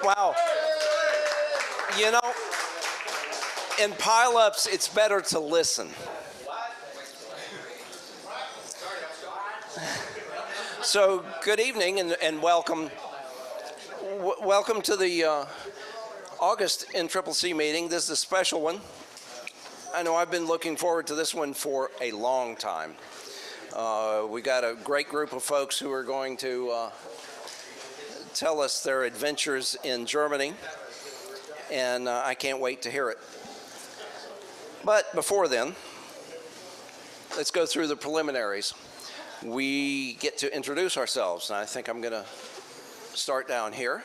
Wow. You know, in pileups, it's better to listen. So, good evening and welcome. Welcome to the August NCCC meeting. This is a special one. I know I've been looking forward to this one for a long time. We got a great group of folks who are going to tell us their adventures in Germany, and I can't wait to hear it. But before then, let's go through the preliminaries. We get to introduce ourselves, and I think I'm going to start down here.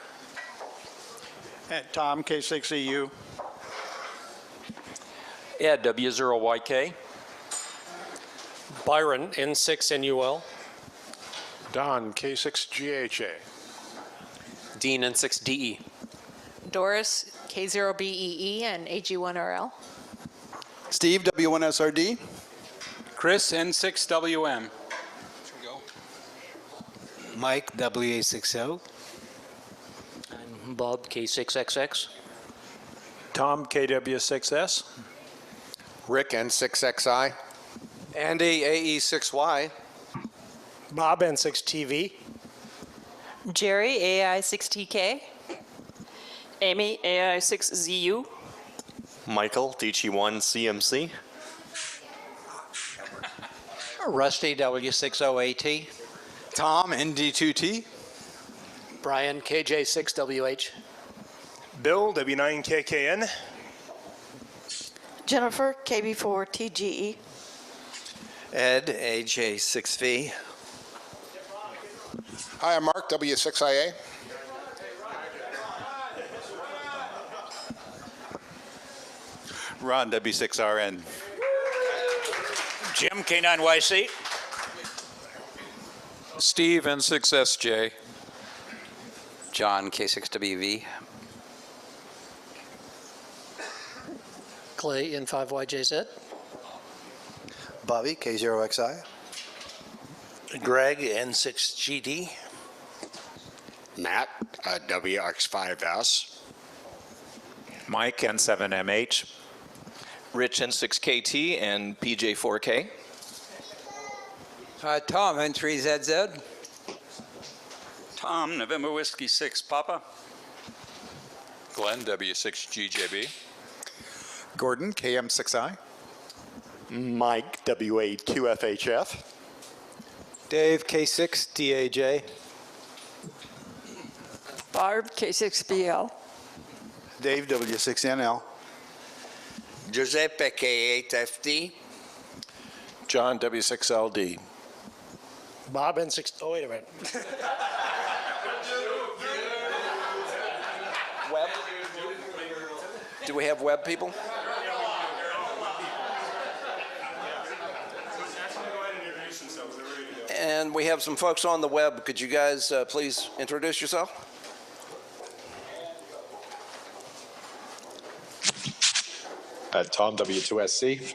Tom, K6EU. Ed, W0YK. Byron, N6NUL. Don, K6GHA. Dean, N6DE. Doris, K0BEE and AG1RL. Steve, W1SRD. Chris, N6WM. Mike, WA60. And Bob, K6XX. Tom, KW6S. Rick, N6XI. Andy, AE6Y. Bob, N6TV. Jerry, AI6TK. Amy, AI6ZU. Michael, DG1CMC. Rusty, W60AT. Tom, ND2T. Brian, KJ6WH. Bill, W9KKN. Jennifer, KB4TGE. Ed, AJ6V. Hi, I'm Mark, W6IA. Ron, W6RN. Jim, K9YC. Steve, N6SJ. John, K6WV. Clay, N5YJZ. Bobby, K0XI. Greg, N6GD. Matt, WX5S. Mike, N7MH. Rich, N6KT, and PJ4K. Tom, N3ZZ. Tom, November Whiskey 6 Papa. Glenn, W6GJB. Gordon, KM6I. Mike, WA2FHF. Dave, K6DAJ. Barb, K6BL. Dave, W6NL. Giuseppe, K8FD. John, W6LD. Bob, N6. Oh, wait a minute. Web? Do we have web people? And we have some folks on the web. Could you guys please introduce yourself? Tom, W2SC.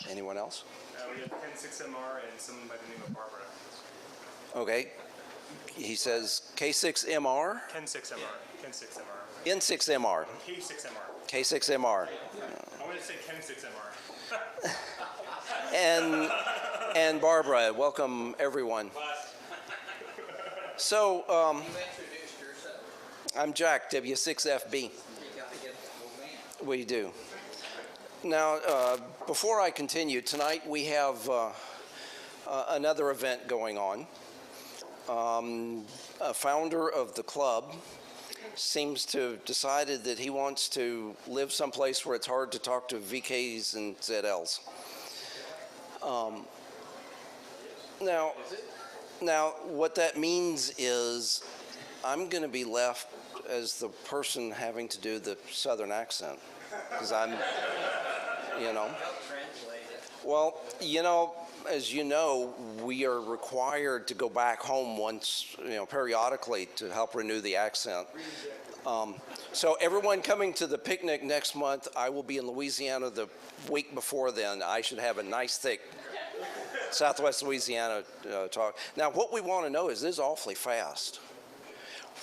Anyone else? We have N6MR and someone by the name of Barbara. Okay. He says K6MR? N6MR. N6MR. N6MR. K6MR. K6MR. I wanted to say N6MR. And Barbara, welcome everyone. So, I'm Jack, W6FB. We do. Now, before I continue, tonight we have another event going on. A founder of the club seems to have decided that he wants to live someplace where it's hard to talk to VKs and ZLs. Now, what that means is I'm going to be left as the person having to do the Southern accent, because I'm, well, as you know, we are required to go back home once, periodically to help renew the accent. So everyone coming to the picnic next month, I will be in Louisiana the week before then. I should have a nice thick Southwest Louisiana talk. Now, what we want to know is this is awfully fast.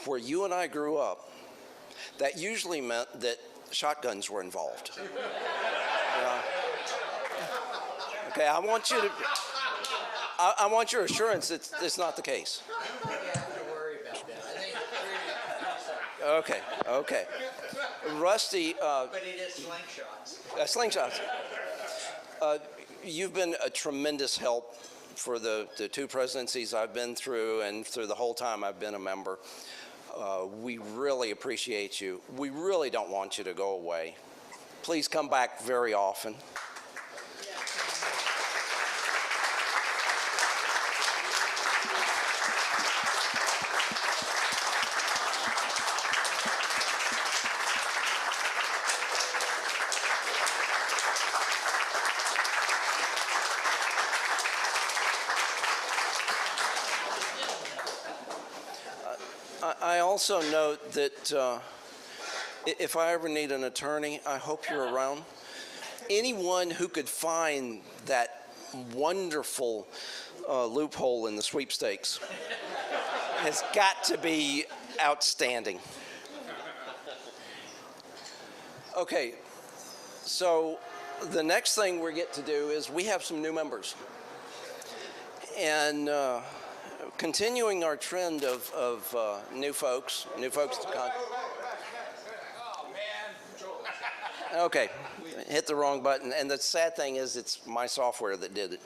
Where you and I grew up, that usually meant that shotguns were involved. Okay, I want you to. I want your assurance that it's not the case. Okay. Rusty. But it is slingshots. Slingshots. You've been a tremendous help for the two presidencies I've been through and through the whole time I've been a member. We really appreciate you. We really don't want you to go away. Please come back very often. I also note that if I ever need an attorney, I hope you're around. Anyone who could find that wonderful loophole in the sweepstakes has got to be outstanding. Okay, so the next thing we get to do is we have some new members. And continuing our trend of new folks to con. Okay, hit the wrong button. And the sad thing is it's my software that did it.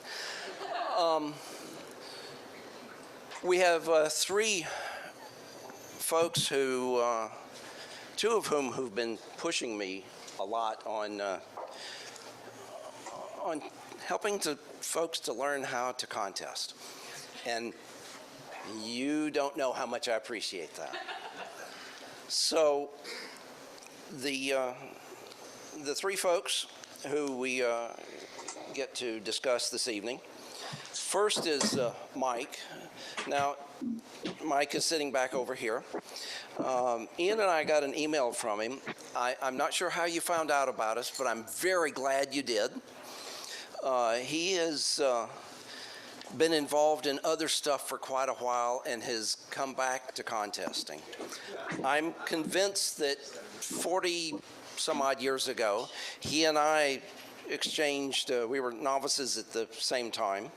We have three folks who, two of whom who've been pushing me a lot on helping folks to learn how to contest. And you don't know how much I appreciate that. So the three folks who we get to discuss this evening. First is Mike. Now, Mike is sitting back over here. Ian and I got an email from him. I'm not sure how you found out about us, but I'm very glad you did. He has been involved in other stuff for quite a while and has come back to contesting. I'm convinced that 40 some odd years ago, he and I exchanged, we were novices at the same time,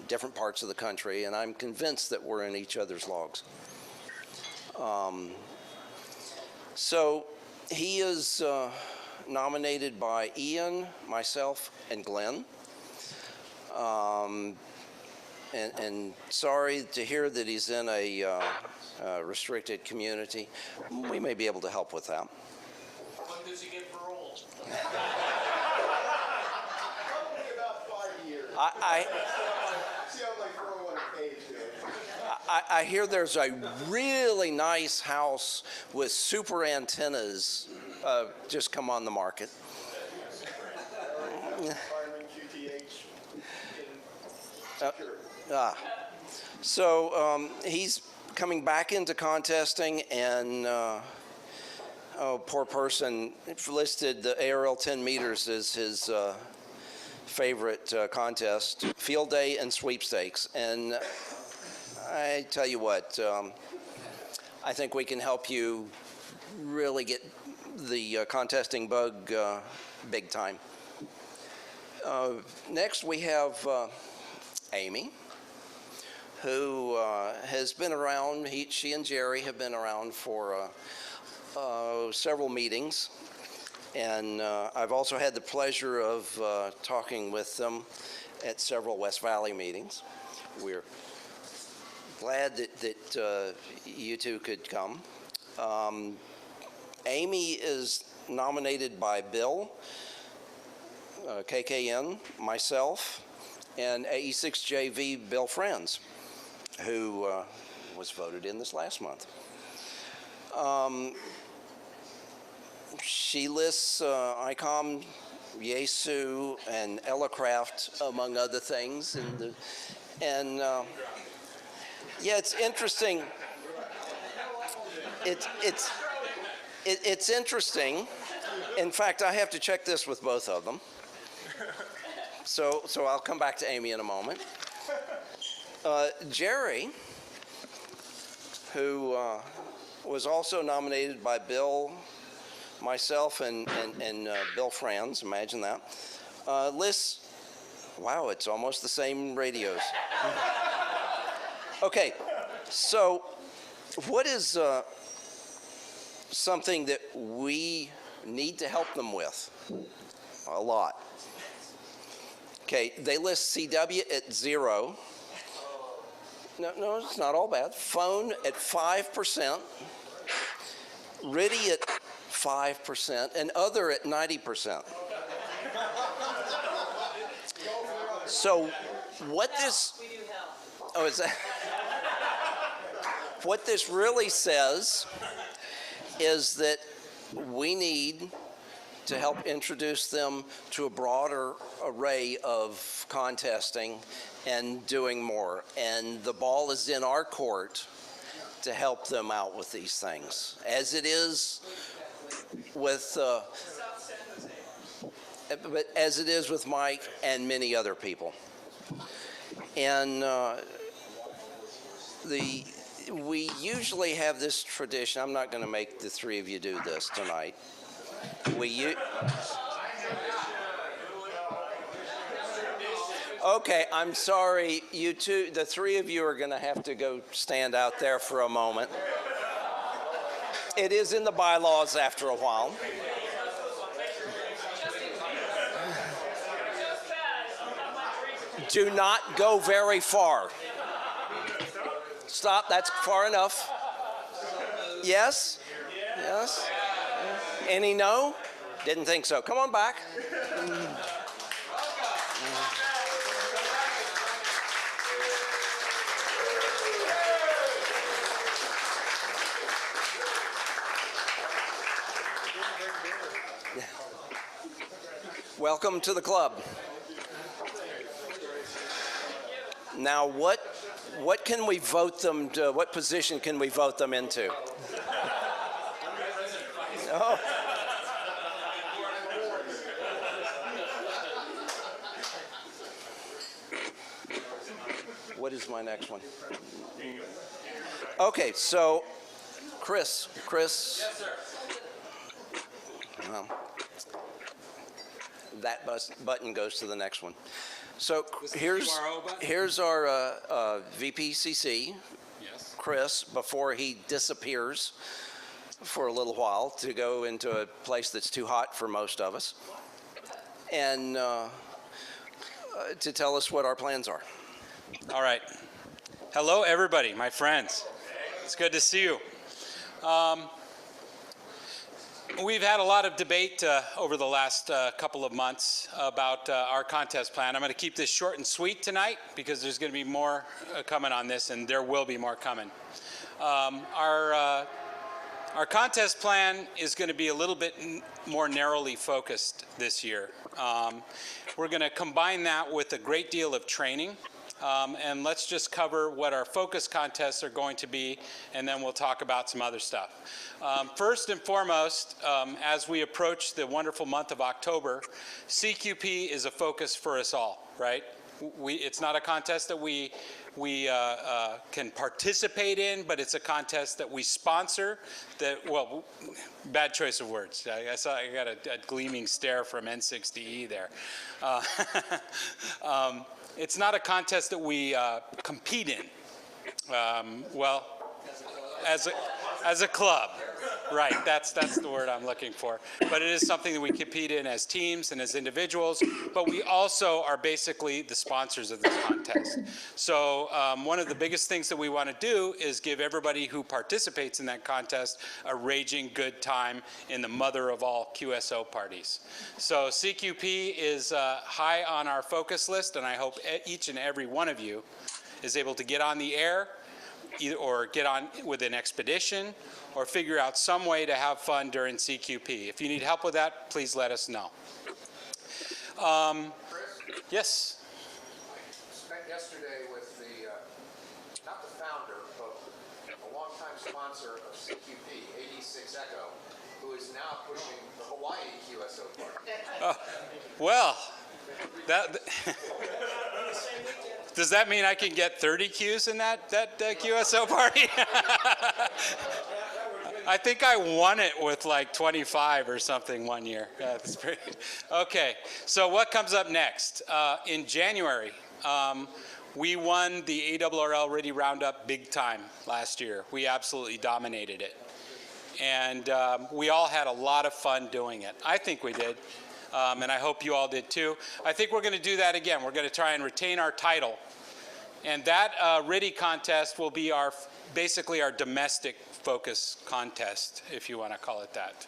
different parts of the country, and I'm convinced that we're in each other's logs. So he is nominated by Ian, myself, and Glenn. And sorry to hear that he's in a restricted community. We may be able to help with that. When does he get parole? Probably about 5 years. See how my 401k is doing. I hear there's a really nice house with super antennas just come on the market. So he's coming back into contesting, and oh, poor person, listed the ARL 10 meters as his favorite contest, field day and sweepstakes. And I tell you what, I think we can help you really get the contesting bug big time. Next we have Amy, who has been around. She and Jerry have been around for several meetings, and I've also had the pleasure of talking with them at several West Valley meetings. We're glad that you two could come. Amy is nominated by Bill, KKN, myself, and AE6JV Bill Friends, who was voted in this last month. She lists ICOM, Yesu, and Ellicraft, among other things. And yeah, it's interesting. It's interesting. In fact, I have to check this with both of them. So I'll come back to Amy in a moment. Jerry, who was also nominated by Bill, myself, and Bill Franz, imagine that, lists, wow, it's almost the same radios. Okay, so what is something that we need to help them with? A lot. Okay, they list CW at 0. No, it's not all bad. Phone at 5%. RTTY at 5%, and other at 90%. So what this... Oh, is that... What this really says is that we need to help introduce them to a broader array of contesting and doing more. And the ball is in our court to help them out with these things, as it is with Mike and many other people. And we usually have this tradition. I'm not going to make the three of you do this tonight. Okay, I'm sorry. You two, the three of you are going to have to go stand out there for a moment. It is in the bylaws after a while. Do not go very far. Stop, that's far enough. Yes? Yes? Any no? Didn't think so. Come on back. Welcome to the club. Now, what can we vote them to? What position can we vote them into? Oh. What is my next one? Okay, so Chris. Yes, sir. Well, that button goes to the next one. So here's our VPCC, Yes. Chris, before he disappears for a little while to go into a place that's too hot for most of us, and to tell us what our plans are. All right. Hello, everybody, my friends. It's good to see you. We've had a lot of debate over the last couple of months about our contest plan. I'm going to keep this short and sweet tonight because there's going to be more coming on this, and there will be more coming. Our contest plan is going to be a little bit more narrowly focused this year. We're going to combine that with a great deal of training. And let's just cover what our focus contests are going to be, and then we'll talk about some other stuff. First and foremost, as we approach the wonderful month of October, CQP is a focus for us all, right? It's not a contest that we can participate in, but it's a contest that we sponsor. Well, bad choice of words. I got a gleaming stare from N6DE there. It's not a contest that we compete in. Well, as a club, right? That's the word I'm looking for. But it is something that we compete in as teams and as individuals. But we also are basically the sponsors of this contest. So one of the biggest things that we want to do is give everybody who participates in that contest a raging good time in the mother of all QSO parties. So CQP is high on our focus list, and I hope each and every one of you is able to get on the air, or get on with an expedition, or figure out some way to have fun during CQP. If you need help with that, please let us know. Yes? I spent yesterday with not the founder, but a longtime sponsor of CQP, 86 Echo, who is now pushing the Hawaii QSO party. Well, That, does that mean I can get 30 Qs in that QSO party? I think I won it with like 25 or something one year. That's pretty. Okay, so what comes up next? In January, we won the ARRL RTTY Roundup big time last year. We absolutely dominated it. And we all had a lot of fun doing it. I think we did, and I hope you all did too. I think we're going to do that again. We're going to try and retain our title. And that RTTY contest will be basically our domestic focus contest, if you want to call it that.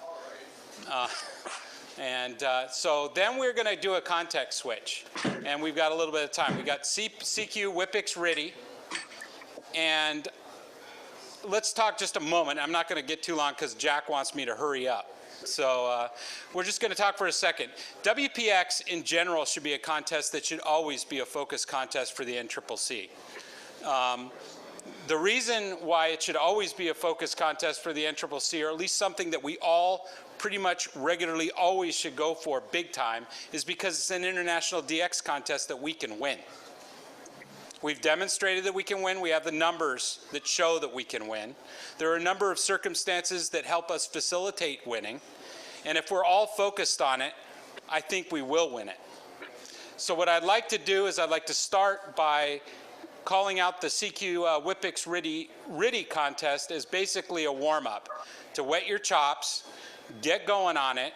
So then we're going to do a context switch, and we've got a little bit of time. We've got CQ WPIX RTTY, and let's talk just a moment. I'm not going to get too long because Jack wants me to hurry up. So we're just going to talk for a second. WPX in general should be a contest that should always be a focus contest for the NCCC. The reason why it should always be a focus contest for the NCCC, or at least something that we all pretty much regularly always should go for big time, is because it's an international DX contest that we can win. We've demonstrated that we can win. We have the numbers that show that we can win. There are a number of circumstances that help us facilitate winning. And if we're all focused on it, I think we will win it. So what I'd like to do is I'd like to start by calling out the CQ WPIX RTTY contest as basically a warm-up to wet your chops, get going on it,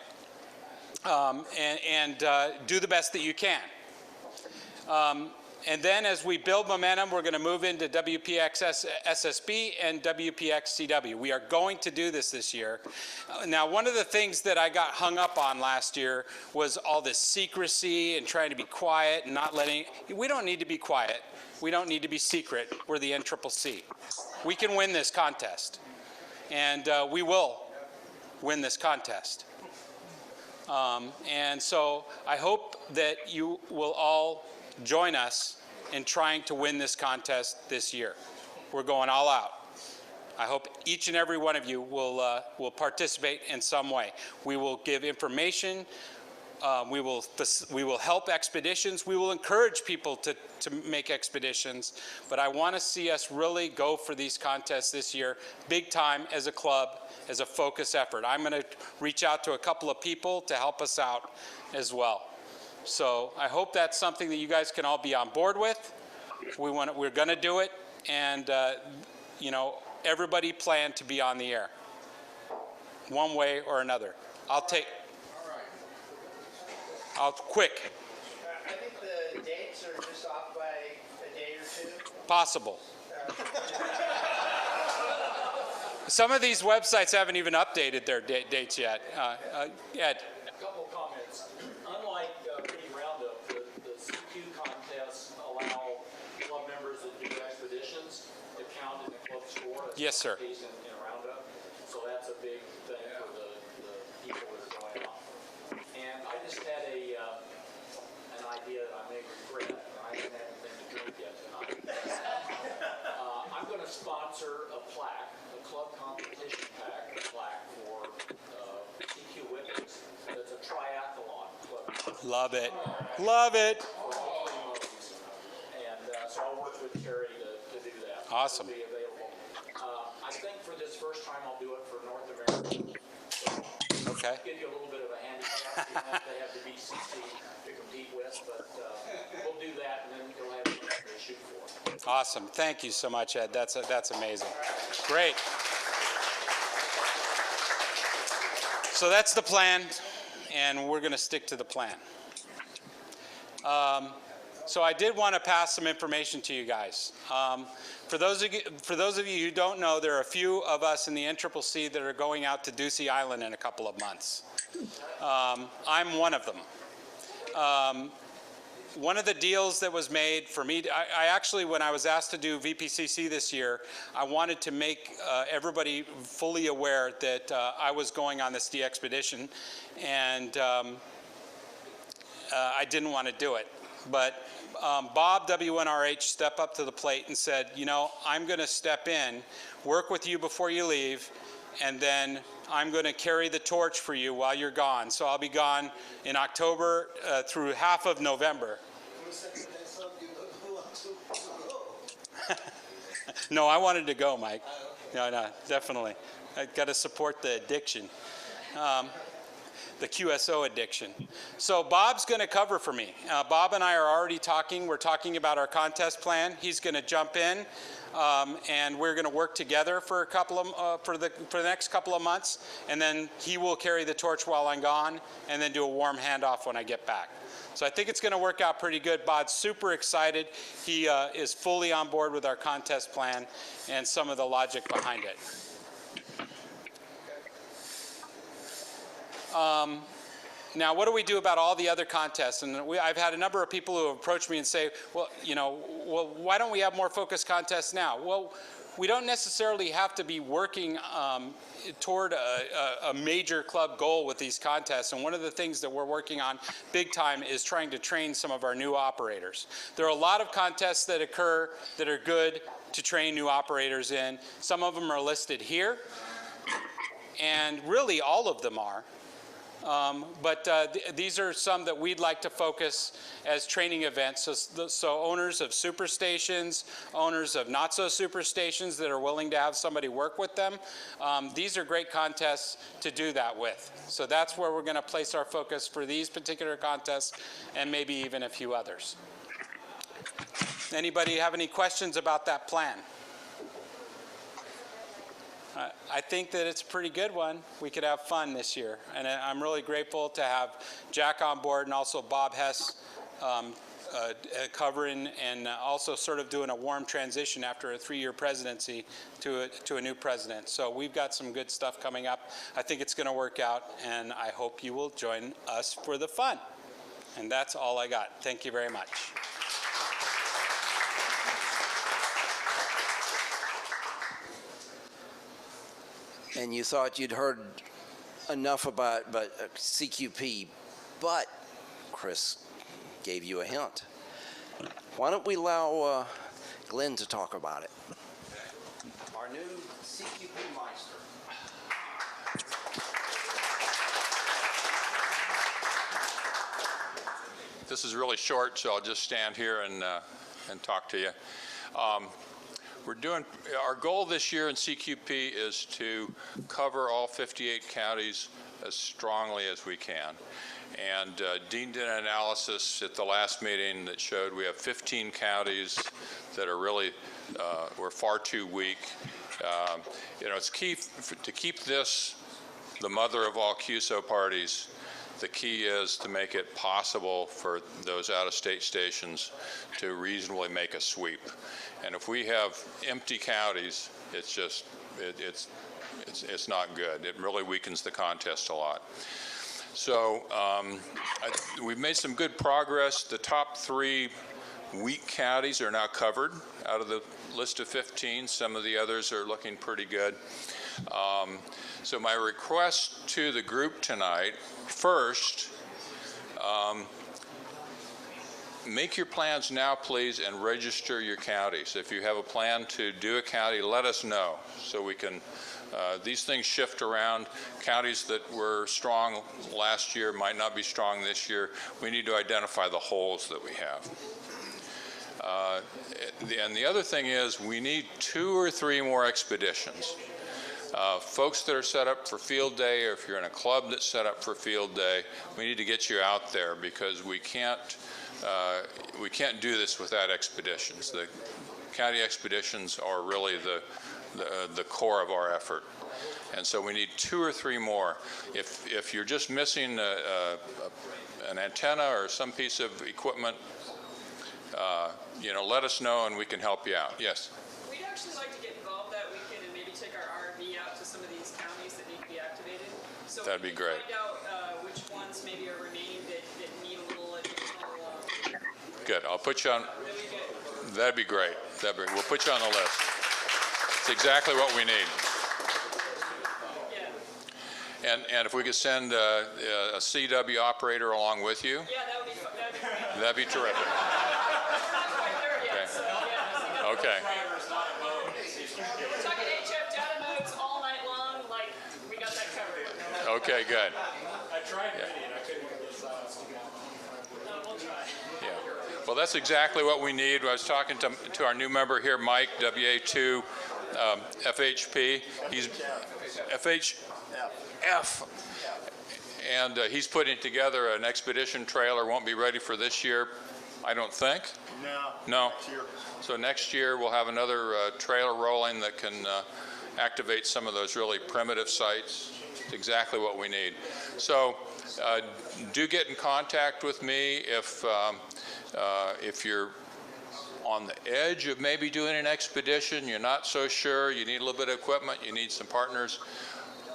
and do the best that you can. And then as we build momentum, we're going to move into WPX SSB and WPX CW. We are going to do this year. Now, one of the things that I got hung up on last year was all this secrecy and trying to be quiet and not letting. We don't need to be quiet. We don't need to be secret. We're the NCCC. We can win this contest. And we will win this contest. And so I hope that you will all join us in trying to win this contest this year. We're going all out. I hope each and every one of you will participate in some way. We will give information. We will help expeditions. We will encourage people to make expeditions. But I want to see us really go for these contests this year, big time as a club, as a focus effort. I'm going to reach out to a couple of people to help us out as well. So I hope that's something that you guys can all be on board with. We're going to do it, and you know, everybody plan to be on the air, one way or another. Quick. I think the dates are just off by a day or two. Possible. Some of these websites haven't even updated their dates yet. Ed. A couple of comments. Unlike RTTY Roundup, the CQ contests allow club members that do expeditions to count in the club score. Yes, sir. In a Roundup. So that's a big thing for the people that are going out. And I just had an idea that I may regret. I haven't had anything to drink yet tonight. I'm going to sponsor a plaque, a club competition plaque for CQ WPIX. That's a triathlon club. Love it. Love it. For all three modes. And so I'll work with Terry to do that. Awesome. It'll be available. I think for this first time I'll do it for North America. So Okay. give you a little bit of a handicap. You have to have the BCC to compete with, but we'll do that, and then you'll have to shoot for. Awesome. Thank you so much, Ed. That's amazing. Great. So that's the plan, and we're going to stick to the plan. So I did want to pass some information to you guys. For those of you who don't know, there are a few of us in the NCCC that are going out to Ducie Island in a couple of months. I'm one of them. One of the deals that was made for me, I actually, when I was asked to do VPCC this year, I wanted to make everybody fully aware that I was going on this expedition, and I didn't want to do it. But Bob WNRH stepped up to the plate and said, you know, I'm going to step in, work with you before you leave, and then I'm going to carry the torch for you while you're gone. So I'll be gone in October through half of November. No, I wanted to go, Mike. No, definitely. I got to support the addiction, the QSO addiction. So Bob's going to cover for me. Bob and I are already talking. We're talking about our contest plan. He's going to jump in, and we're going to work together for the next couple of months. And then he will carry the torch while I'm gone, and then do a warm handoff when I get back. So I think it's going to work out pretty good. Bob's super excited. He is fully on board with our contest plan and some of the logic behind it. Now, what do we do about all the other contests? And I've had a number of people who have approached me and say, well, why don't we have more focused contests now? Well, we don't necessarily have to be working toward a major club goal with these contests. And one of the things that we're working on big time is trying to train some of our new operators. There are a lot of contests that occur that are good to train new operators in. Some of them are listed here, and really all of them are. These are some that we'd like to focus as training events. So owners of superstations, owners of not so superstations that are willing to have somebody work with them, these are great contests to do that with. So that's where we're going to place our focus for these particular contests, and maybe even a few others. Anybody have any questions about that plan? I think that it's a pretty good one. We could have fun this year. And I'm really grateful to have Jack on board, and also Bob Hess covering, and also sort of doing a warm transition after a 3-year presidency to a new president. So we've got some good stuff coming up. I think it's going to work out, and I hope you will join us for the fun. And that's all I got. Thank you very much. And you thought you'd heard enough about CQP, but Chris gave you a hint. Why don't we allow Glenn to talk about it? Our new CQP Meister. This is really short, so I'll just stand here and talk to you. Our goal this year in CQP is to cover all 58 counties as strongly as we can. And Dean did an analysis at the last meeting that showed we have 15 counties that are really, we're far too weak. It's key to keep this the mother of all QSO parties. The key is to make it possible for those out-of-state stations to reasonably make a sweep. And if we have empty counties, it's just, it's not good. It really weakens the contest a lot. So we've made some good progress. The top 3 weak counties are now covered out of the list of 15. Some of the others are looking pretty good. So my request to the group tonight, first, make your plans now, please, and register your counties. If you have a plan to do a county, let us know so we can, these things shift around. Counties that were strong last year might not be strong this year. We need to identify the holes that we have. And the other thing is we need 2 or 3 more expeditions. Folks that are set up for field day, or if you're in a club that's set up for field day, we need to get you out there because we can't do this without expeditions. The county expeditions are really the core of our effort. And so we need 2 or 3 more. If you're just missing an antenna or some piece of equipment, let us know and we can help you out. Yes? We'd actually like to get involved that weekend and maybe take our RV out to some of these counties that need to be activated. So that'd be great. Find out which ones maybe are remaining that need a little additional. Good. I'll put you on. That'd be great. We'll put you on the list. It's exactly what we need. Yeah. And if we could send a CW operator along with you. Yeah, that would be fun. That'd be terrific. Okay. We're talking HF data modes all night long. Like, we got that covered. Okay, good. I tried reading and I couldn't hear the silence. Yeah. Well, that's exactly what we need. I was talking to our new member here, Mike, WA2 FHP. He's FHF. And he's putting together an expedition trailer. Won't be ready for this year, I don't think. No. Next year. So next year we'll have another trailer rolling that can activate some of those really primitive sites. It's exactly what we need. So do get in contact with me if you're on the edge of maybe doing an expedition, you're not so sure, you need a little bit of equipment, you need some partners.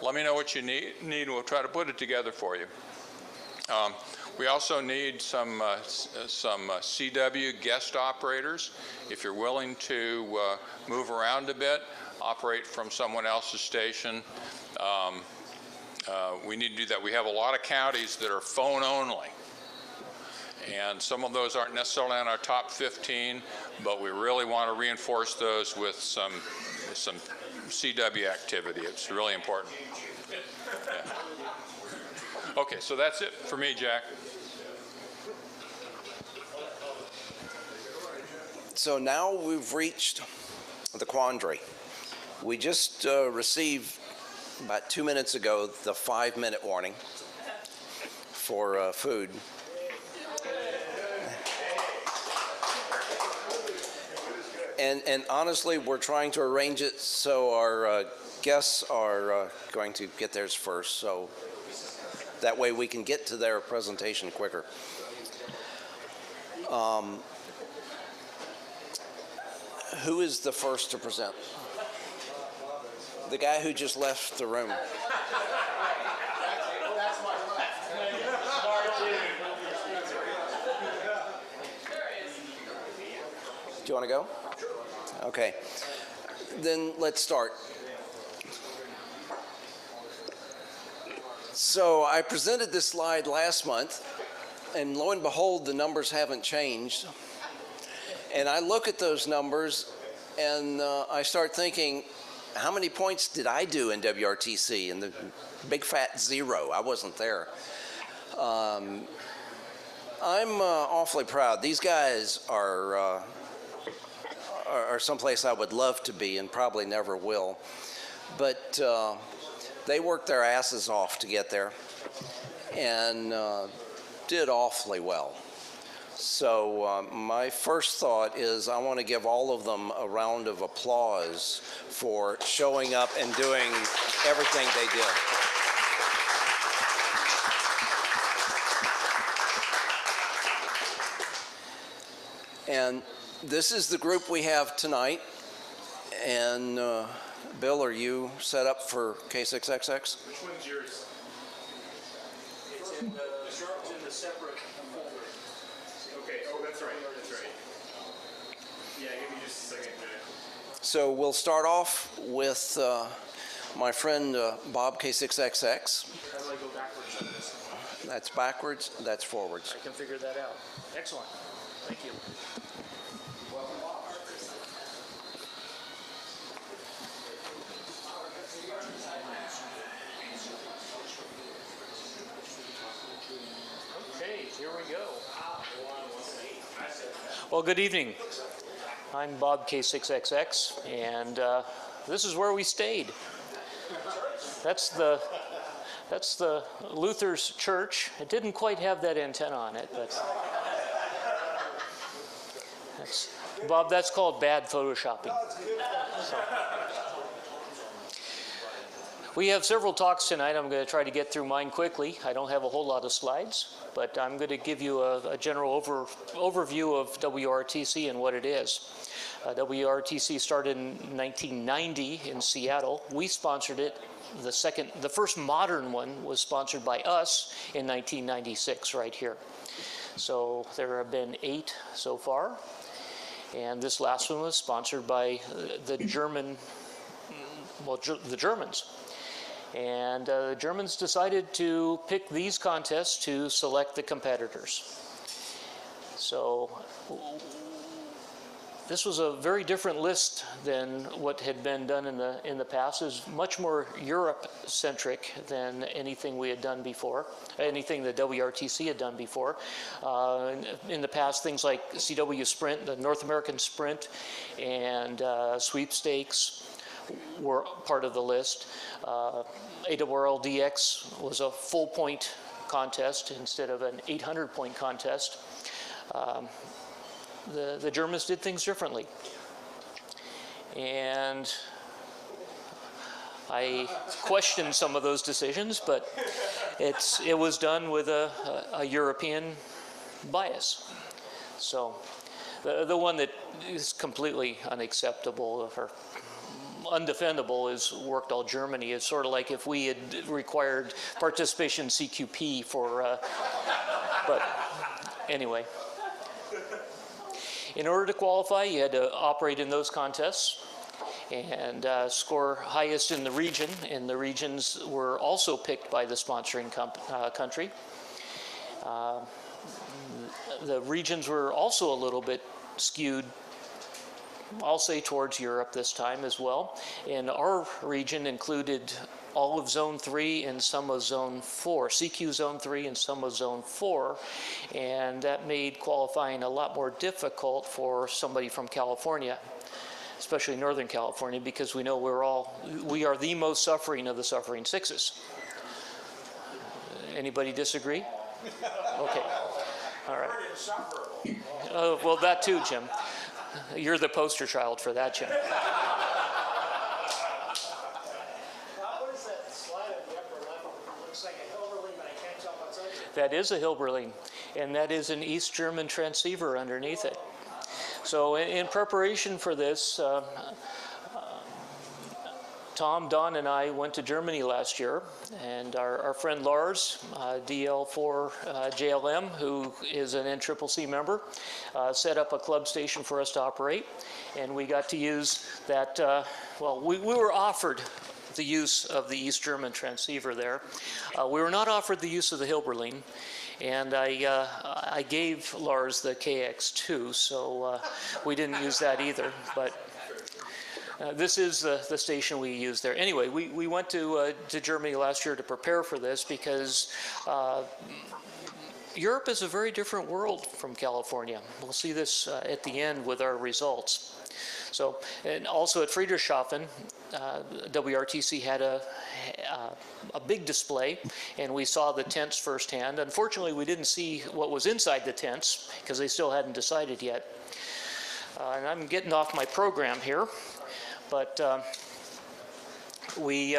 Let me know what you need, and we'll try to put it together for you. We also need some CW guest operators. If you're willing to move around a bit, operate from someone else's station, we need to do that. We have a lot of counties that are phone only. And some of those aren't necessarily on our top 15, but we really want to reinforce those with some CW activity. It's really important. Yeah. Okay, so that's it for me, Jack. So now we've reached the quandary. We just received about 2 minutes ago the 5-minute warning for food. And honestly, we're trying to arrange it so our guests are going to get theirs first, so that way we can get to their presentation quicker. Who is the first to present? The guy who just left the room. Do you want to go? Okay. Then let's start. So I presented this slide last month, and lo and behold, the numbers haven't changed. And I look at those numbers, and I start thinking, how many points did I do in WRTC? And the big fat 0. I wasn't there. I'm awfully proud. These guys are someplace I would love to be and probably never will. But they worked their asses off to get there and did awfully well. So my first thought is I want to give all of them a round of applause for showing up and doing everything they did. And this is the group we have tonight. And Bill, are you set up for K6XX? Which one's yours? It's in the separate folder. Okay, oh, that's right, that's right. Yeah, give me just a second to... So we'll start off with my friend Bob K6XX. How do I go backwards on this? That's backwards, that's forwards. I can figure that out. Excellent. Thank you. Okay, here we go. Well, good evening. I'm Bob K6XX, and this is where we stayed. That's the Luther's church. It didn't quite have that antenna on it, but Bob, that's called bad photoshopping. So. We have several talks tonight. I'm going to try to get through mine quickly. I don't have a whole lot of slides, but I'm going to give you a general overview of WRTC and what it is. WRTC started in 1990 in Seattle. We sponsored it. The first modern one was sponsored by us in 1996 right here. So there have been 8 so far. And this last one was sponsored by the Germans. And the Germans decided to pick these contests to select the competitors. So This was a very different list than what had been done in the past. It was much more Europe-centric than anything we had done before, anything the WRTC had done before. In the past, things like CW Sprint, the North American Sprint, and sweepstakes were part of the list. AWRL DX was a full-point contest instead of an 800-point contest. The Germans did things differently. And I questioned some of those decisions, but it was done with a European bias. So the one that is completely unacceptable or undefendable is Workdal Germany. It's sort of like if we had required participation in CQP for, but anyway. In order to qualify, you had to operate in those contests and score highest in the region, and the regions were also picked by the sponsoring country. The regions were also a little bit skewed, I'll say, towards Europe this time as well. And our region included all of Zone 3 and some of Zone 4, CQ Zone 3 and some of Zone 4, and that made qualifying a lot more difficult for somebody from California, especially Northern California, because we know we are the most suffering of the suffering sixes. Anybody disagree? Okay. All right. Well, that too, Jim. You're the poster child for that, Jim. What is that slide on the upper left? It looks like a Hilberling, but I can't tell what's under it. That is a Hilberling, and that is an East German transceiver underneath it. So in preparation for this, Tom, Don, and I went to Germany last year, and our friend Lars, DL4 JLM, who is an NCCC member, set up a club station for us to operate, and we got to use that, well, we were offered the use of the East German transceiver there. We were not offered the use of the Hilberling, and I gave Lars the KX2, so we didn't use that either, but this is the station we use there. Anyway, we went to Germany last year to prepare for this because Europe is a very different world from California. We'll see this at the end with our results. So, and also at Friedrichshafen, WRTC had a big display, and we saw the tents firsthand. Unfortunately, we didn't see what was inside the tents because they still hadn't decided yet. And I'm getting off my program here, but we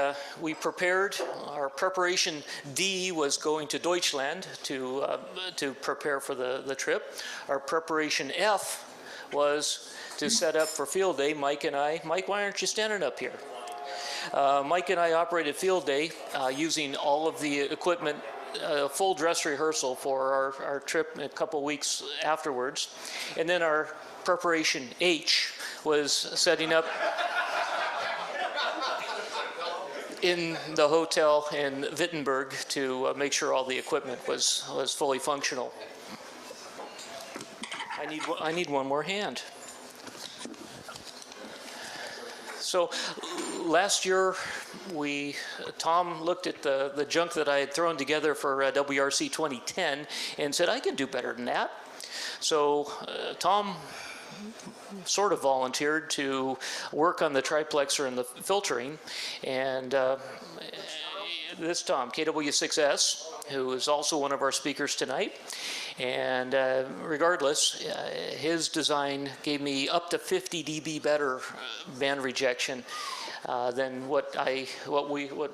prepared. Our preparation D was going to Deutschland to prepare for the trip. Our preparation F was to set up for field day. Mike and I, Mike, why aren't you standing up here? Mike and I operated field day using all of the equipment, full dress rehearsal for our trip a couple weeks afterwards. And then our preparation H was setting up in the hotel in Wittenberg to make sure all the equipment was fully functional. I need one more hand. So last year, Tom looked at the junk that I had thrown together for WRC 2010 and said, I can do better than that. So Tom sort of volunteered to work on the triplexer and the filtering, and this Tom, KW6S, who is also one of our speakers tonight, and regardless, his design gave me up to 50 dB better band rejection than what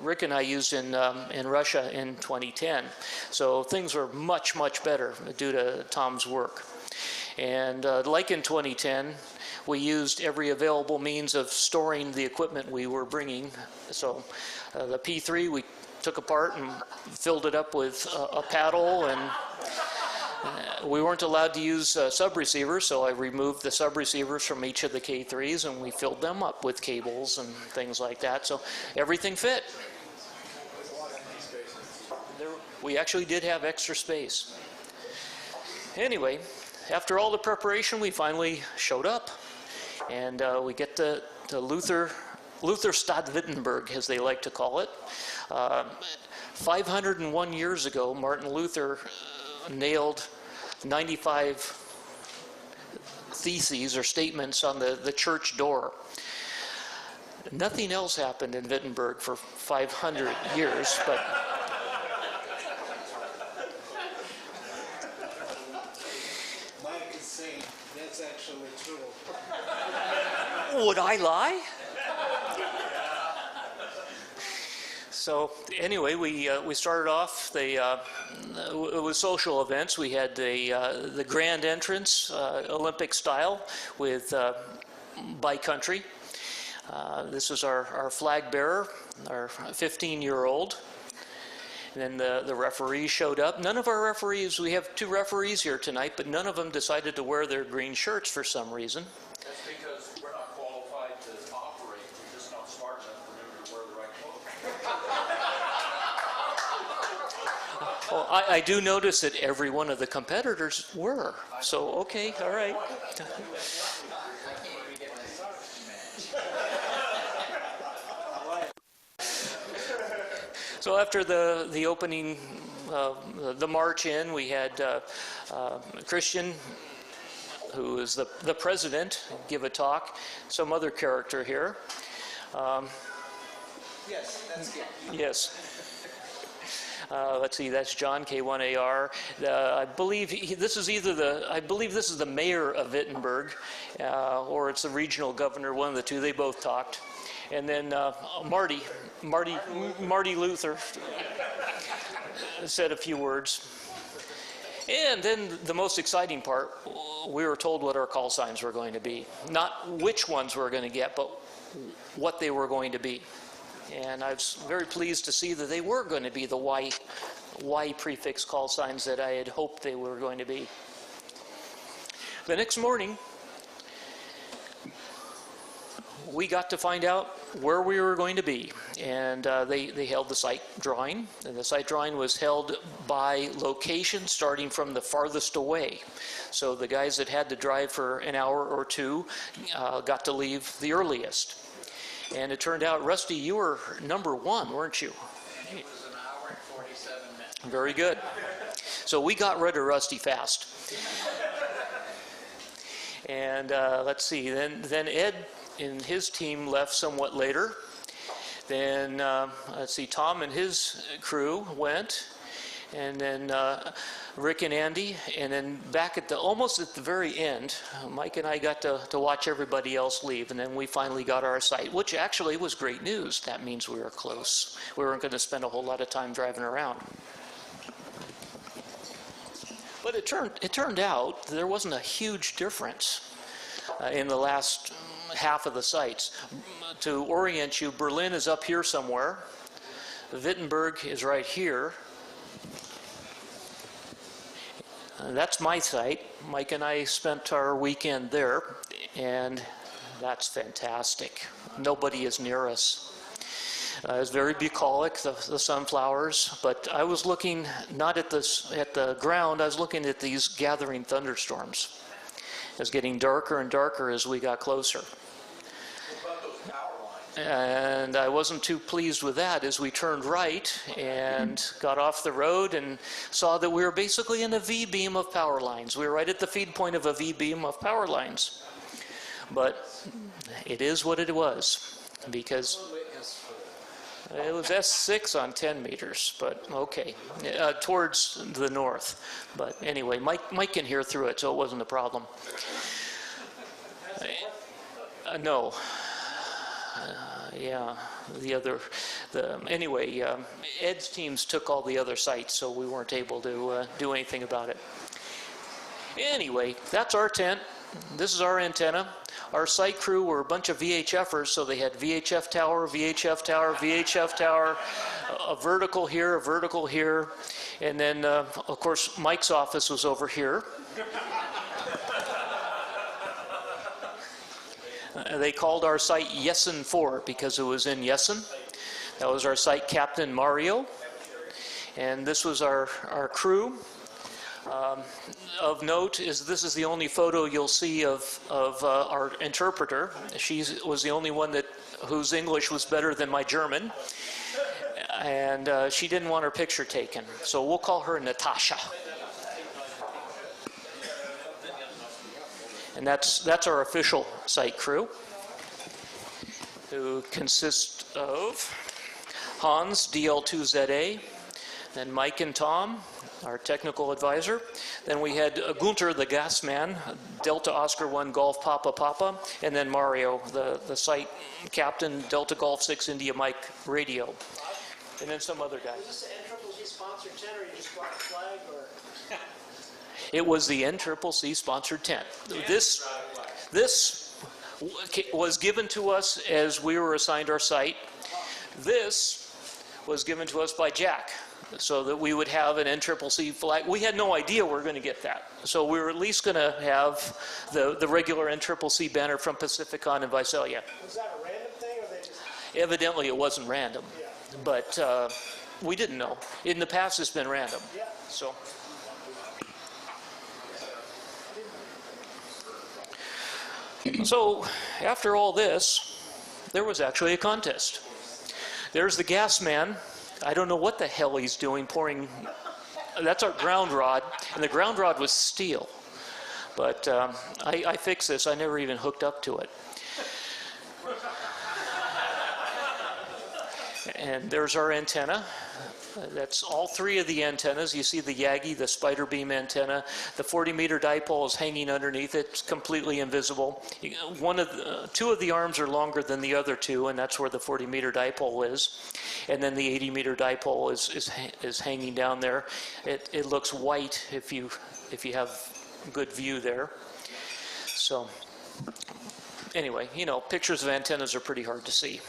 Rick and I used in Russia in 2010. So things were much better due to Tom's work. And like in 2010, we used every available means of storing the equipment we were bringing. So the P3 we took apart and filled it up with a paddle, and we weren't allowed to use sub-receivers, so I removed the sub-receivers from each of the K3s and we filled them up with cables and things like that. So everything fit. We actually did have extra space. Anyway, after all the preparation, we finally showed up. And we get to Lutherstadt Wittenberg, as they like to call it. 501 years ago, Martin Luther nailed 95 theses or statements on the church door. Nothing else happened in Wittenberg for 500 years, but Mike is saying that's actually true. would I lie? So anyway, we started off it was social events. We had the grand entrance, Olympic style, with by country. This was our flag bearer, our 15-year-old. And then the referees showed up. None of our referees, we have 2 referees here tonight, but none of them decided to wear their green shirts for some reason. That's because we're not qualified to operate. We're just not smart enough to remember to wear the right clothes. Well, I do notice that every one of the competitors were. So, okay, all right. So after the opening, the march in, we had Christian, who is the president, give a talk. Some other character here. Yes, that's good. Yes. Let's see, that's John, K1AR. I believe this is the mayor of Wittenberg, or it's the regional governor, one of the two. They both talked. And then Marty Luther said a few words. And then the most exciting part, we were told what our call signs were going to be. Not which ones we were going to get, but what they were going to be. And I was very pleased to see that they were going to be the Y prefix call signs that I had hoped they were going to be. The next morning, we got to find out where we were going to be. And they held the site drawing. And the site drawing was held by location, starting from the farthest away. So the guys that had to drive for an hour or two got to leave the earliest. And it turned out, Rusty, you were number 1, weren't you? It was an hour and 47 minutes. Very good. So we got rid of Rusty fast. And let's see, then Ed and his team left somewhat later. Then, let's see, Tom and his crew went. And then Rick and Andy, and then back at almost at the very end, Mike and I got to watch everybody else leave, and then we finally got our site, which actually was great news. That means we were close. We weren't going to spend a whole lot of time driving around. But it turned out there wasn't a huge difference in the last half of the sites. To orient you, Berlin is up here somewhere. Wittenberg is right here. That's my site. Mike and I spent our weekend there, and that's fantastic. Nobody is near us. It's very bucolic, the sunflowers, but I was looking not at the ground, I was looking at these gathering thunderstorms. It was getting darker and darker as we got closer. And I wasn't too pleased with that as we turned right and got off the road and saw that we were basically in a V-beam of power lines. We were right at the feed point of a V-beam of power lines. But it is what it was, because it was S6 on 10 meters, but okay, towards the north. But anyway, Mike can hear through it, so it wasn't a problem. No. Yeah, anyway, Ed's teams took all the other sites, so we weren't able to do anything about it. Anyway, that's our tent. This is our antenna. Our site crew were a bunch of VHFers, so they had VHF tower, VHF tower, VHF tower, a vertical here, and then, of course, Mike's office was over here. They called our site Yessen 4 because it was in Yessen. That was our site captain, Mario. And this was our crew. Of note is this is the only photo you'll see of our interpreter. She was the only one whose English was better than my German. And she didn't want her picture taken. So we'll call her Natasha. And that's our official site crew, who consists of Hans, DL2ZA, then Mike and Tom, our technical advisor. Then we had Gunter, the gas man, Delta Oscar 1 Golf Papa Papa, and then Mario, the site captain, Delta Golf 6 India Mike radio, and then some other guy. Is this an NCCC sponsored tent, or you just brought a flag, or? It was the NCCC sponsored tent. This was given to us as we were assigned our site. This was given to us by Jack, so that we would have an NCCC flag. We had no idea we were going to get that. So we were at least going to have the regular NCCC banner from Pacificon and Visalia. Was that a random thing, or they just? Evidently it wasn't random, Yeah. but we didn't know. In the past it's been random. Yeah. So. So after all this, there was actually a contest. There's the gas man. I don't know what the hell he's doing pouring. That's our ground rod, and the ground rod was steel. But I fixed this. I never even hooked up to it. And there's our antenna. That's all three of the antennas. You see the Yagi, the spider beam antenna. The 40-meter dipole is hanging underneath it. It's completely invisible. Two of the arms are longer than the other two, and that's where the 40-meter dipole is. And then the 80-meter dipole is hanging down there. It looks white if you have good view there. So anyway, you know, pictures of antennas are pretty hard to see.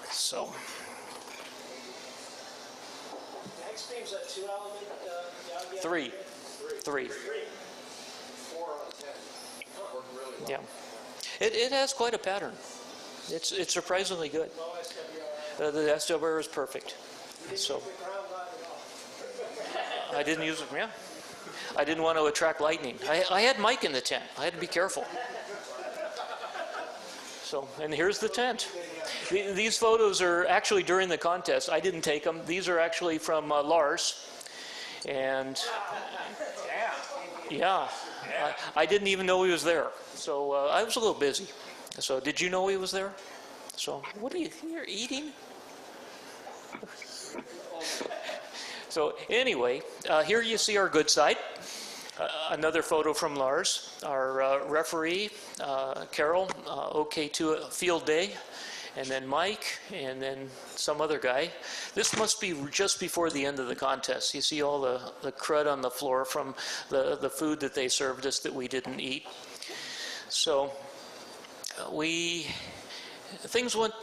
So. X-beam's a 2-element Yagi? Three. 4 out of 10. Worked really well. Yeah. It has quite a pattern. It's surprisingly good. Low SWR. The SWR is perfect. So The ground rod at all. I didn't use it. Yeah. I didn't want to attract lightning. I had Mike in the tent. I had to be careful. So, and here's the tent. These photos are actually during the contest. I didn't take them. These are actually from Lars. And yeah, I didn't even know he was there. So I was a little busy. So did you know he was there? So what are you're eating? So anyway, here you see our good side. Another photo from Lars, our referee, Carol, OK2 field day, and then Mike, and then some other guy. This must be just before the end of the contest. You see all the crud on the floor from the food that they served us that we didn't eat. So things went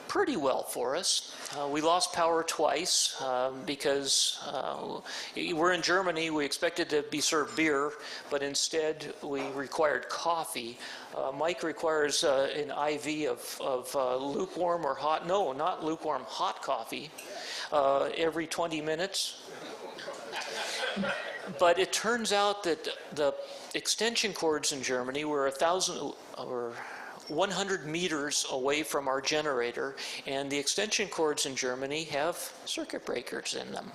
pretty well for us. We lost power twice because we're in Germany. We expected to be served beer, but instead we required coffee. Mike requires an IV of lukewarm or hot, no, not lukewarm, hot coffee every 20 minutes. But it turns out that the extension cords in Germany were 100 meters away from our generator, and the extension cords in Germany have circuit breakers in them.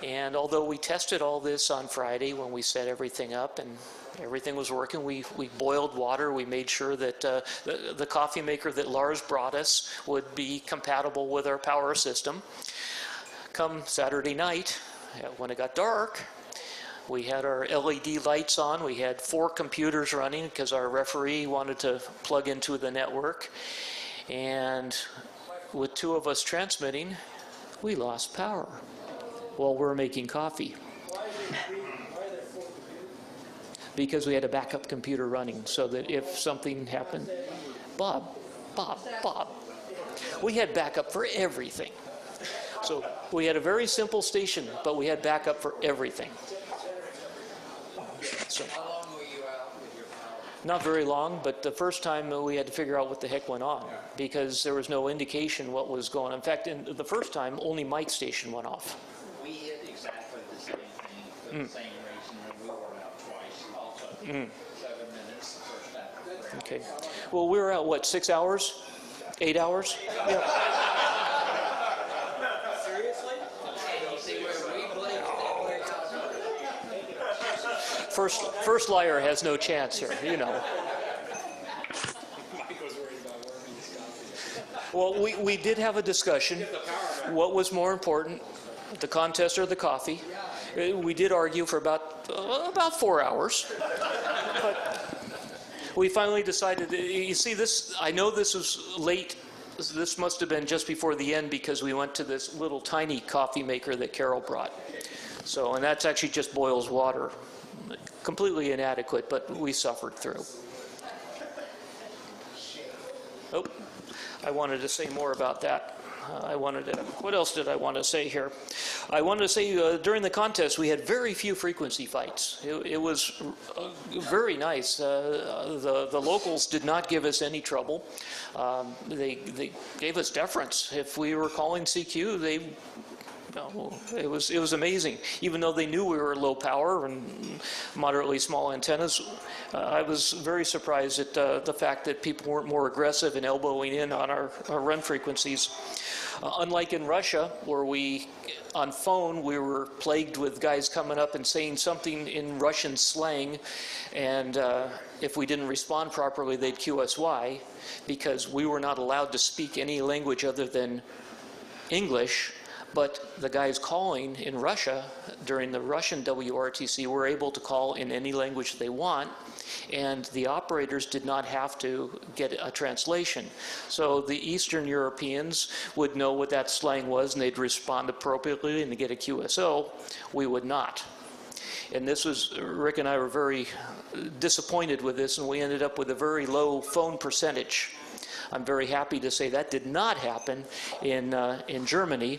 And although we tested all this on Friday when we set everything up and everything was working, we boiled water, we made sure that the coffee maker that Lars brought us would be compatible with our power system. Come Saturday night, when it got dark, we had our LED lights on. We had 4 computers running because our referee wanted to plug into the network. And with 2 of us transmitting, we lost power while we're making coffee. Because we had a backup computer running so that if something happened, Bob, we had backup for everything. So we had a very simple station, but we had backup for everything. So, How long were you out with your power? not very long, but the first time we had to figure out what the heck went on because there was no indication what was going on. In fact, the first time, only Mike's station went off. We hit exactly the same the same reason that we were out twice also. 7 minutes the first time. Okay. Well, we were out, what, 6 hours? 8 hours? Yeah. Seriously? First liar has no chance here, you know. Well, we did have a discussion. What was more important, the contest or the coffee? We did argue for about 4 hours. But we finally decided, you see this, I know this was late. This must have been just before the end because we went to this little tiny coffee maker that Carol brought. So, and that's actually just boils water. Completely inadequate, but we suffered through. Oh, I wanted to say more about that. What else did I want to say here? I wanted to say during the contest we had very few frequency fights. It was very nice. The locals did not give us any trouble. They gave us deference. If we were calling CQ, it was amazing. Even though they knew we were low power and moderately small antennas, I was very surprised at the fact that people weren't more aggressive in elbowing in on our run frequencies. Unlike in Russia, where on phone, we were plagued with guys coming up and saying something in Russian slang, and if we didn't respond properly, they'd QSY, because we were not allowed to speak any language other than English. But the guys calling in Russia during the Russian WRTC were able to call in any language they want, and the operators did not have to get a translation. So the Eastern Europeans would know what that slang was, and they'd respond appropriately and get a QSO. We would not. And this was, Rick and I were very disappointed with this, and we ended up with a very low phone percentage. I'm very happy to say that did not happen in Germany.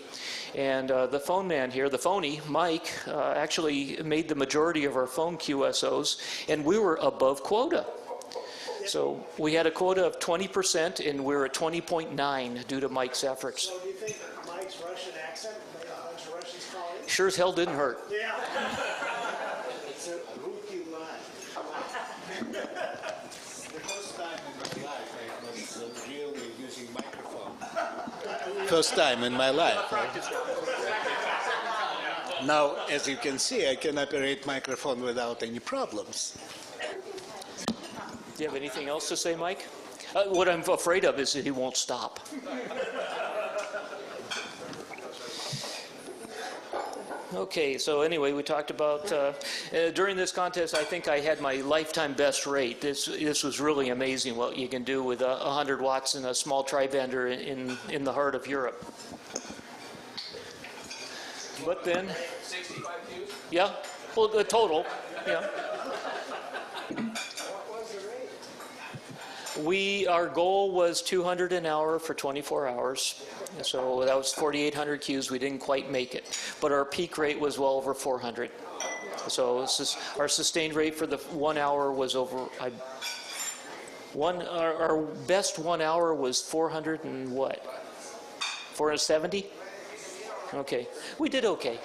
And the phone man here, the phony, Mike, actually made the majority of our phone QSOs, and we were above quota. So we had a quota of 20%, and we're at 20.9 due to Mike's efforts. So do you think Mike's Russian accent made a bunch of Russians call in? Sure as hell didn't hurt. Yeah. It's a rookie line. The first time in my life I was really using microphone. First time in my life. Now, as you can see, I can operate microphone without any problems. Do you have anything else to say, Mike? What I'm afraid of is that he won't stop. Okay, so anyway, we talked about, during this contest, I think I had my lifetime best rate. This was really amazing what you can do with 100 watts in a small tri-bander in the heart of Europe. But then, 65 Qs? yeah, well, the total, yeah. Our goal was 200 an hour for 24 hours. So that was 4,800 Qs. We didn't quite make it. But our peak rate was well over 400. So our sustained rate for the 1 hour was over, our best 1 hour was 400 and what? 470? Okay. We did okay.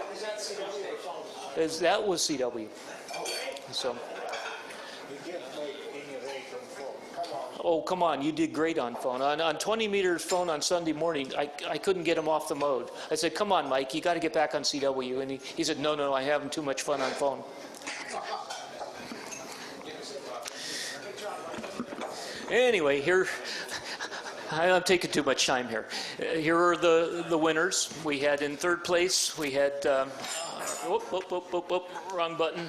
That was CW. So. Oh, come on, you did great on phone. On 20 meters phone on Sunday morning, I couldn't get him off the mode. I said, come on, Mike, you got to get back on CW. And he said, no, I'm having too much fun on phone. Anyway, here, I'm taking too much time here. Here are the winners. We had in third place, we had, wrong button.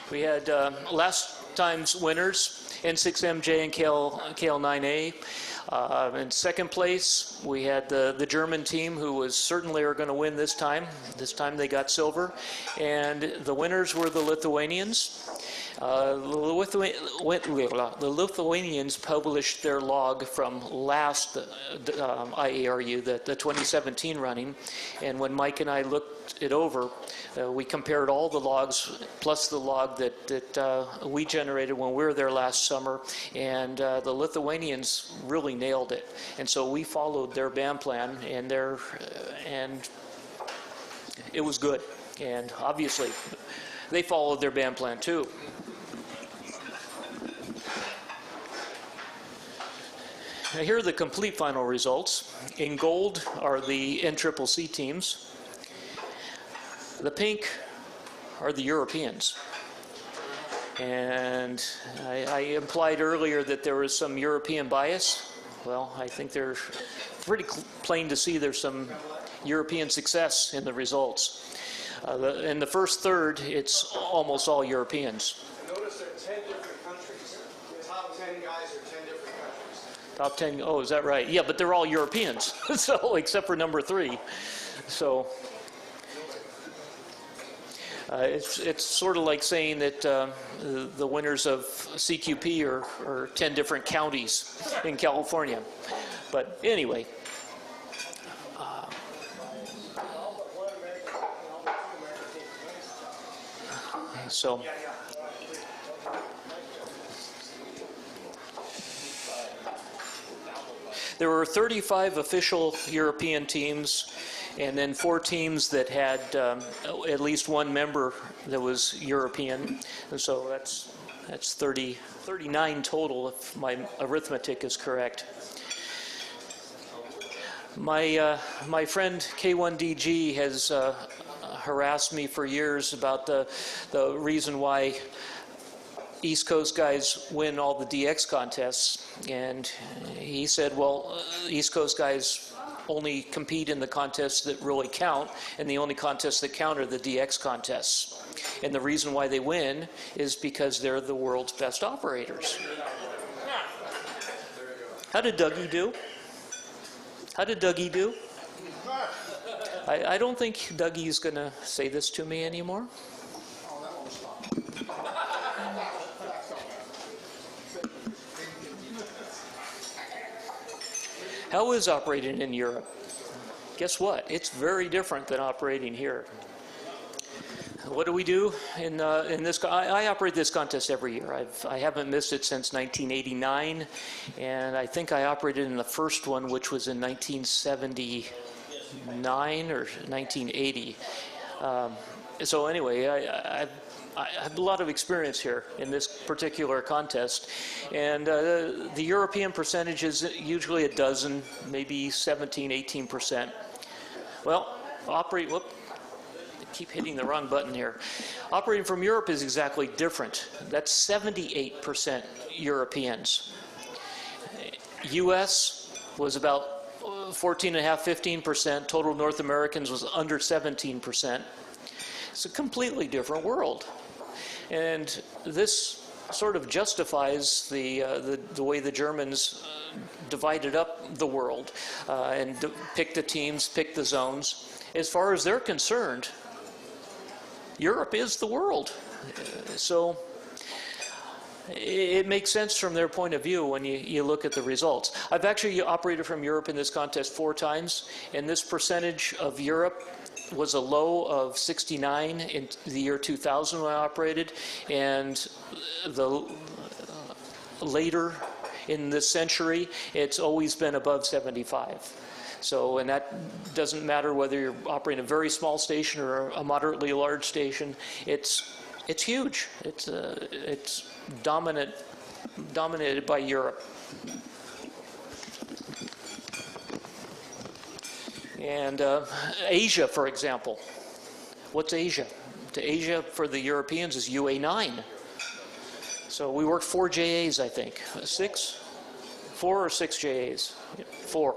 We had last time's winners. N6MJ and KL9A. In second place, we had the German team, who was certainly are going to win this time. This time they got silver. And the winners were the Lithuanians. The Lithuanians published their log from last IARU, the 2017 running. And when Mike and I looked it over, we compared all the logs plus the log that we generated when we were there last summer, and the Lithuanians really nailed it. And so we followed their band plan, and it was good. And obviously, they followed their band plan too. Now here are the complete final results. In gold are the NCCC teams. The pink are the Europeans. And I implied earlier that there was some European bias. Well, I think they're pretty plain to see there's some European success in the results. In the first third, it's almost all Europeans. Notice there are 10 different countries. The top 10 guys are 10 different countries. Top 10, oh, is that right? Yeah, but they're all Europeans, so except for number 3. So it's sort of like saying that the winners of CQP are 10 different counties in California. But anyway. So. There were 35 official European teams, and then 4 teams that had at least one member that was European. And so that's 39 total, if my arithmetic is correct. My friend K1DG has harassed me for years about the reason why East Coast guys win all the DX contests, and he said, well, East Coast guys only compete in the contests that really count, and the only contests that count are the DX contests. And the reason why they win is because they're the world's best operators. How did Dougie do? How did Dougie do? I don't think Dougie's going to say this to me anymore. How is operating in Europe? Guess what? It's very different than operating here. What do we do in this? I operate this contest every year. I haven't missed it since 1989, and I think I operated in the first one, which was in 1979 or 1980. So anyway, I have a lot of experience here in this particular contest, and the European percentage is usually a dozen, maybe 17, 18%. Well, I keep hitting the wrong button here. Operating from Europe is exactly different. That's 78% Europeans. US was about 14.5%, 15%. Total North Americans was under 17%. It's a completely different world. And this sort of justifies the way the Germans divided up the world and picked the teams, picked the zones. As far as they're concerned, Europe is the world. So it makes sense from their point of view when you look at the results. I've actually operated from Europe in this contest 4 times, and this percentage of Europe was a low of 69 in the year 2000 when I operated, and later in this century, it's always been above 75. So, and that doesn't matter whether you're operating a very small station or a moderately large station. It's huge. It's dominated by Europe. And Asia, for example. What's Asia? Asia for the Europeans is UA9. So we worked 4 JAs, I think. 6? 4 or 6 JAs? 4.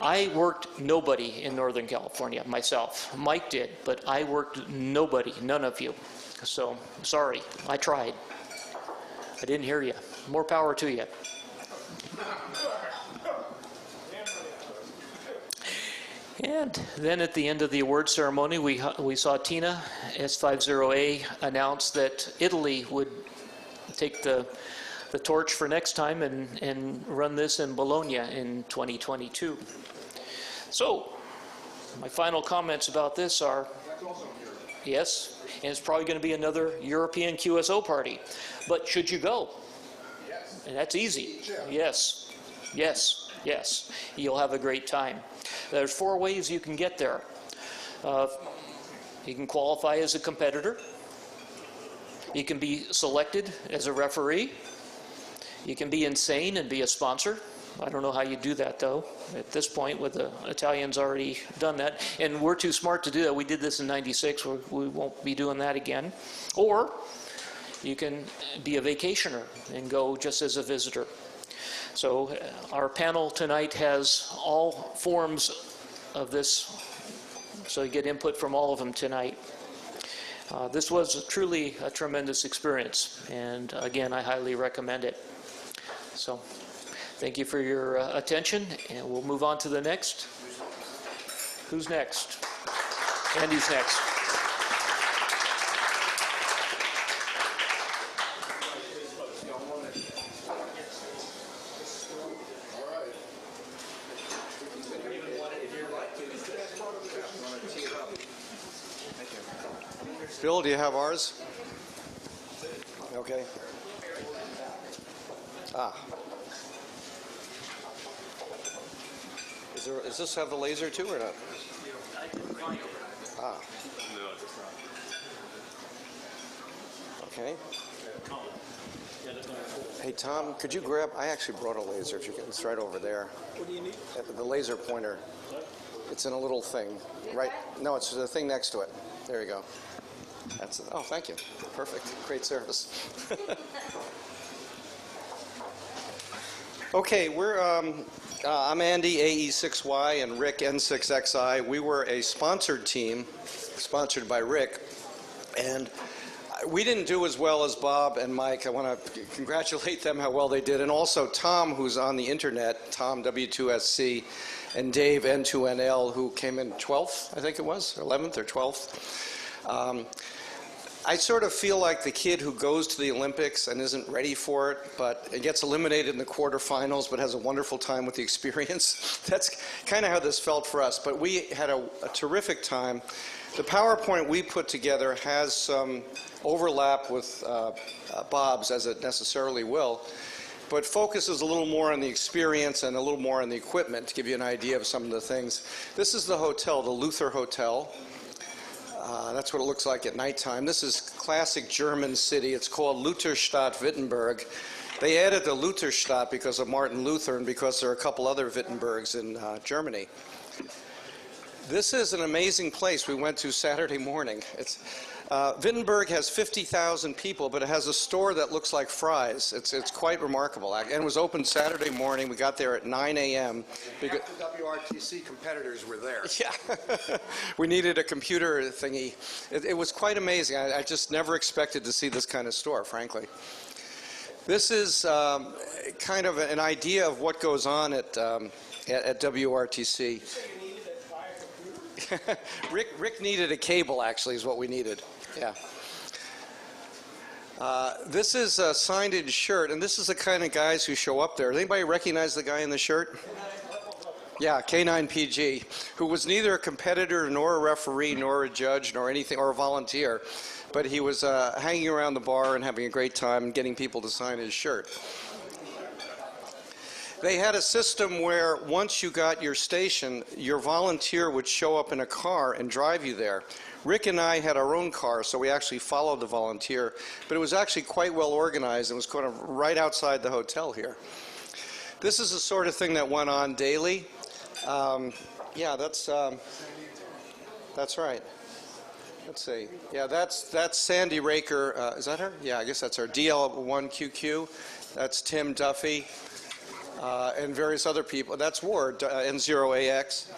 I worked nobody in Northern California myself. Mike did, but I worked nobody, none of you. So, sorry, I tried. I didn't hear you. More power to you. And then at the end of the award ceremony, we saw Tina, S50A, announce that Italy would take the torch for next time and run this in Bologna in 2022. So, my final comments about this are, yes, and it's probably going to be another European QSO party. But should you go? Yes. And that's easy. Yes. Yes. Yes. You'll have a great time. There's 4 ways you can get there. He can qualify as a competitor. He can be selected as a referee. You can be insane and be a sponsor. I don't know how you do that, though, at this point, with the Italians already done that. And we're too smart to do that. We did this in '96. We won't be doing that again. Or you can be a vacationer and go just as a visitor. So our panel tonight has all forms of this, so you get input from all of them tonight. This was truly a tremendous experience, and again, I highly recommend it. So thank you for your attention, and we'll move on to the next. Who's next? Andy's next. Bill, do you have ours? Okay. Does this have the laser too or not? Okay. Hey Tom, could you grab? I actually brought a laser. If you can, it's right over there. What do you need? The laser pointer. It's in a little thing, right? No, it's the thing next to it. There you go. That's it. Oh, thank you. Perfect. Great service. Okay, I'm Andy, AE6Y, and Rick, N6XI. We were a sponsored team, sponsored by Rick, and we didn't do as well as Bob and Mike. I want to congratulate them how well they did, and also Tom, who's on the internet, Tom W2SC, and Dave N2NL, who came in 12th, I think it was, 11th or 12th. I sort of feel like the kid who goes to the Olympics and isn't ready for it, but it gets eliminated in the quarterfinals, but has a wonderful time with the experience. That's kind of how this felt for us, but we had a terrific time. The PowerPoint we put together has some overlap with Bob's, as it necessarily will, but focuses a little more on the experience and a little more on the equipment to give you an idea of some of the things. This is the hotel, the Luther Hotel. That's what it looks like at nighttime. This is classic German city. It's called Lutherstadt Wittenberg. They added the Lutherstadt because of Martin Luther and because there are a couple other Wittenbergs in Germany. This is an amazing place we went to Saturday morning. Wittenberg has 50,000 people, but it has a store that looks like fries. It's quite remarkable. And it was open Saturday morning. We got there at 9 a.m. Half the WRTC competitors were there. Yeah. We needed a computer thingy. It was quite amazing. I just never expected to see this kind of store, frankly. This is kind of an idea of what goes on at WRTC. Rick needed a cable, actually, is what we needed. Yeah. This is a signed-in shirt, and this is the kind of guys who show up there. Does anybody recognize the guy in the shirt? Yeah, K9PG, who was neither a competitor nor a referee nor a judge nor anything, or a volunteer, but he was hanging around the bar and having a great time and getting people to sign his shirt. They had a system where once you got your station, your volunteer would show up in a car and drive you there. Rick and I had our own car, so we actually followed the volunteer, but it was actually quite well organized and was kind of right outside the hotel here. This is the sort of thing that went on daily. Yeah, that's right. Let's see. Yeah, that's Sandy Raker. Is that her? Yeah, I guess that's her. DL1QQ. That's Tim Duffy. And various other people. That's Ward, N0AX.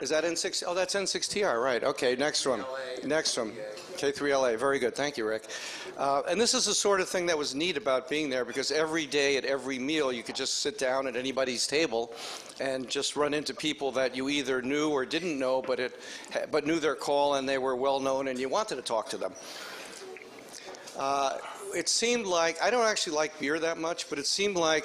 Is that N6? Oh, that's N6TR, right. Okay, next one. Next one. K3LA. Very good. Thank you, Rick. And this is the sort of thing that was neat about being there, because every day at every meal you could just sit down at anybody's table and just run into people that you either knew or didn't know, but knew their call and they were well known and you wanted to talk to them. It seemed like, I don't actually like beer that much, but it seemed like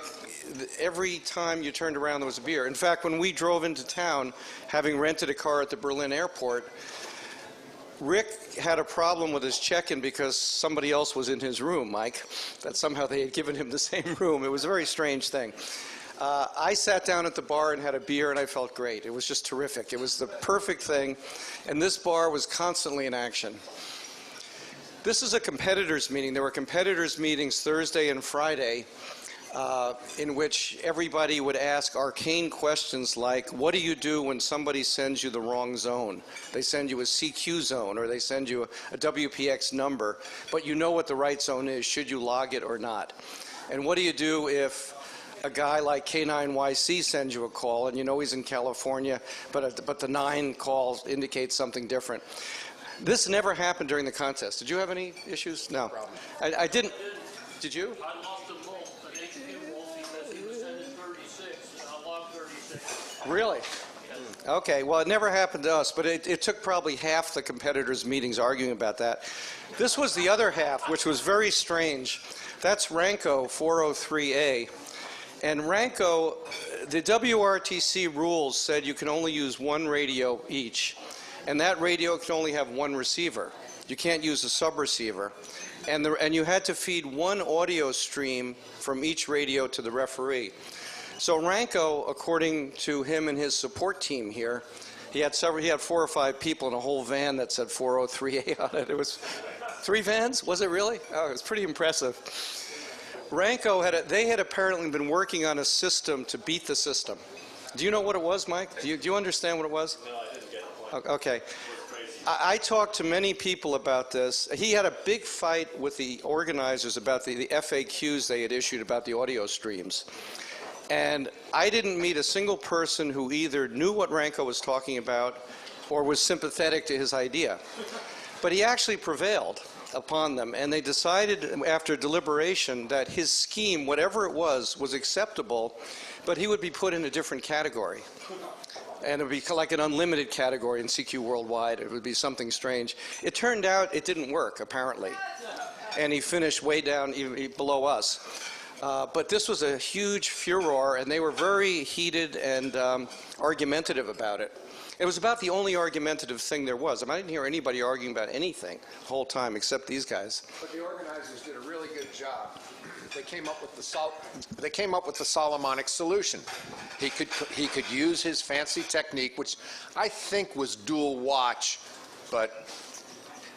every time you turned around there was a beer. In fact, when we drove into town, having rented a car at the Berlin airport, Rick had a problem with his check-in because somebody else was in his room, Mike, that somehow they had given him the same room. It was a very strange thing. I sat down at the bar and had a beer, and I felt great. It was just terrific. It was the perfect thing, and this bar was constantly in action. This is a competitors meeting. There were competitors meetings Thursday and Friday in which everybody would ask arcane questions like, what do you do when somebody sends you the wrong zone? They send you a CQ zone, or they send you a WPX number, but you know what the right zone is. Should you log it or not? And what do you do if a guy like K9YC sends you a call and you know he's in California, but the 9 call indicates something different? This never happened during the contest. Did you have any issues? No. I didn't. Did you? I lost them both, but HQ Wolf because he was sending 36, and I logged 36. Really? Okay, well, it never happened to us, but it took probably half the competitors' meetings arguing about that. This was the other half, which was very strange. That's Ranco 403A. And Ranco, the WRTC rules said you can only use one radio each. And that radio can only have one receiver. You can't use a subreceiver. And you had to feed one audio stream from each radio to the referee. So Ranco, according to him and his support team here, he had 4 or 5 people in a whole van that said 403A on it. It was 3 vans? Was it really? Oh, it was pretty impressive. Ranco they had apparently been working on a system to beat the system. Do you know what it was, Mike? Do you understand what it was? No, I didn't get it. Okay. I talked to many people about this. He had a big fight with the organizers about the FAQs they had issued about the audio streams. And I didn't meet a single person who either knew what Ranco was talking about or was sympathetic to his idea. But he actually prevailed upon them, and they decided after deliberation that his scheme, whatever it was acceptable, but he would be put in a different category. And it would be like an unlimited category in CQ Worldwide. It would be something strange. It turned out it didn't work, apparently. And he finished way down even below us. But this was a huge furor, and they were very heated and argumentative about it. It was about the only argumentative thing there was. I didn't hear anybody arguing about anything the whole time except these guys. But the organizers did a really good job. They came up with the Solomonic solution. He could use his fancy technique, which I think was dual watch, but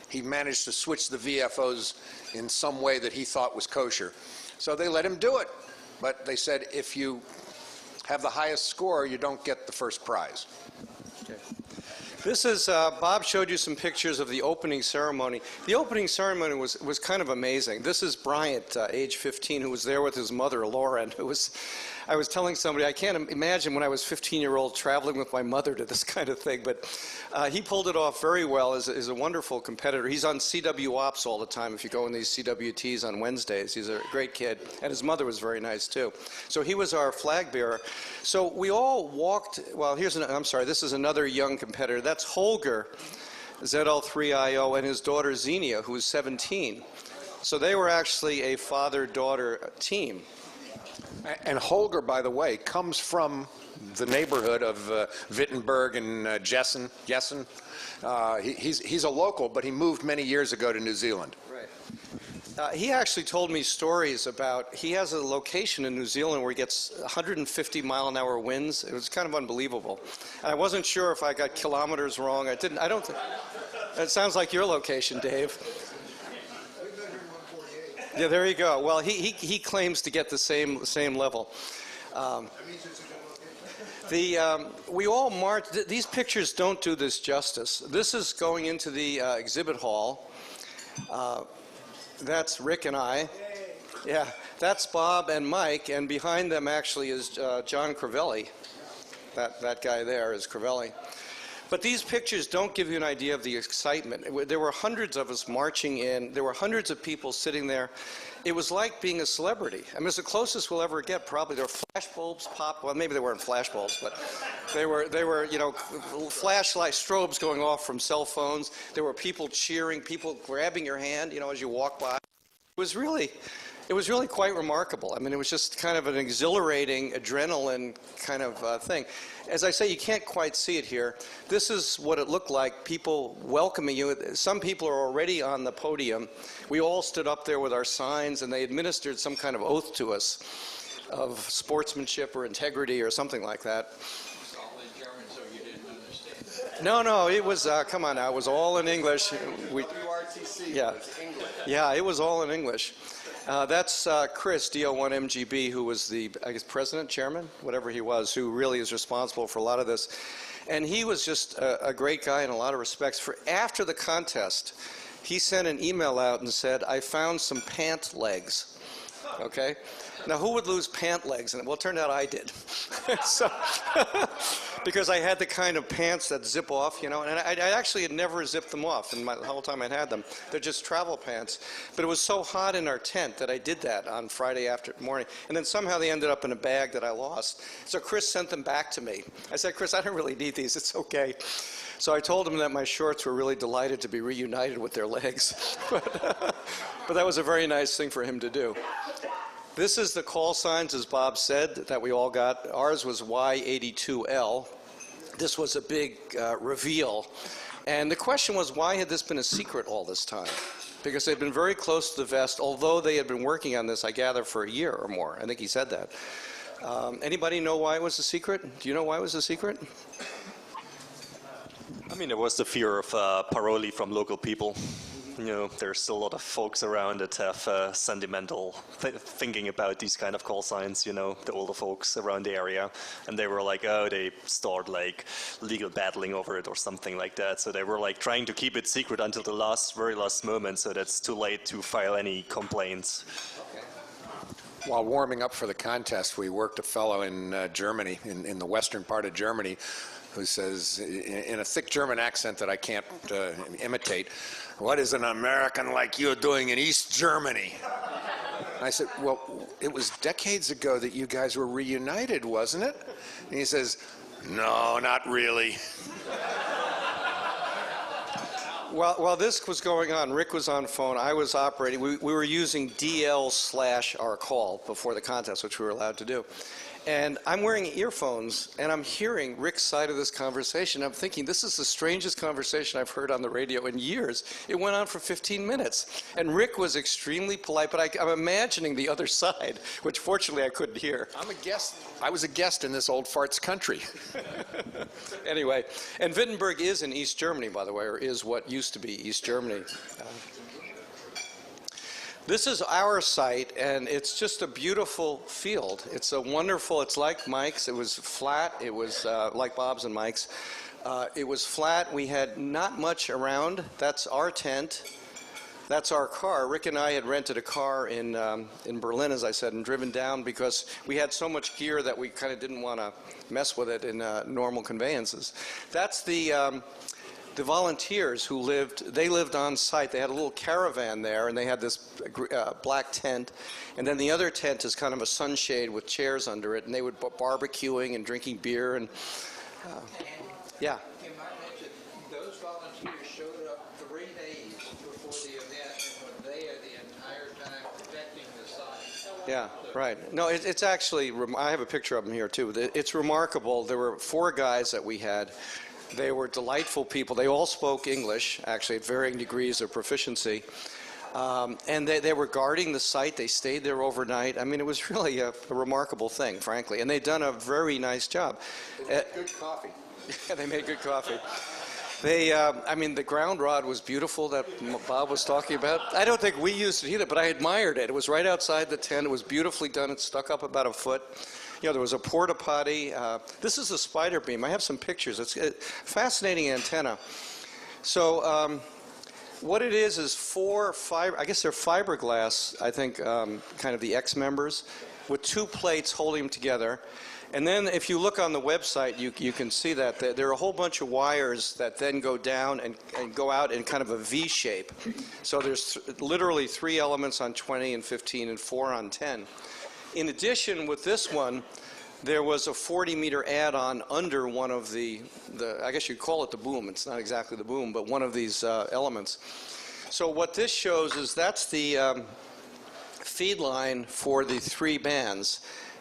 he managed to switch the VFOs in some way that he thought was kosher. So they let him do it. But they said, if you have the highest score, you don't get the first prize. Okay. This is, Bob showed you some pictures of the opening ceremony. The opening ceremony was kind of amazing. This is Bryant, age 15, who was there with his mother, Lauren, I was telling somebody, I can't imagine when I was 15-year-old traveling with my mother to this kind of thing, but he pulled it off very well as a wonderful competitor. He's on CW Ops all the time if you go in these CWTs on Wednesdays. He's a great kid, and his mother was very nice too. So he was our flag bearer. So we all walked, well, I'm sorry, this is another young competitor. That's Holger, ZL3IO, and his daughter Xenia, who was 17. So they were actually a father-daughter team. And Holger, by the way, comes from the neighborhood of Wittenberg and Jessen. He's a local, but he moved many years ago to New Zealand. Right. He actually told me stories about, he has a location in New Zealand where he gets 150-mile-an-hour winds. It was kind of unbelievable. And I wasn't sure if I got kilometers wrong. I don't think. It sounds like your location, Dave. Yeah, there you go. Well, he claims to get the same level. We all marched. These pictures don't do this justice. This is going into the exhibit hall. That's Rick and I. Yeah, that's Bob and Mike, and behind them actually is John Crivelli. That guy there is Crivelli. But these pictures don't give you an idea of the excitement. There were hundreds of us marching in. There were hundreds of people sitting there. It was like being a celebrity. I mean, it's the closest we'll ever get, probably. There were flash bulbs pop. Well, maybe they weren't flash bulbs, but they were, you know, flashlight strobes going off from cell phones. There were people cheering, people grabbing your hand, you know, as you walk by. It was really quite remarkable. I mean, it was just kind of an exhilarating adrenaline kind of thing. As I say, you can't quite see it here. This is what it looked like, people welcoming you. Some people are already on the podium. We all stood up there with our signs, and they administered some kind of oath to us. of sportsmanship or integrity or something like that. No, it was, come on now, it was all in English. WRTC Yeah. was English. Yeah, it was all in English. That's Chris, DO1MGB, who was the, I guess, president, chairman, whatever he was, who really is responsible for a lot of this. And he was just a great guy in a lot of respects. For after the contest, he sent an email out and said, I found some pant legs. Okay? Now, who would lose pant legs? Well, it turned out I did. So, because I had the kind of pants that zip off, you know, and I actually had never zipped them off in the whole time I'd had them. They're just travel pants. But it was so hot in our tent that I did that on Friday morning. And then somehow they ended up in a bag that I lost. So Chris sent them back to me. I said, Chris, I don't really need these. It's okay. So I told him that my shorts were really delighted to be reunited with their legs. But that was a very nice thing for him to do. This is the call signs, as Bob said, that we all got. Ours was Y82L. This was a big reveal. And the question was, why had this been a secret all this time? Because they'd been very close to the vest, although they had been working on this, I gather, for a year or more. I think he said that. Anybody know why it was a secret? Do you know why it was a secret? I mean, there was the fear of paroli from local people. You know, there's still a lot of folks around that have sentimental thinking about these kind of call signs, you know, the older folks around the area. And they were like, oh, they start like legal battling over it or something like that. So they were like trying to keep it secret until the very last moment, so that's too late to file any complaints. While warming up for the contest, we worked a fellow in Germany, in the western part of Germany, who says, in a thick German accent that I can't imitate, "What is an American like you doing in East Germany?" And I said, well, it was decades ago that you guys were reunited, wasn't it? And he says, no, not really. While this was going on, Rick was on phone, I was operating. We were using DL/our call before the contest, which we were allowed to do. And I'm wearing earphones, and I'm hearing Rick's side of this conversation. I'm thinking, this is the strangest conversation I've heard on the radio in years. It went on for 15 minutes. And Rick was extremely polite, but I'm imagining the other side, which fortunately I couldn't hear. I'm a guest. I was a guest in this old farts country. Anyway, and Wittenberg is in East Germany, by the way, or is what used to be East Germany. This is our site, and it's just a beautiful field. It's a wonderful, it's like Mike's. It was flat. It was like Bob's and Mike's. It was flat. We had not much around. That's our tent. That's our car. Rick and I had rented a car in Berlin, as I said, and driven down because we had so much gear that we kind of didn't want to mess with it in normal conveyances. That's the volunteers who lived on site. They had a little caravan there, and they had this black tent. And then the other tent is kind of a sunshade with chairs under it, and they would barbecuing and drinking beer. And yeah. You might mention, those volunteers showed up 3 days before the event and were there the entire time protecting the site. Yeah, right. No, it's actually, I have a picture of them here too. It's remarkable. There were 4 guys that we had. They were delightful people. They all spoke English, actually, at varying degrees of proficiency. And they were guarding the site. They stayed there overnight. I mean, it was really a remarkable thing, frankly. And they'd done a very nice job. They made good coffee. Yeah, they made good coffee. I mean, the ground rod was beautiful that Bob was talking about. I don't think we used it either, but I admired it. It was right outside the tent. It was beautifully done. It stuck up about a foot. You know, there was a porta potty. This is a spider beam. I have some pictures. It's a fascinating antenna. So what it is 4 fiber, I guess they're fiberglass, I think, kind of the X-members, with 2 plates holding them together. And then if you look on the website, you can see that there are a whole bunch of wires that then go down and go out in kind of a V shape. So there's literally 3 elements on 20 and 15 and 4 on 10. In addition, with this one, there was a 40-meter add-on under one of the, I guess you'd call it the boom. It's not exactly the boom, but one of these elements. So what this shows is that's the feed line for the 3 bands.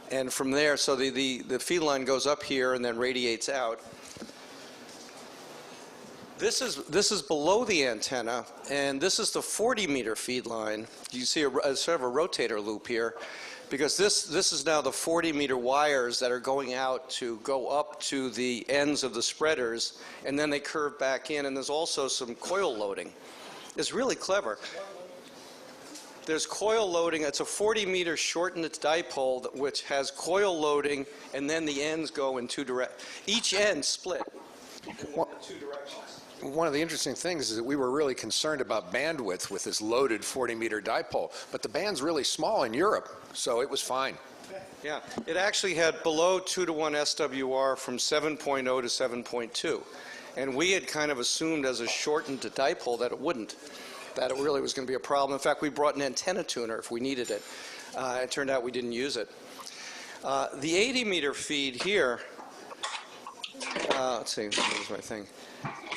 And from there, so the feed line goes up here and then radiates out. This is below the antenna, and this is the 40-meter feed line. You see a sort of a rotator loop here. because this is now the 40-meter wires that are going out to go up to the ends of the spreaders, and then they curve back in, and there's also some coil loading. It's really clever. There's coil loading. It's a 40-meter shortened dipole which has coil loading, and then the ends go in two directions. Each end split in two directions. One of the interesting things is that we were really concerned about bandwidth with this loaded 40-meter dipole, but the band's really small in Europe, so it was fine. Yeah, it actually had below 2-to-1 SWR from 7.0 to 7.2, and we had kind of assumed as a shortened dipole that it wouldn't, that it really was going to be a problem. In fact, we brought an antenna tuner if we needed it. It turned out we didn't use it. The 80-meter feed here, let's see, where's my thing?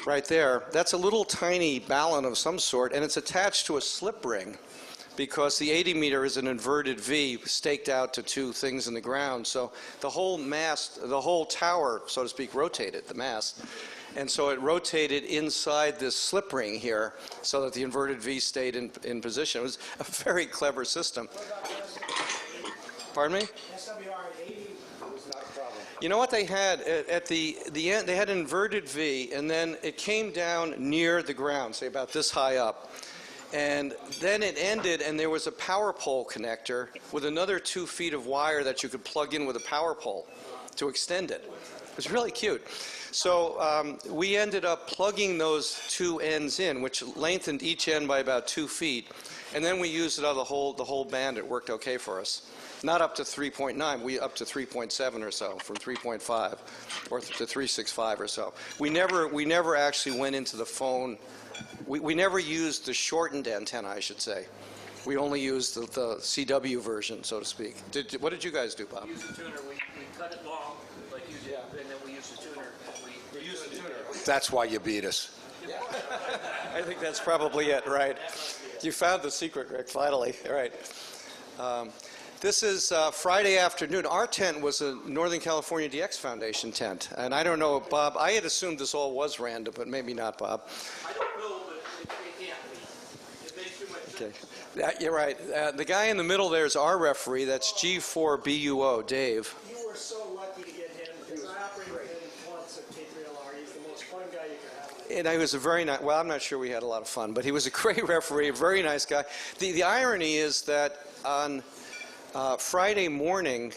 Right there, that's a little tiny ballon of some sort, and it's attached to a slip ring because the 80-meter is an inverted V staked out to two things in the ground. So the whole mast, the whole tower, so to speak, rotated, the mast. And so it rotated inside this slip ring here so that the inverted V stayed in position. It was a very clever system. Pardon me? You know what they had at the end? They had an inverted V, and then it came down near the ground, say about this high up. And then it ended, and there was a power pole connector with another 2 feet of wire that you could plug in with a power pole to extend it. It was really cute. So we ended up plugging those two ends in, which lengthened each end by about 2 feet. And then we used it on the whole band. It worked okay for us. Not up to 3.9, we up to 3.7 or so, from 3.5 or to 365 or so. We never actually went into the phone. We never used the shortened antenna, I should say. We only used the CW version, so to speak. What did you guys do, Bob? We used the tuner. We cut it long, like you did, and then we used the tuner. We used the tuner. That's why you beat us. I think that's probably it, right? You found the secret, Rick, finally. All right. This is Friday afternoon. Our tent was a Northern California DX Foundation tent. And I don't know, Bob, I had assumed this all was random, but maybe not, Bob. I don't know, but it can't be. It makes too much sense. Okay. You're right. The guy in the middle there is our referee. That's G4BUO, Dave. You were so lucky to get him because I operated with him once at K3LR. He's the most fun guy you could have. And he was a very nice, well, I'm not sure we had a lot of fun, but he was a great referee, a very nice guy. The irony is that on Friday morning,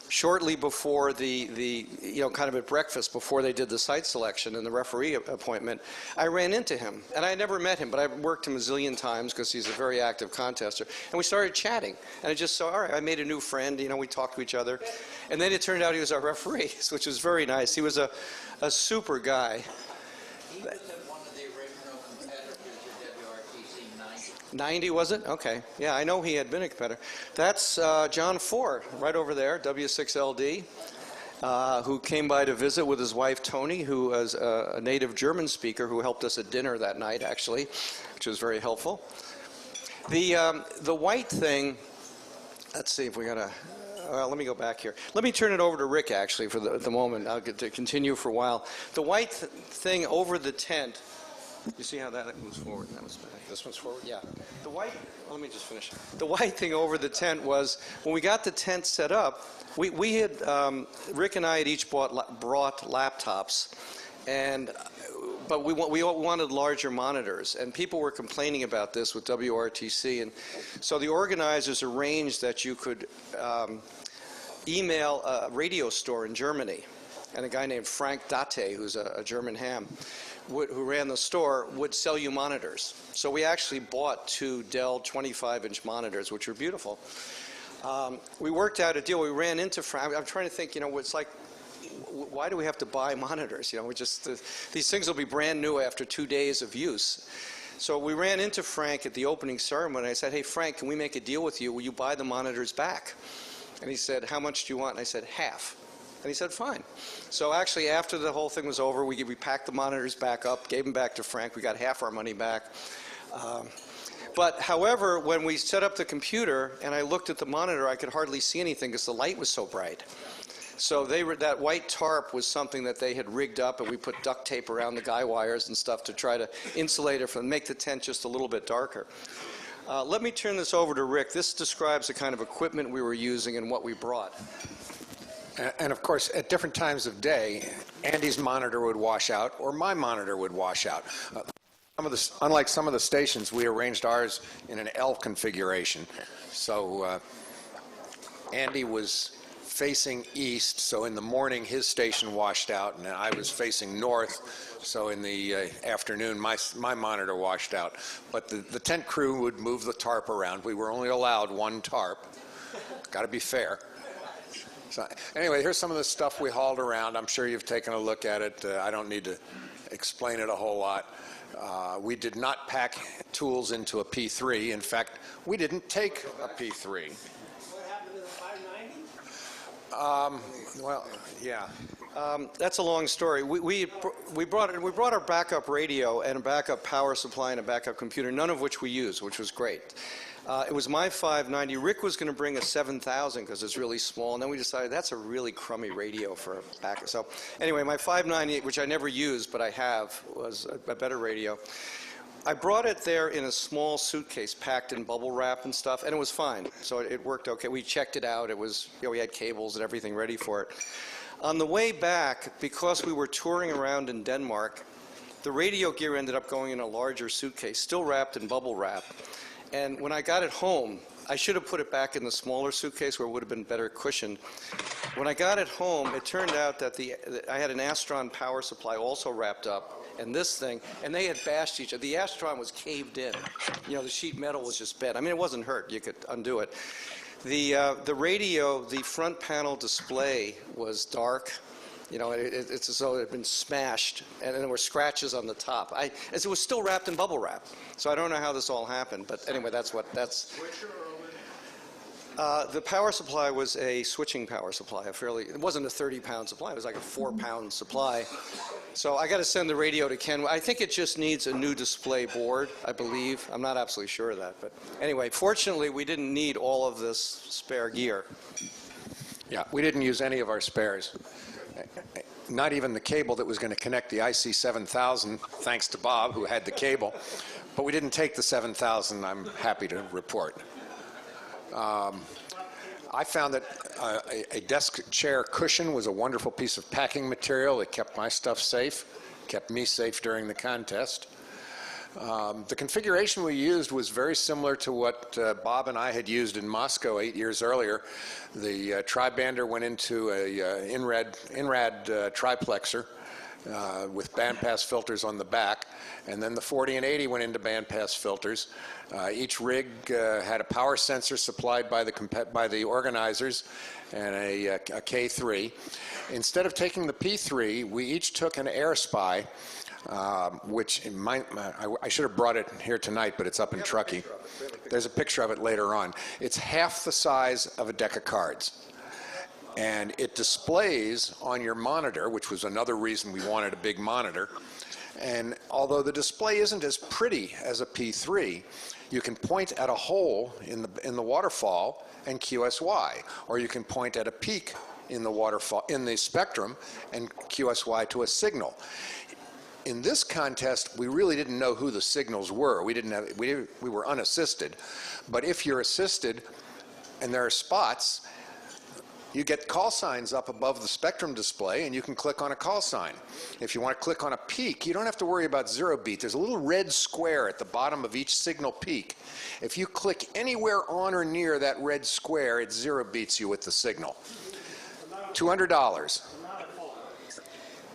shortly before the kind of at breakfast before they did the site selection and the referee appointment, I ran into him. And I never met him, but I've worked him a zillion times because he's a very active contester. And we started chatting. And I just saw, all right, I made a new friend. We talked to each other. And then it turned out he was our referee, which was very nice. He was a super guy. He was one of the original competitors at WRTC 90. 90, was it? Okay. Yeah, I know he had been a competitor. That's John Ford, right over there, W6LD, who came by to visit with his wife, Tony, who was a native German speaker who helped us at dinner that night, actually, which was very helpful. The white thing, let's see if we got to... let me go back here. Let me turn it over to Rick, actually, for the moment. I'll get to continue for a while. The white thing over the tent, you see how that moves forward? That was back. This one's forward? Yeah. The white, let me just finish. The white thing over the tent was, when we got the tent set up, we had, Rick and I had each brought laptops, but we wanted larger monitors, and people were complaining about this with WRTC, and so the organizers arranged that you could email a radio store in Germany, and a guy named Frank Date, who's a German ham, who ran the store, would sell you monitors. So we actually bought 2 Dell 25-inch monitors, which were beautiful. We worked out a deal. We ran into Frank. I'm trying to think, it's like, why do we have to buy monitors? These things will be brand new after 2 days of use. So we ran into Frank at the opening ceremony. I said, hey, Frank, can we make a deal with you? Will you buy the monitors back? And he said, how much do you want? And I said, half. And he said, fine. So actually, after the whole thing was over, we packed the monitors back up, gave them back to Frank. We got half our money back. But however, when we set up the computer and I looked at the monitor, I could hardly see anything because the light was so bright. So that white tarp was something that they had rigged up, and we put duct tape around the guy wires and stuff to try to insulate it make the tent just a little bit darker. Let me turn this over to Rick. This describes the kind of equipment we were using and what we brought. And of course, at different times of day, Andy's monitor would wash out or my monitor would wash out. Unlike some of the stations, we arranged ours in an L configuration. So Andy was facing east, so in the morning his station washed out, and I was facing north, so in the afternoon my monitor washed out. But the tent crew would move the tarp around. We were only allowed one tarp. Got to be fair. So anyway, here's some of the stuff we hauled around. I'm sure you've taken a look at it. I don't need to explain it a whole lot. We did not pack tools into a P3. In fact, we didn't take a P3. What happened to the 590? Well, yeah. That's a long story. We brought our backup radio and a backup power supply and a backup computer, none of which we used, which was great. It was my 590. Rick was going to bring a 7000 because it's really small, and then we decided that's a really crummy radio for a backup. So anyway, my 590, which I never used but I have, was a better radio. I brought it there in a small suitcase packed in bubble wrap and stuff, and it was fine. So it worked okay. We checked it out. It was, we had cables and everything ready for it. On the way back, because we were touring around in Denmark, the radio gear ended up going in a larger suitcase, still wrapped in bubble wrap. And when I got it home, I should have put it back in the smaller suitcase where it would have been better cushioned. When I got it home, it turned out that I had an Astron power supply also wrapped up, and this thing, and they had bashed each other. The Astron was caved in. You know, the sheet metal was just bent. I mean, it wasn't hurt. You could undo it. The radio, the front panel display was dark. You know, it's as though it had been smashed, and there were scratches on the top. As it was still wrapped in bubble wrap. So I don't know how this all happened, but anyway, that's. The power supply was a switching power supply. It wasn't a 30-pound supply. It was like a 4-pound supply. So I got to send the radio to Ken. I think it just needs a new display board, I believe. I'm not absolutely sure of that, but anyway, fortunately, we didn't need all of this spare gear. Yeah, we didn't use any of our spares. Not even the cable that was going to connect the IC7000, thanks to Bob, who had the cable. But we didn't take the 7000, I'm happy to report. I found that a desk chair cushion was a wonderful piece of packing material. It kept my stuff safe, kept me safe during the contest. The configuration we used was very similar to what Bob and I had used in Moscow 8 years earlier. The tri-bander went into a INRAD triplexer with bandpass filters on the back, and then the 40 and 80 went into bandpass filters. Each rig had a power sensor supplied by the organizers and a K3. Instead of taking the P3, we each took an Air Spy, which I should have brought it here tonight, but it's up in Truckee. There's a picture of it later on. It's half the size of a deck of cards. And it displays on your monitor, which was another reason we wanted a big monitor. And although the display isn't as pretty as a P3, you can point at a hole in the waterfall and QSY, or you can point at a peak in the waterfall in the spectrum and QSY to a signal. In this contest, we really didn't know who the signals were. We were unassisted. But if you're assisted and there are spots, you get call signs up above the spectrum display, and you can click on a call sign. If you want to click on a peak, you don't have to worry about zero beat. There's a little red square at the bottom of each signal peak. If you click anywhere on or near that red square, it zero beats you with the signal. $200. Not a phone.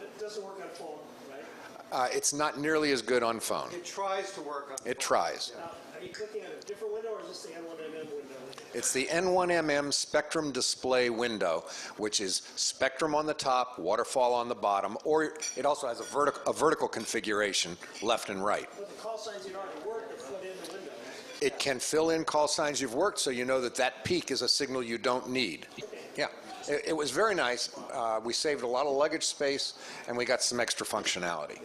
It doesn't work on phone, right? It's not nearly as good on phone. It tries to work on It tries. Now, are you clicking on a different window, or is this the N1MM window? It's the N1MM spectrum display window, which is spectrum on the top, waterfall on the bottom, or it also has a vertical configuration, left and right. But the call signs you'd already worked are put in the window. It can fill in call signs you've worked, so you know that that peak is a signal you don't need. Yeah, it was very nice. We saved a lot of luggage space, and we got some extra functionality.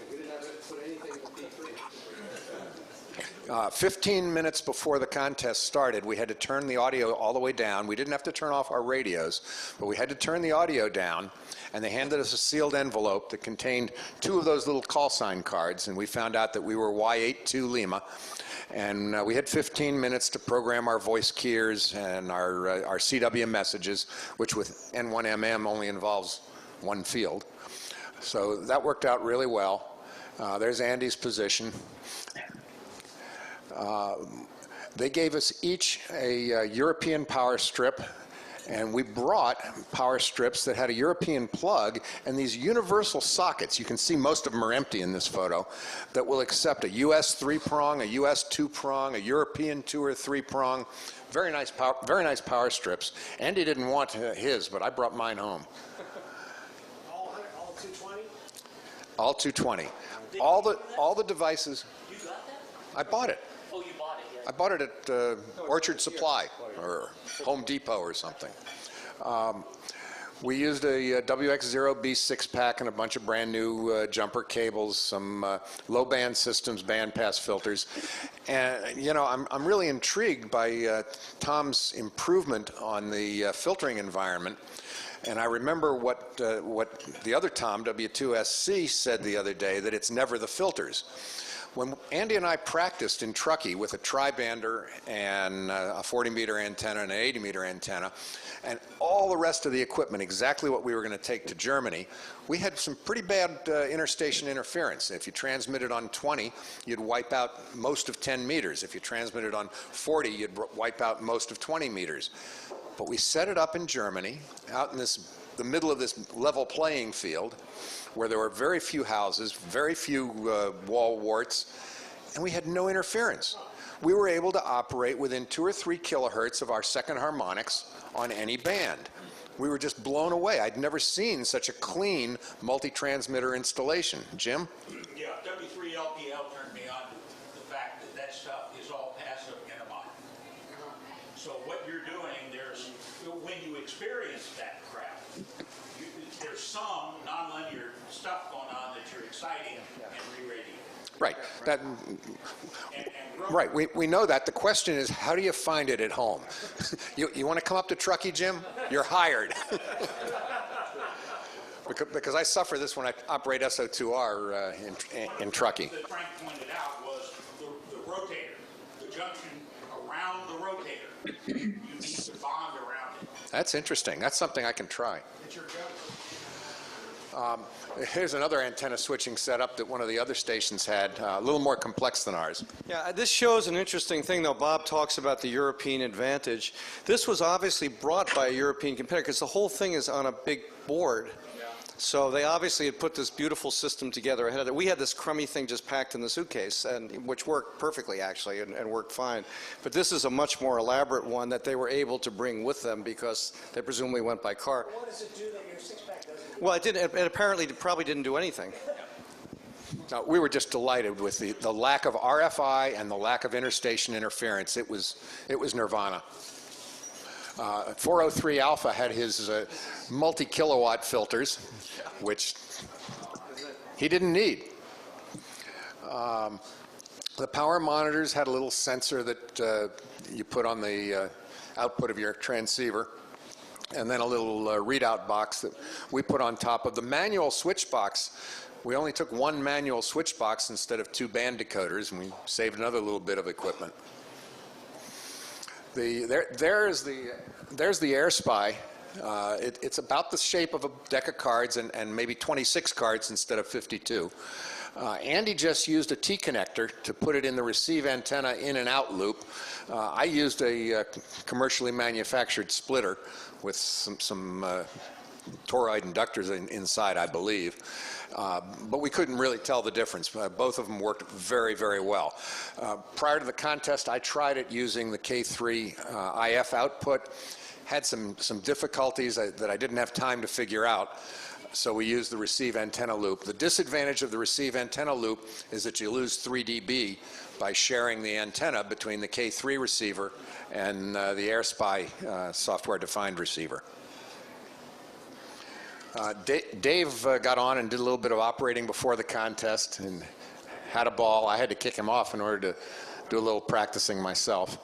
15 minutes before the contest started, we had to turn the audio all the way down. We didn't have to turn off our radios, but we had to turn the audio down, and they handed us a sealed envelope that contained 2 of those little call sign cards, and we found out that we were Y82 Lima. And we had 15 minutes to program our voice keyers and our CW messages, which with N1MM only involves one field. So that worked out really well. There's Andy's position. They gave us each a European power strip, and we brought power strips that had a European plug and these universal sockets. You can see most of them are empty in this photo, that will accept a US 3-prong, a US 2-prong, a European 2 or 3-prong. Very nice power strips. Andy didn't want his, but I brought mine home. All 220? All 220. All the devices. You got that? I bought it. Oh, you bought it, yeah. I bought it at Orchard Supply or Home Depot or something. We used a WX0B 6-pack and a bunch of brand new jumper cables, some low-band systems, bandpass filters. And, you know, I'm really intrigued by Tom's improvement on the filtering environment. And I remember what the other Tom, W2SC, said the other day, that it's never the filters. When Andy and I practiced in Truckee with a tri-bander and a 40-meter antenna and an 80-meter antenna, and all the rest of the equipment, exactly what we were going to take to Germany, we had some pretty bad interstation interference. If you transmitted on 20, you'd wipe out most of 10 meters. If you transmitted on 40, you'd wipe out most of 20 meters. But we set it up in Germany, out in the middle of this level playing field, where there were very few houses, very few wall warts, and we had no interference. We were able to operate within 2 or 3 kilohertz of our second harmonics on any band. We were just blown away. I'd never seen such a clean multi-transmitter installation. Jim? Yeah, W3LPL turned me on to the fact that that stuff is all passive NMI. So what you're doing, when you experience that crap, there's some nonlinear stuff going on that you're exciting and re-radiating. Right. Right. We know that. The question is, how do you find it at home? You want to come up to Truckee, Jim? You're hired. Because I suffer this when I operate SO2R in Truckee. That Frank pointed out was the rotator, the junction around the rotator. You need to bond around it. That's interesting. That's something I can try. It's your Here's another antenna switching setup that one of the other stations had, a little more complex than ours. Yeah, this shows an interesting thing, though. Bob talks about the European advantage. This was obviously brought by a European competitor because the whole thing is on a big board. So they obviously had put this beautiful system together ahead of it. We had this crummy thing just packed in the suitcase, which worked perfectly, actually, and worked fine. But this is a much more elaborate one that they were able to bring with them because they presumably went by car. What does it do that your 6-pack doesn't? Well, it didn't. It apparently probably didn't do anything. We were just delighted with the lack of RFI and the lack of interstation interference. It was nirvana. 403 Alpha had his multi-kilowatt filters, which he didn't need. The power monitors had a little sensor that you put on the output of your transceiver, and then a little readout box that we put on top of the manual switch box. We only took 1 manual switch box instead of 2 band decoders, and we saved another little bit of equipment. There's the AirSpy. It's about the shape of a deck of cards and maybe 26 cards instead of 52. Andy just used a T-connector to put it in the receive antenna in and out loop. I used a commercially manufactured splitter with some toroid inductors inside, I believe. But we couldn't really tell the difference. Both of them worked very, very well. Prior to the contest, I tried it using the K3 IF output. Had some difficulties that I didn't have time to figure out. So we used the receive antenna loop. The disadvantage of the receive antenna loop is that you lose 3 dB by sharing the antenna between the K3 receiver and the AirSpy software-defined receiver. Dave got on and did a little bit of operating before the contest and had a ball. I had to kick him off in order do a little practicing myself.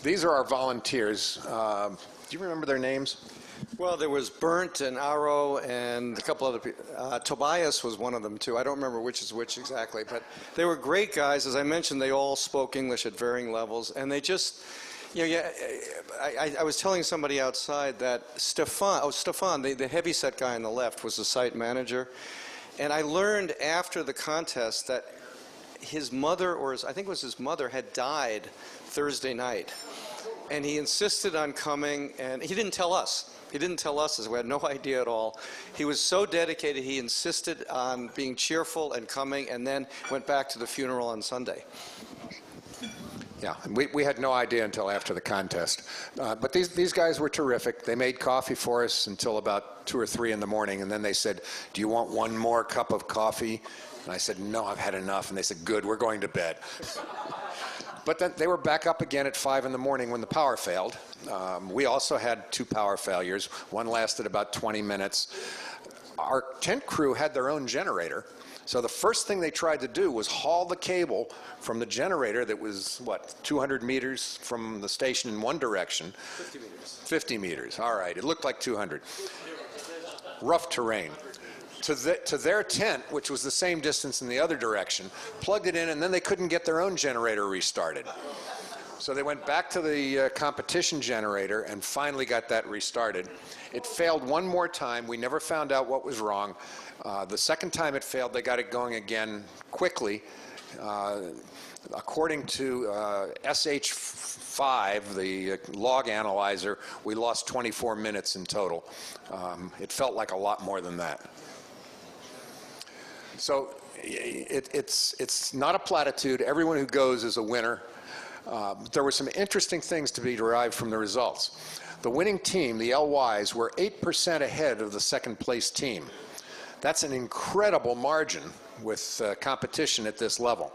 These are our volunteers. Do you remember their names? Well, there was Burnt and Aro and a couple other people. Tobias was one of them, too. I don't remember which is which exactly, but they were great guys. As I mentioned, they all spoke English at varying levels, and they just, I was telling somebody outside that Stefan, the heavyset guy on the left, was the site manager, and I learned after the contest that his mother, or I think it was his mother, had died Thursday night, and he insisted on coming, and he didn't tell us. He didn't tell us, as we had no idea at all. He was so dedicated, he insisted on being cheerful and coming, and then went back to the funeral on Sunday. Yeah, we had no idea until after the contest. But these guys were terrific. They made coffee for us until about 2 or 3 in the morning, and then they said, "Do you want one more cup of coffee?" And I said, "No, I've had enough." And they said, "Good, we're going to bed." But then they were back up again at 5 in the morning when the power failed. We also had 2 power failures. One lasted about 20 minutes. Our tent crew had their own generator. So the first thing they tried to do was haul the cable from the generator that was, 200 meters from the station in one direction. 50 meters. 50 meters, all right. It looked like 200. Rough terrain. To their tent, which was the same distance in the other direction, plugged it in, and then they couldn't get their own generator restarted. So they went back to the competition generator and finally got that restarted. It failed one more time. We never found out what was wrong. The second time it failed, they got it going again quickly. According to SH5, the log analyzer, we lost 24 minutes in total. It felt like a lot more than that. So it's not a platitude. Everyone who goes is a winner. There were some interesting things to be derived from the results. The winning team, the LYs, were 8% ahead of the second place team. That's an incredible margin with competition at this level.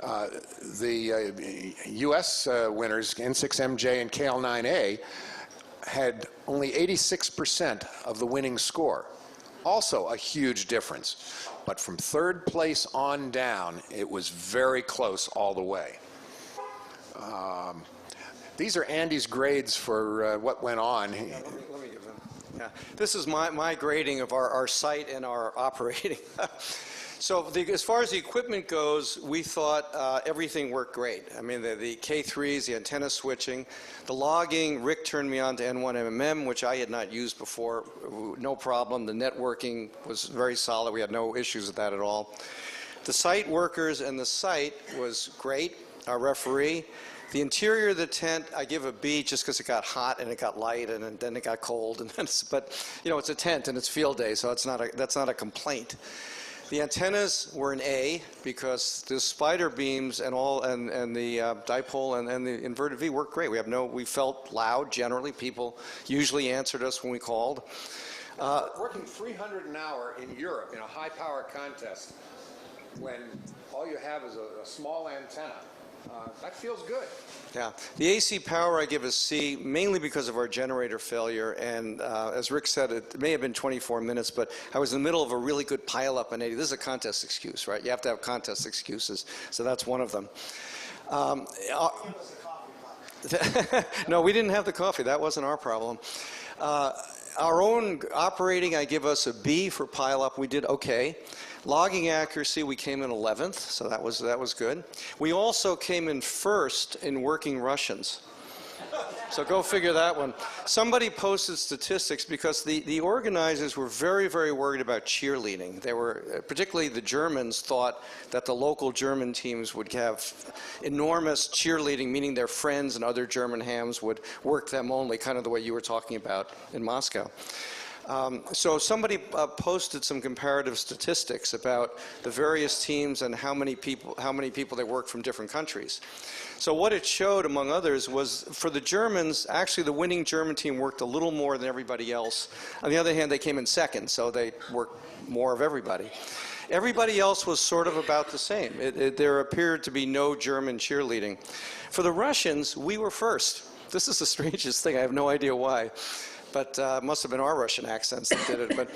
The US winners, N6MJ and KL9A, had only 86% of the winning score. Also a huge difference. But from third place on down, it was very close all the way. These are Andy's grades for what went on. Let me give them. Yeah. This is my grading of our site and our operating. So as far as the equipment goes, we thought everything worked great. I mean, the K3s, the antenna switching, the logging, Rick turned me on to N1MMM, which I had not used before, no problem. The networking was very solid. We had no issues with that at all. The site workers and the site was great. Our referee. The interior of the tent, I give a B just because it got hot and it got light and then it got cold. But it's a tent and it's field day, so that's not a complaint. The antennas were an A because the spider beams and the dipole and the inverted V worked great. We felt loud generally. People usually answered us when we called. Working 300 an hour in Europe in a high power contest when all you have is a small antenna. That feels good. Yeah. The AC power I give a C, mainly because of our generator failure. And as Rick said, it may have been 24 minutes, but I was in the middle of a really good pileup on 80. This is a contest excuse, right? You have to have contest excuses. So that's one of them. No, we didn't have the coffee. That wasn't our problem. Our own operating, I give us a B for pileup. We did okay. Logging accuracy, we came in 11th, so that was good. We also came in first in working Russians. So go figure that one. Somebody posted statistics because the organizers were very, very worried about cheerleading. They were, particularly the Germans, thought that the local German teams would have enormous cheerleading, meaning their friends and other German hams would work them only, kind of the way you were talking about in Moscow. So somebody posted some comparative statistics about the various teams and how many people they worked from different countries. So what it showed, among others, was for the Germans, actually the winning German team worked a little more than everybody else. On the other hand, they came in second, so they worked more of everybody. Everybody else was sort of about the same. There appeared to be no German cheerleading. For the Russians, we were first. This is the strangest thing. I have no idea why. but it must have been our Russian accents that did it. But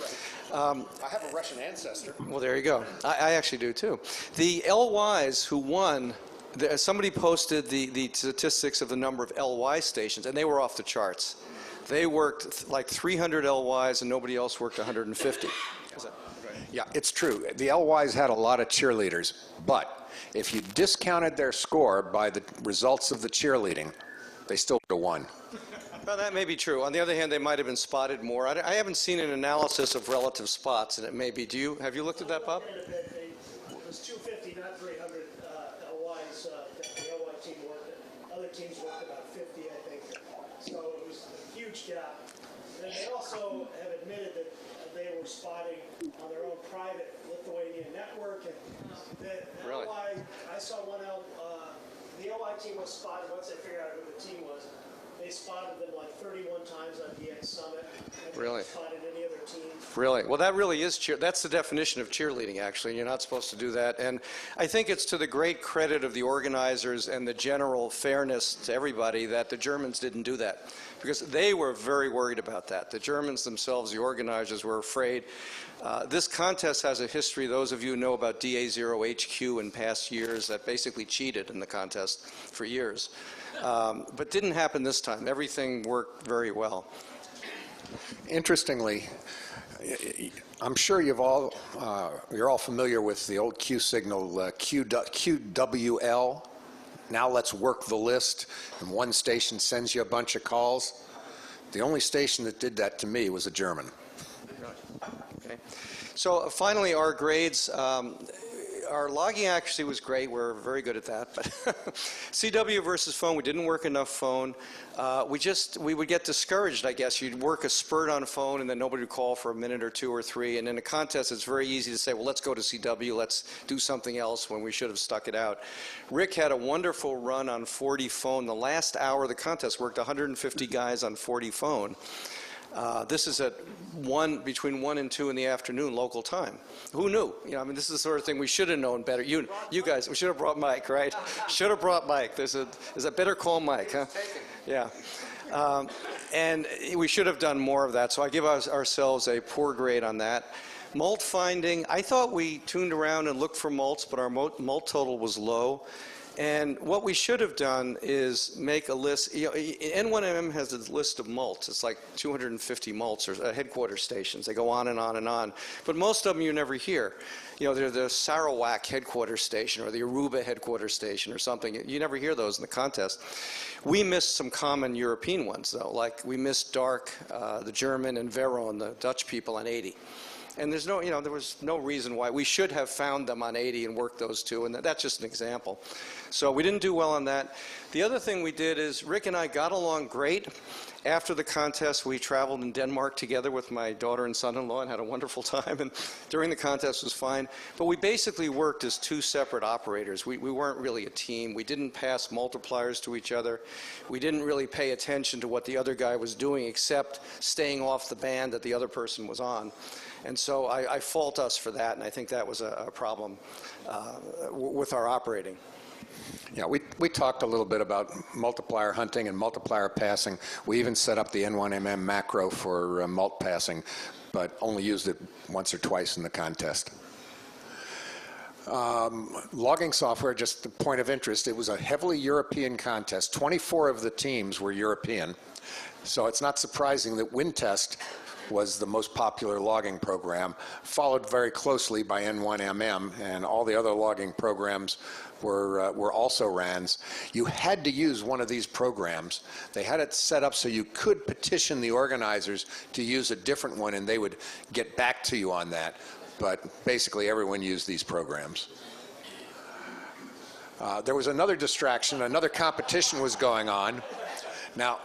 I have a Russian ancestor. well, there you go. I actually do too. The LYs who won, somebody posted the statistics of the number of LY stations, and they were off the charts. They worked like 300 LYs, and nobody else worked 150. Yeah, it's true. The LYs had a lot of cheerleaders, but if you discounted their score by the results of the cheerleading, they still would have won. Well, that may be true. On the other hand, they might have been spotted more. I haven't seen an analysis of relative spots, and it may be. Have you looked at that, Bob? It was 250, not 300 LYs that the LY team worked at. Other teams worked about 50, I think. So it was a huge gap. And they also have admitted that they were spotting on their own private Lithuanian network. And the Really? LY, I saw one the LY team was spotted, once they figured out who the team was, they spotted them like 31 times on DX Summit. And Really? They spotted any other team. Really? Well, that really is that's the definition of cheerleading, actually. You're not supposed to do that. And I think it's to the great credit of the organizers and the general fairness to everybody that the Germans didn't do that, because they were very worried about that. The Germans themselves, the organizers, were afraid. This contest has a history. Those of you who know about DA0HQ in past years that basically cheated in the contest for years. But didn't happen this time. Everything worked very well. Interestingly, I'm sure you're all familiar with the old Q signal, QWL. Now let's work the list, and one station sends you a bunch of calls. The only station that did that to me was a German. Okay. So finally, our grades. Our logging accuracy was great. We're very good at that. But CW versus phone, we didn't work enough phone. We would get discouraged, I guess. You'd work a spurt on phone, and then nobody would call for a minute or two or three. And in a contest, it's very easy to say, well, let's go to CW. Let's do something else, when we should have stuck it out. Rick had a wonderful run on 40 phone. The last hour of the contest worked 150 guys on 40 phone. This is at between 1 and 2 in the afternoon local time. Who knew? You know, I mean, this is the sort of thing we should have known better. You guys, we should have brought Mike, right? Should have brought Mike. There's a better call Mike, huh? Yeah. And we should have done more of that. So I give ourselves a poor grade on that. Mult finding, I thought we tuned around and looked for mults, but our mult total was low. And what we should have done is make a list. You know, N1MM has a list of mults. It's like 250 mults or headquarters stations. They go on and on and on. But most of them you never hear. You know, they're the Sarawak headquarters station or the Aruba headquarters station or something. You never hear those in the contest. We missed some common European ones, though. Like we missed Dark, the German, and Veron, the Dutch people, on 80. And there's no, there was no reason why. We should have found them on 80 and worked those two, and that's just an example. So we didn't do well on that. The other thing we did is Rick and I got along great. After the contest, we traveled in Denmark together with my daughter and son-in-law and had a wonderful time. And during the contest was fine. But we basically worked as two separate operators. We weren't really a team. We didn't pass multipliers to each other. We didn't really pay attention to what the other guy was doing except staying off the band that the other person was on. And so I fault us for that, and I think that was a problem with our operating. Yeah, we talked a little bit about multiplier hunting and multiplier passing. We even set up the N1MM macro for mult passing, but only used it once or twice in the contest. Logging software, just a point of interest, it was a heavily European contest. 24 of the teams were European, so it's not surprising that WinTest was the most popular logging program, followed very closely by N1MM, and all the other logging programs were also RANs. You had to use one of these programs. They had it set up so you could petition the organizers to use a different one, and they would get back to you on that. But basically, everyone used these programs. There was another distraction. Another competition was going on. Now,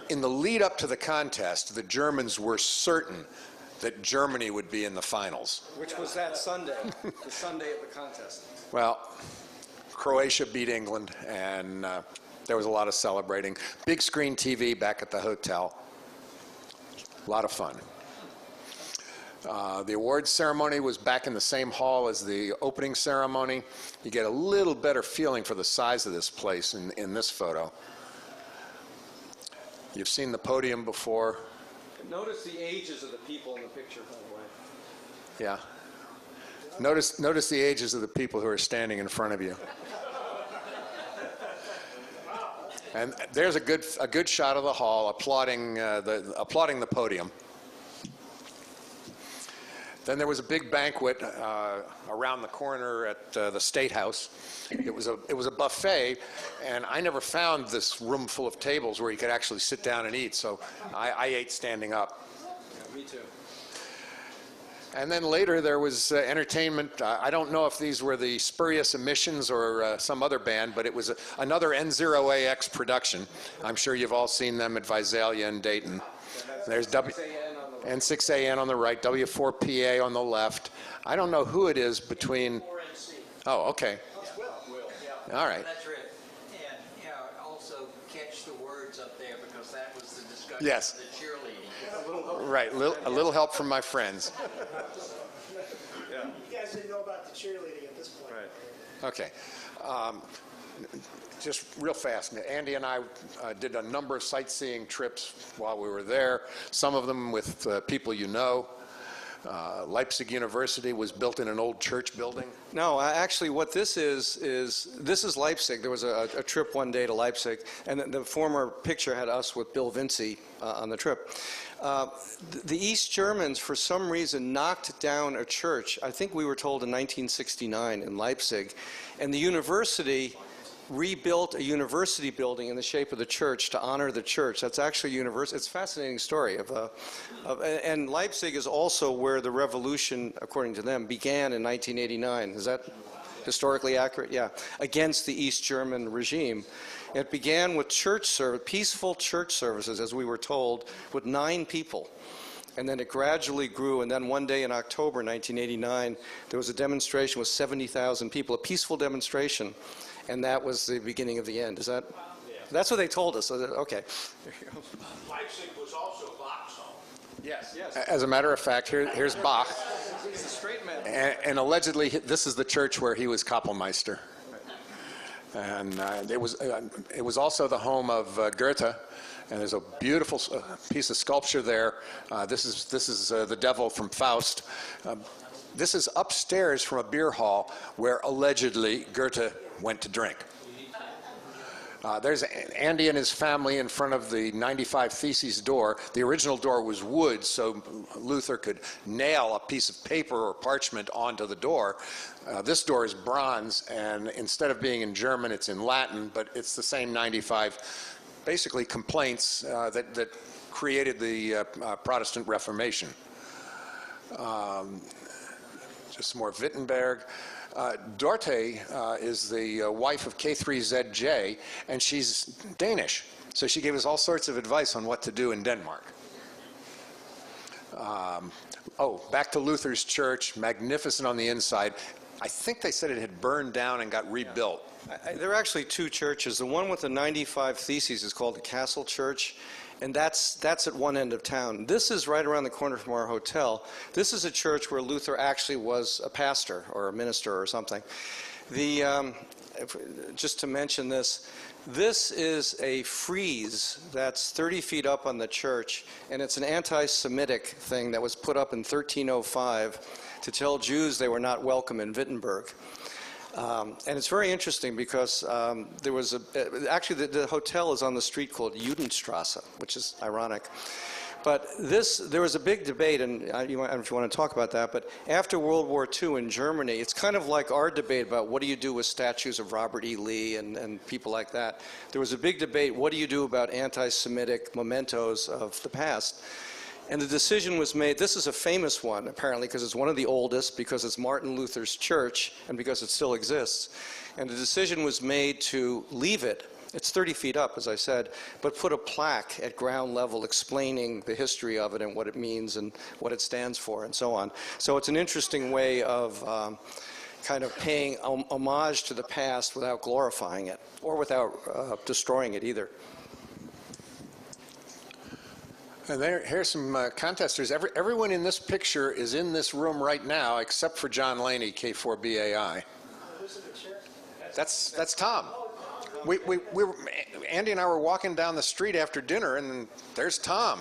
in the lead up to the contest, the Germans were certain that Germany would be in the finals. Which was that Sunday, the Sunday of the contest. Well, Croatia beat England, and there was a lot of celebrating. Big screen TV back at the hotel. A lot of fun. The awards ceremony was back in the same hall as the opening ceremony. You get a little better feeling for the size of this place in this photo. You've seen the podium before. Notice the ages of the people in the picture, by the way. Yeah. Notice the ages of the people who are standing in front of you. And there's a good shot of the hall applauding the podium. Then there was a big banquet around the corner at the State House. It was a buffet, and I never found this room full of tables where you could actually sit down and eat, so I ate standing up. Yeah, me too. And then later there was entertainment. I don't know if these were the Spurious Emissions or some other band, but it was another N0AX production. I'm sure you've all seen them at Visalia and Dayton. There's N6AN on the right, W4PA on the left. I don't know who it is between. Oh, okay. All right. That's right. And also catch the words up there because that was the discussion. Yes. Of the cheerleading. Right. A little help from my friends. You guys didn't know about the cheerleading at this point. Right. Okay. Just real fast, Andy and I did a number of sightseeing trips while we were there, some of them with people you know. Leipzig University was built in an old church building. No, actually what this is Leipzig. There was a trip one day to Leipzig, and the former picture had us with Bill Vinci on the trip. The East Germans, for some reason, knocked down a church, I think we were told in 1969 in Leipzig, and the university rebuilt a university building in the shape of the church to honor the church. That's actually a university. It's a fascinating story. And Leipzig is also where the revolution, according to them, began in 1989. Is that historically accurate? Yeah. Against the East German regime. It began with peaceful church services, as we were told, with 9 people. And then it gradually grew, and then one day in October 1989, there was a demonstration with 70,000 people, a peaceful demonstration. And that was the beginning of the end. Is that? Yeah. That's what they told us. Okay. Leipzig was also Bach's home. Yes. As a matter of fact, here's Bach. He's a straight man. And allegedly, this is the church where he was Kapellmeister. And it was also the home of Goethe. And there's a beautiful piece of sculpture there. This is the devil from Faust. This is upstairs from a beer hall where allegedly Goethe went to drink. There's Andy and his family in front of the 95 Theses door. The original door was wood, so Luther could nail a piece of paper or parchment onto the door. This door is bronze, and instead of being in German, it's in Latin, but it's the same 95, basically complaints that created the Protestant Reformation. Just more Wittenberg. Dorte is the wife of K3ZJ, and she's Danish. So she gave us all sorts of advice on what to do in Denmark. Back to Luther's church, magnificent on the inside. I think they said it had burned down and got rebuilt. There are actually 2 churches. The one with the 95 Theses is called the Castle Church, and that's at one end of town. This is right around the corner from our hotel. This is a church where Luther actually was a pastor or a minister or something. Just to mention this is a frieze that's 30 feet up on the church, and it's an anti-Semitic thing that was put up in 1305 to tell Jews they were not welcome in Wittenberg. And it's very interesting because there was actually the hotel is on the street called Judenstrasse, which is ironic. But there was a big debate, and I don't know if you want to talk about that, but after World War II in Germany, it's kind of like our debate about what do you do with statues of Robert E. Lee and people like that. There was a big debate, what do you do about anti-Semitic mementos of the past? And the decision was made, this is a famous one, apparently, because it's one of the oldest, because it's Martin Luther's church, and because it still exists. And the decision was made to leave it. It's 30 feet up, as I said, but put a plaque at ground level explaining the history of it and what it means and what it stands for and so on. So it's an interesting way of kind of paying homage to the past without glorifying it, or without destroying it either. And here's some contesters. Everyone in this picture is in this room right now, except for John Laney, K4BAI. That's Tom. Andy and I were walking down the street after dinner, and there's Tom.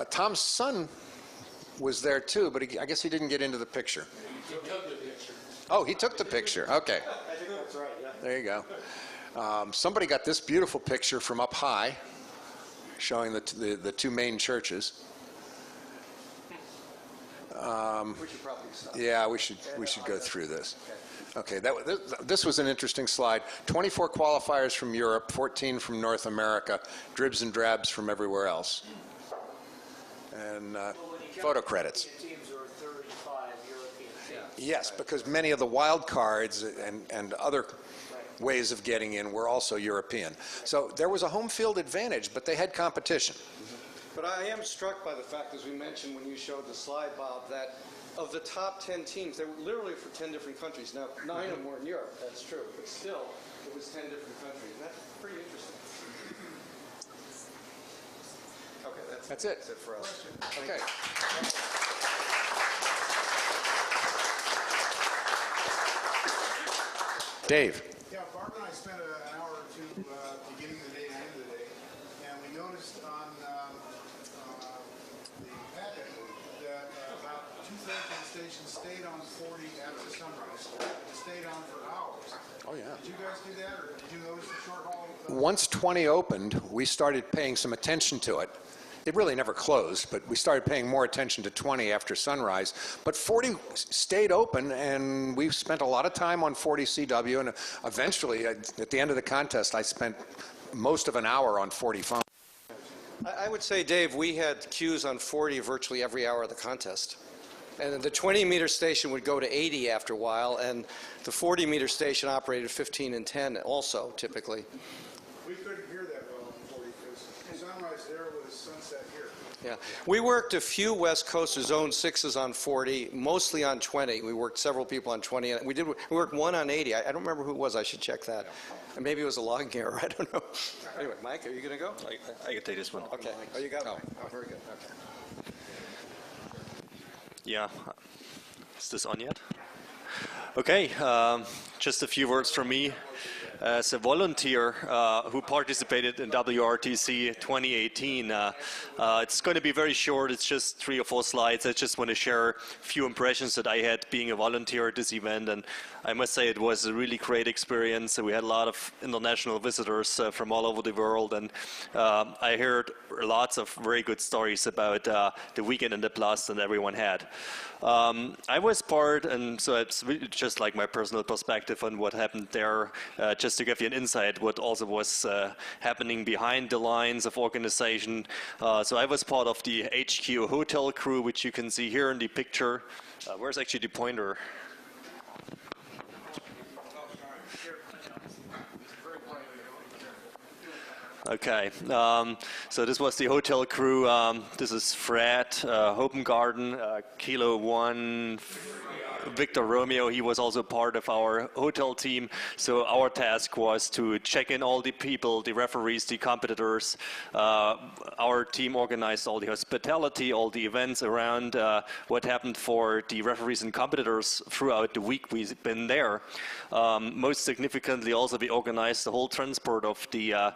Tom's son was there too, but I guess he didn't get into the picture. He took the picture. Oh, he took the picture. Okay. I think that's right, yeah. There you go. Somebody got this beautiful picture from up high, showing the two main churches. We should probably stop. Yeah, we should go through this. Okay, this was an interesting slide. 24 qualifiers from Europe, 14 from North America, dribs and drabs from everywhere else. And photo credits. Teams are 35 European teams. Yes, because many of the wild cards and other ways of getting in were also European. So there was a home field advantage, but they had competition. But I am struck by the fact, as we mentioned when you showed the slide, Bob, that of the top 10 teams, they were literally for 10 different countries. Now, 9 of them were in Europe, that's true, but still, it was 10 different countries. And that's pretty interesting. Okay, that's it. That's it for us. Okay. Dave. Yeah, Barb and I spent an hour or two beginning of the day and end of the day, and we noticed on the packet that about two-thirds of the station stayed on 40 after sunrise. It stayed on for hours. Oh, yeah. Did you guys do that, or did you notice the short haul? Once 20 opened, we started paying some attention to it. It really never closed, but we started paying more attention to 20 after sunrise. But 40 stayed open, and we spent a lot of time on 40 CW, and eventually, at the end of the contest, I spent most of an hour on 40 phone. I would say, Dave, we had queues on 40 virtually every hour of the contest. And the 20-meter station would go to 80 after a while, and the 40-meter station operated 15 and 10 also, typically. We couldn't hear that well on 40 because sunrise there was sunset here. Yeah. We worked a few West Coasters, Zone 6s on 40, mostly on 20. We worked several people on 20. And we worked one on 80. I don't remember who it was. I should check that. And maybe it was a logging error. I don't know. Anyway, Mike, are you going to go? I can take this one. Okay. Oh, you got one. Oh, very good. Okay. Yeah. Is this on yet? Okay, just a few words from me. As a volunteer who participated in WRTC 2018, it's going to be very short. It's just 3 or 4 slides. I just want to share a few impressions that I had being a volunteer at this event, and I must say it was a really great experience. We had a lot of international visitors from all over the world, and I heard lots of very good stories about the weekend and the blast that everyone had. I was part, and so it's just like my personal perspective on what happened there, just to give you an insight what also was happening behind the lines of organization. So I was part of the HQ hotel crew, which you can see here in the picture. Where's actually the pointer? Okay, so this was the hotel crew. This is Fred, Hopengarden, Kilo 1, Victor Romeo. He was also part of our hotel team. So our task was to check in all the people, the referees, the competitors. Our team organized all the hospitality, all the events around what happened for the referees and competitors throughout the week we've been there. Most significantly, also we organized the whole transport of the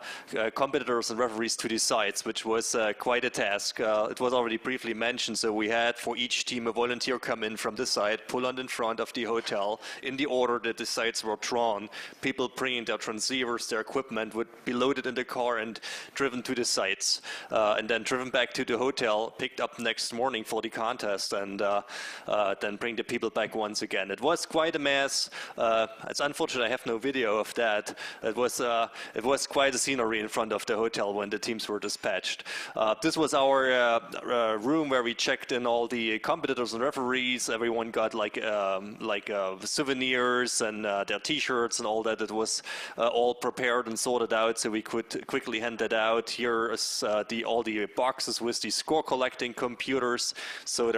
competitors and referees to the sites, which was quite a task. It was already briefly mentioned, so we had for each team a volunteer come in from the site, pull on in front of the hotel in the order that the sites were drawn. People bringing their transceivers, their equipment would be loaded in the car and driven to the sites, and then driven back to the hotel, picked up next morning for the contest, and then bring the people back once again. It was quite a mess. It's unfortunate I have no video of that. It was quite a scenery in front of the hotel when the teams were dispatched. This was our room where we checked in all the competitors and referees. Everyone got like souvenirs and their T-shirts and all that. It was all prepared and sorted out, so we could quickly hand that out. Here is all the boxes with the score collecting computers. So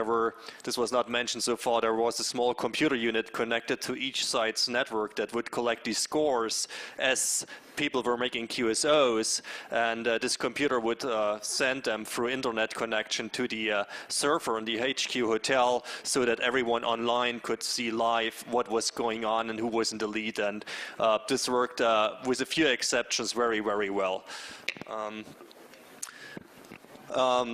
this was not mentioned so far, there was a small computer unit connected to each site's network that would collect the scores as people were making QSOs, and this computer would send them through internet connection to the server in the HQ hotel, so that everyone online could see live what was going on and who was in the lead. And this worked, with a few exceptions, very, very well.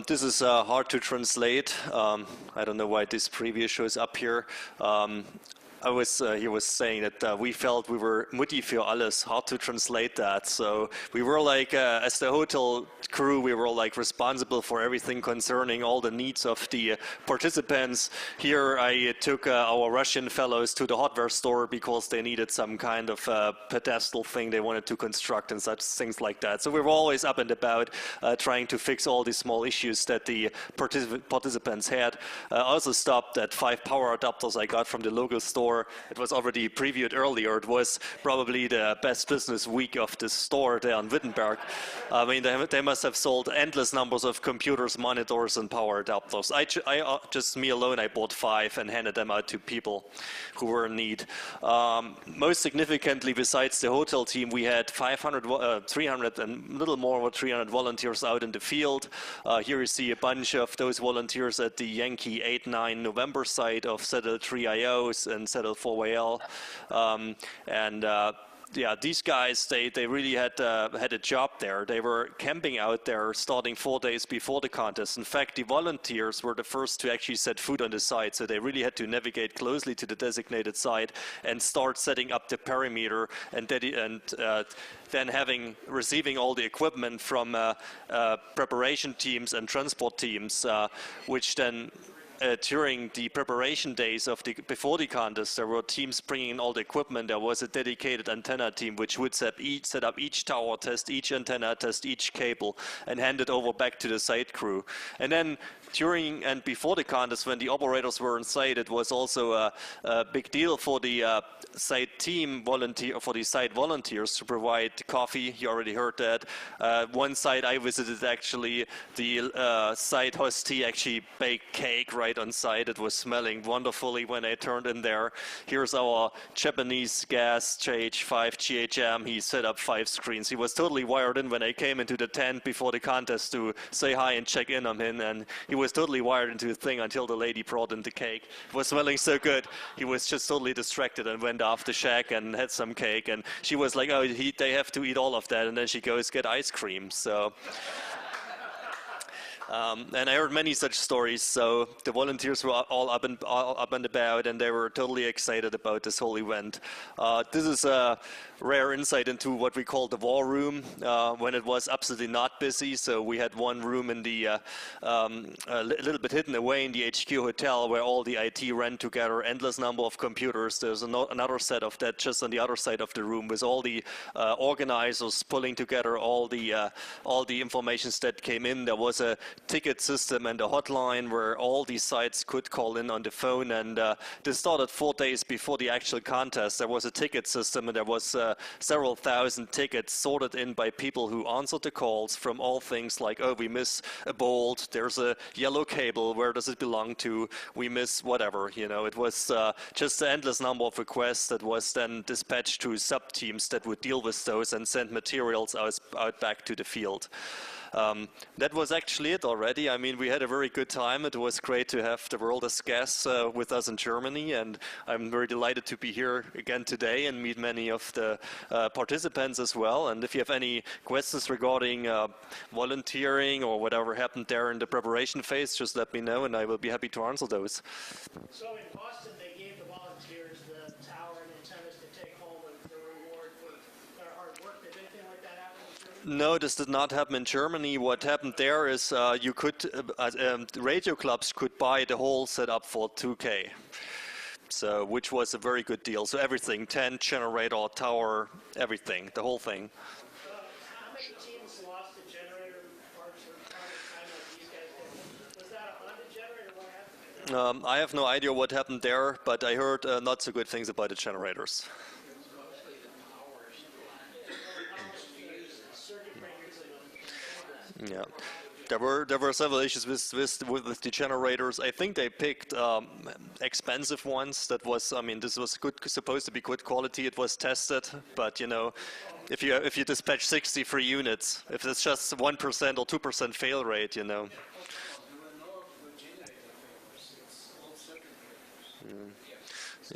This is hard to translate. I don't know why this preview shows up here. He was saying that we felt we were Mutti für alles. Hard to translate that. So we were like, as the hotel crew, we were like responsible for everything concerning all the needs of the participants. Here I took our Russian fellows to the hardware store because they needed some kind of pedestal thing they wanted to construct and such things like that. So we were always up and about trying to fix all these small issues that the participants had. I also stopped at 5 power adapters I got from the local store. It was already previewed earlier. It was probably the best business week of the store there in Wittenberg. I mean, they must have sold endless numbers of computers, monitors, and power adapters. Just me alone, I bought 5 and handed them out to people who were in need. Most significantly, besides the hotel team, we had 300 and a little more than 300 volunteers out in the field. Here you see a bunch of those volunteers at the Yankee 8-9 November site of Settle 3IOs and Settle 4YL. Yeah, these guys, they really had a job there. They were camping out there starting 4 days before the contest. In fact, the volunteers were the first to actually set foot on the site, so they really had to navigate closely to the designated site and start setting up the perimeter and then receiving all the equipment from preparation teams and transport teams, which then during the preparation days before the contest, there were teams bringing in all the equipment. There was a dedicated antenna team which would set up each tower, test each antenna, test each cable, and hand it over back to the site crew. And then during and before the contest, when the operators were on site, it was also a big deal for the site volunteers to provide coffee. You already heard that. One site I visited, actually, the site hostee actually baked cake right on site. It was smelling wonderfully when I turned in there. Here's our Japanese gas JH5 GHM. He set up 5 screens. He was totally wired in when I came into the tent before the contest to say hi and check in on him, and he was totally wired into the thing until the lady brought in the cake. It was smelling so good. He was just totally distracted and went off the shack and had some cake, and she was like, oh, they have to eat all of that, and then she goes get ice cream. So and I heard many such stories. So the volunteers were all up and about, and they were totally excited about this whole event. This is a rare insight into what we call the war room when it was absolutely not busy. So we had one room in the a little bit hidden away in the HQ hotel where all the IT ran together, endless number of computers. There's another set of that just on the other side of the room with all the organizers pulling together all the informations that came in. There was a ticket system and a hotline where all these sites could call in on the phone, and this started 4 days before the actual contest. There was a ticket system, and there was several thousand tickets sorted in by people who answered the calls from all things like, oh, we miss a bolt, there's a yellow cable, where does it belong to, we miss whatever, you know. It was just an endless number of requests that was then dispatched to sub-teams that would deal with those and send materials out back to the field. That was actually it already. I mean, we had a very good time. It was great to have the world as guests with us in Germany, and I'm very delighted to be here again today and meet many of the participants as well. And if you have any questions regarding volunteering or whatever happened there in the preparation phase, just let me know, and I will be happy to answer those. So in Boston, they gave the volunteers the tower and antennas to take home with the reward for their hard work. Did anything like that happen in Germany? No, this did not happen in Germany. What happened there is you could, radio clubs could buy the whole setup for 2K. So, which was a very good deal. So everything, tent, generator, tower, everything, the whole thing. How many teams lost the generator parts or time like these guys did? Was that a Honda generator? What happened? I have no idea what happened there, but I heard not so good things about the generators. Yeah, there were several issues with the generators. I think they picked expensive ones. That was, I mean, this was supposed to be good quality. It was tested, but you know, if you dispatch 63 units, if it's just 1% or 2% fail rate, you know.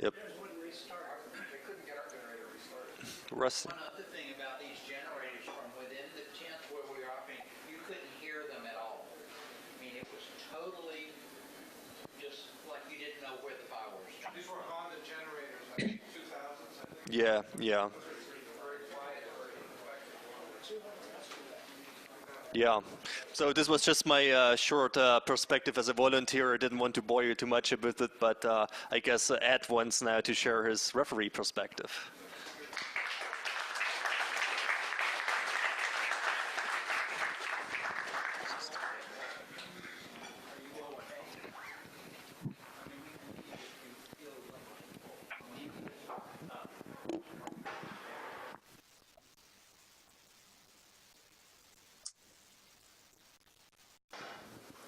Yep. Rusty. One other thing about these generators from within the tent where we were operating, you couldn't hear them at all. Yeah, yeah. Yeah. So this was just my short perspective as a volunteer. I didn't want to bore you too much with it, but I guess Ed wants now to share his referee perspective.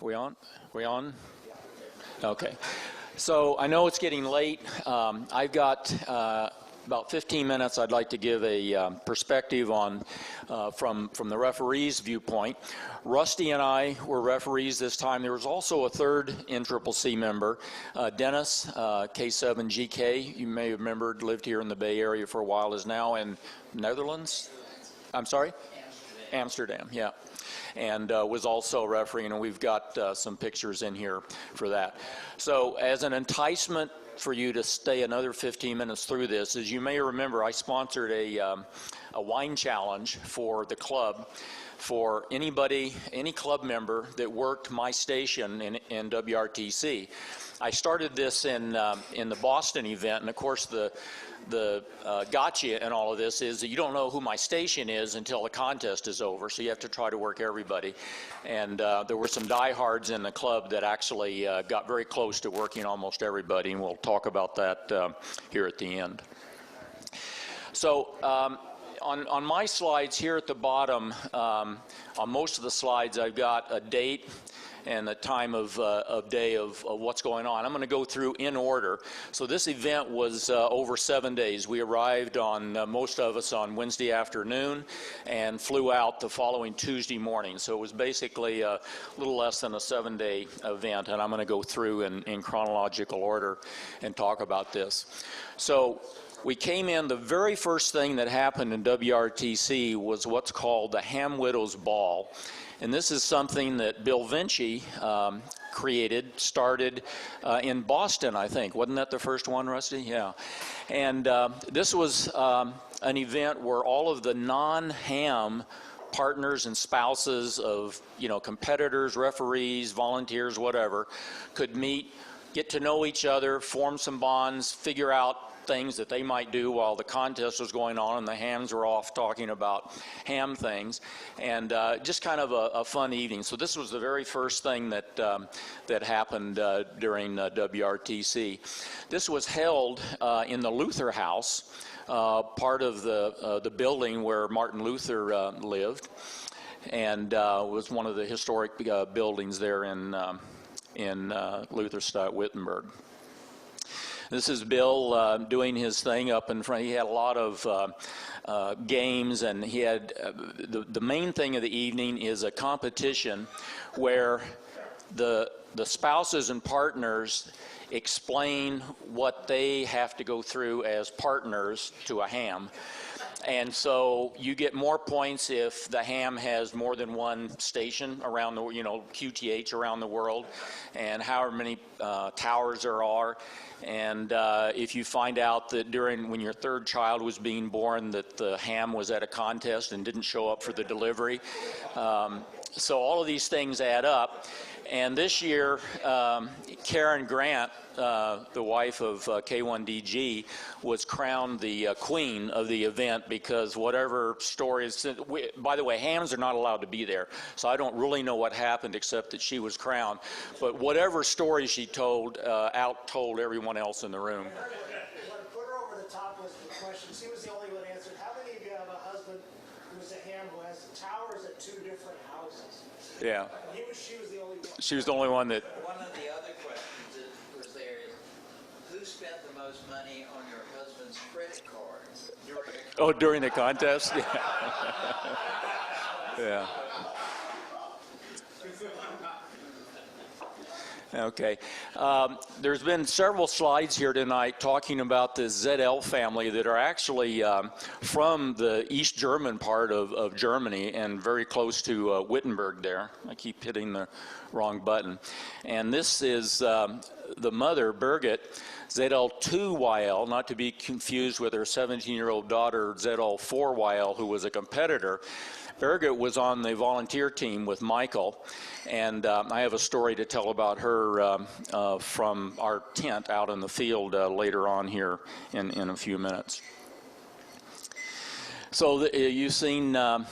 We on? We on? Okay. So I know it's getting late. I've got about 15 minutes. I'd like to give a perspective on from the referee's viewpoint. Rusty and I were referees this time. There was also a third NCCC member, Dennis, K7GK. You may have remembered, lived here in the Bay Area for a while, is now in Netherlands. I'm sorry? Amsterdam, yeah. And was also refereeing, and we've got some pictures in here for that. So as an enticement for you to stay another 15 minutes through this, as you may remember, I sponsored a wine challenge for the club for anybody, any club member that worked my station in WRTC. I started this in the Boston event, and of course the gotcha in all of this is that you don't know who my station is until the contest is over, so you have to try to work everybody. And there were some diehards in the club that actually got very close to working almost everybody, and we'll talk about that here at the end. So on my slides here at the bottom, on most of the slides I've got a date and the time of day of what's going on. I'm going to go through in order. So this event was over 7 days. We arrived on, most of us, on Wednesday afternoon and flew out the following Tuesday morning. So it was basically a little less than a 7-day event, and I'm going to go through in chronological order and talk about this. So we came in, the very first thing that happened in WRTC was what's called the Ham Widows Ball. And this is something that Bill Vinci created, started in Boston, I think. Wasn't that the first one, Rusty? Yeah. And this was an event where all of the non-ham partners and spouses of, competitors, referees, volunteers, whatever, could meet, get to know each other, form some bonds, figure out things that they might do while the contest was going on and the hams were off talking about ham things, and just kind of a fun evening. So this was the very first thing that that happened during WRTC. This was held in the Luther House, part of the building where Martin Luther lived, and was one of the historic buildings there in Lutherstadt, Wittenberg. This is Bill doing his thing up in front. He had a lot of games, and he had the main thing of the evening is a competition where the spouses and partners explain what they have to go through as partners to a ham. And so you get more points if the ham has more than one station around the, QTH around the world, and however many towers there are. And if you find out that when your third child was being born, that the ham was at a contest and didn't show up for the delivery. So all of these things add up. And this year, Karen Grant, the wife of K1DG, was crowned the queen of the event because whatever stories, by the way, hams are not allowed to be there, so I don't really know what happened except that she was crowned. But whatever story she told, out-told everyone else in the room. Put her over the top list of questions. She was the only one who answered. How many of you have a husband who's a ham who has towers at 2 different houses? Yeah. She was the only one. She was the only one that... One of the other questions that was there is, who spent the most money on your husband's credit card during the contest? Oh, during the contest? Yeah. Yeah. Okay. There's been several slides here tonight talking about the ZL family that are actually from the East German part of Germany and very close to Wittenberg there. I keep hitting the wrong button. And this is the mother, Birgit, ZL2YL, not to be confused with her 17-year-old daughter, ZL4YL, who was a competitor. Birgit was on the volunteer team with Michael, and I have a story to tell about her from our tent out in the field later on here in a few minutes. So you've seen some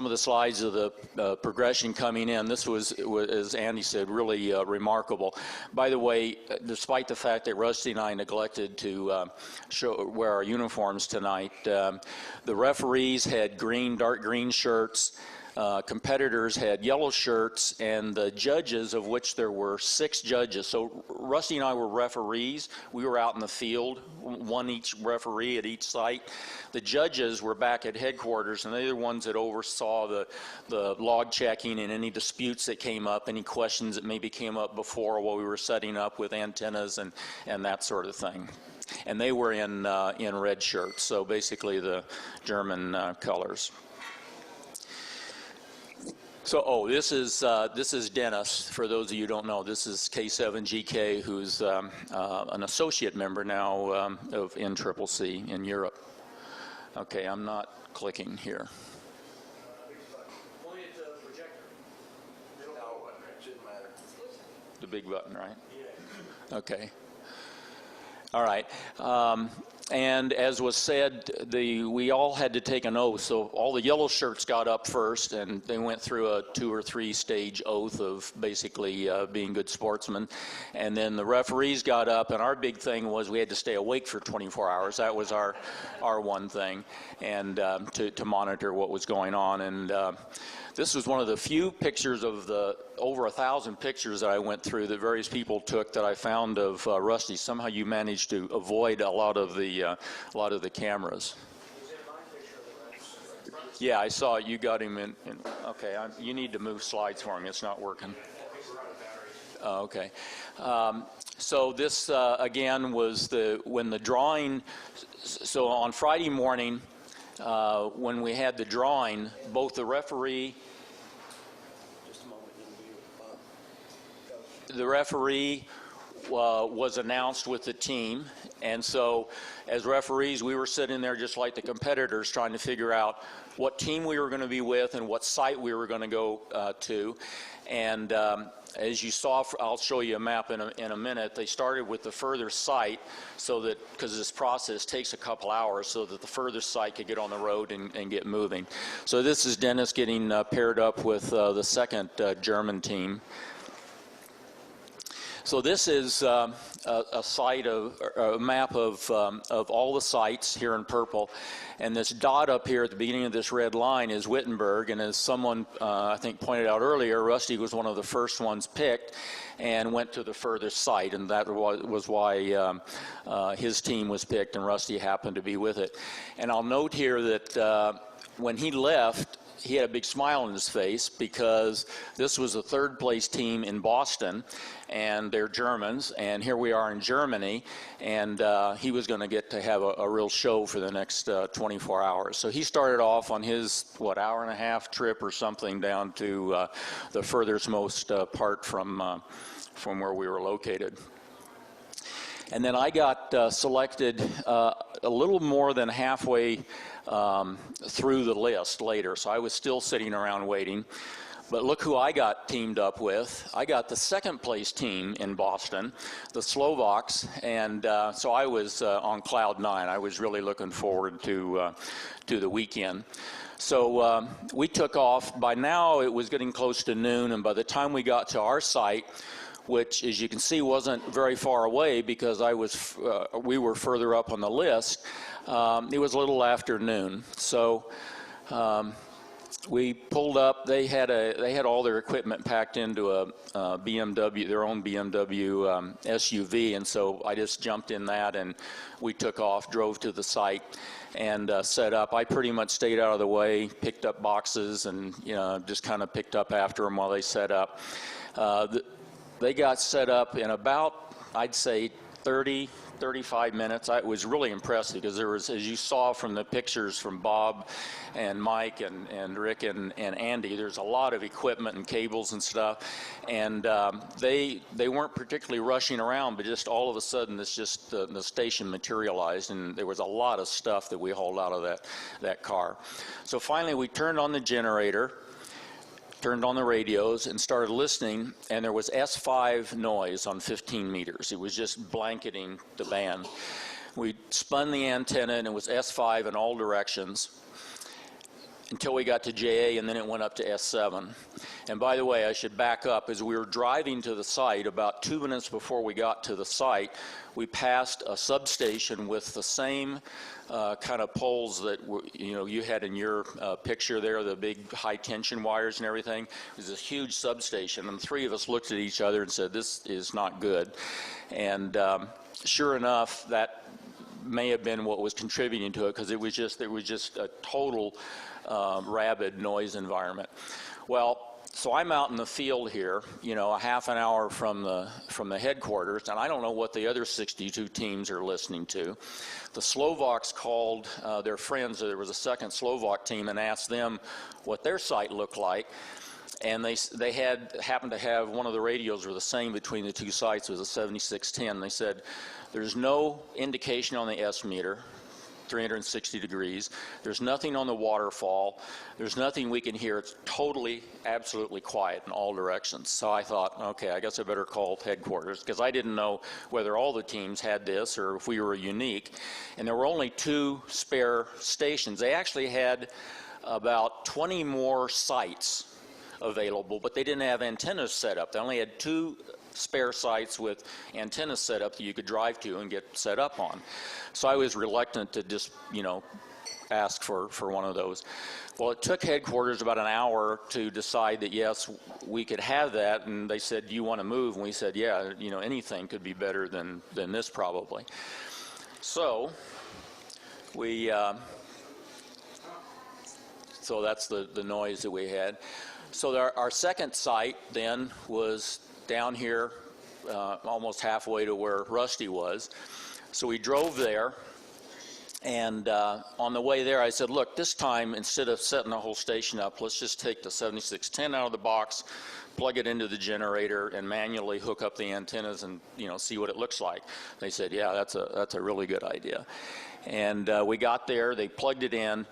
of the slides of the progression coming in. This was, as Andy said, really remarkable. By the way, despite the fact that Rusty and I neglected to wear our uniforms tonight, the referees had dark green shirts. Competitors had yellow shirts, and the judges, of which there were 6 judges. So Rusty and I were referees. We were out in the field, one each referee at each site. The judges were back at headquarters, and they're the ones that oversaw the log checking and any disputes that came up, any questions that maybe came up before while we were setting up with antennas and that sort of thing. And they were in red shirts, so basically the German colors. So, this is Dennis. For those of you who don't know, this is K7GK, who's an associate member now of NCCC in Europe. Okay, I'm not clicking here. Point at the projector. No, it shouldn't matter. The big button, right? Yeah. Okay. All right. And as was said, we all had to take an oath. So all the yellow shirts got up first, and they went through a 2 or 3 stage oath of basically being good sportsmen. And then the referees got up, and our big thing was we had to stay awake for 24 hours. That was our one thing, and to monitor what was going on. And this was one of the few pictures of the over 1,000 pictures that I went through that various people took that I found of Rusty. Somehow you managed to avoid a lot of the cameras. Yeah, I saw it. You got him in okay, you need to move slides for me. It's not working. Oh, okay. So this again was when the drawing. So on Friday morning, when we had the drawing, both the referee. The referee was announced with the team, and so as referees we were sitting there just like the competitors trying to figure out what team we were going to be with and what site we were going to go to. And as you saw, I'll show you a map in a minute, they started with the furthest site so that, because this process takes a couple hours, so that the furthest site could get on the road and get moving. So this is Dennis getting paired up with the second German team. So this is a map of all the sites here in purple, and this dot up here at the beginning of this red line is Wittenberg. And as someone I think pointed out earlier, Rusty was one of the first ones picked and went to the furthest site, and that was why his team was picked, and Rusty happened to be with it. And I'll note here that when he left, he had a big smile on his face because this was the 3rd place team in Boston, and they're Germans, and here we are in Germany, and he was going to get to have a real show for the next 24 hours. So he started off on his, hour-and-a-half trip or something down to the furthest most part from where we were located. And then I got selected a little more than halfway through the list later, so I was still sitting around waiting. But look who I got teamed up with. I got the 2nd place team in Boston, the Slovaks, and so I was on cloud 9. I was really looking forward to the weekend. So we took off. By now it was getting close to noon, and by the time we got to our site, which, as you can see, wasn't very far away because we were further up on the list, it was a little after noon. So we pulled up. They had all their equipment packed into a BMW, their own BMW SUV, and so I just jumped in that, and we took off, drove to the site, and set up. I pretty much stayed out of the way, picked up boxes, and just kind of picked up after them while they set up. They got set up in about, I'd say, 30, 35 minutes. I was really impressed because there was, as you saw from the pictures from Bob and Mike and Rick and Andy, there's a lot of equipment and cables and stuff. And they weren't particularly rushing around, but just all of a sudden the station materialized, and there was a lot of stuff that we hauled out of that car. So finally we turned on the generator, turned on the radios, and started listening, and there was S5 noise on 15 meters. It was just blanketing the band. We spun the antenna, and it was S5 in all directions until we got to JA, and then it went up to S7. And by the way, I should back up. As we were driving to the site, about 2 minutes before we got to the site, we passed a substation with the same kind of poles that you had in your picture there, the big high tension wires and everything. It was this huge substation, and the three of us looked at each other and said, "This is not good." And sure enough, that may have been what was contributing to it, because it was just a total rabid noise environment. Well, so I'm out in the field here, a half an hour from the headquarters, and I don't know what the other 62 teams are listening to. The Slovaks called their friends. There was a second Slovak team, and asked them what their site looked like. And they happened to have one of the radios were the same between the two sites. It was a 7610. They said there's no indication on the S meter, 360 degrees. There's nothing on the waterfall. There's nothing we can hear. It's totally, absolutely quiet in all directions. So I thought, okay, I guess I better call headquarters, because I didn't know whether all the teams had this or if we were unique. And there were only 2 spare stations. They actually had about 20 more sites available, but they didn't have antennas set up. They only had 2 spare sites with antennas set up that you could drive to and get set up on. So I was reluctant to just, ask for one of those. Well, it took headquarters about an hour to decide that, yes, we could have that, and they said, "Do you want to move?" And we said, "Yeah, anything could be better than this probably." So so that's the noise that we had. So our second site then was down here, almost halfway to where Rusty was. So we drove there, and on the way there I said, "Look, this time instead of setting the whole station up, let's just take the 7610 out of the box, plug it into the generator, and manually hook up the antennas and see what it looks like." They said, "Yeah, that's a really good idea." And we got there, they plugged it in.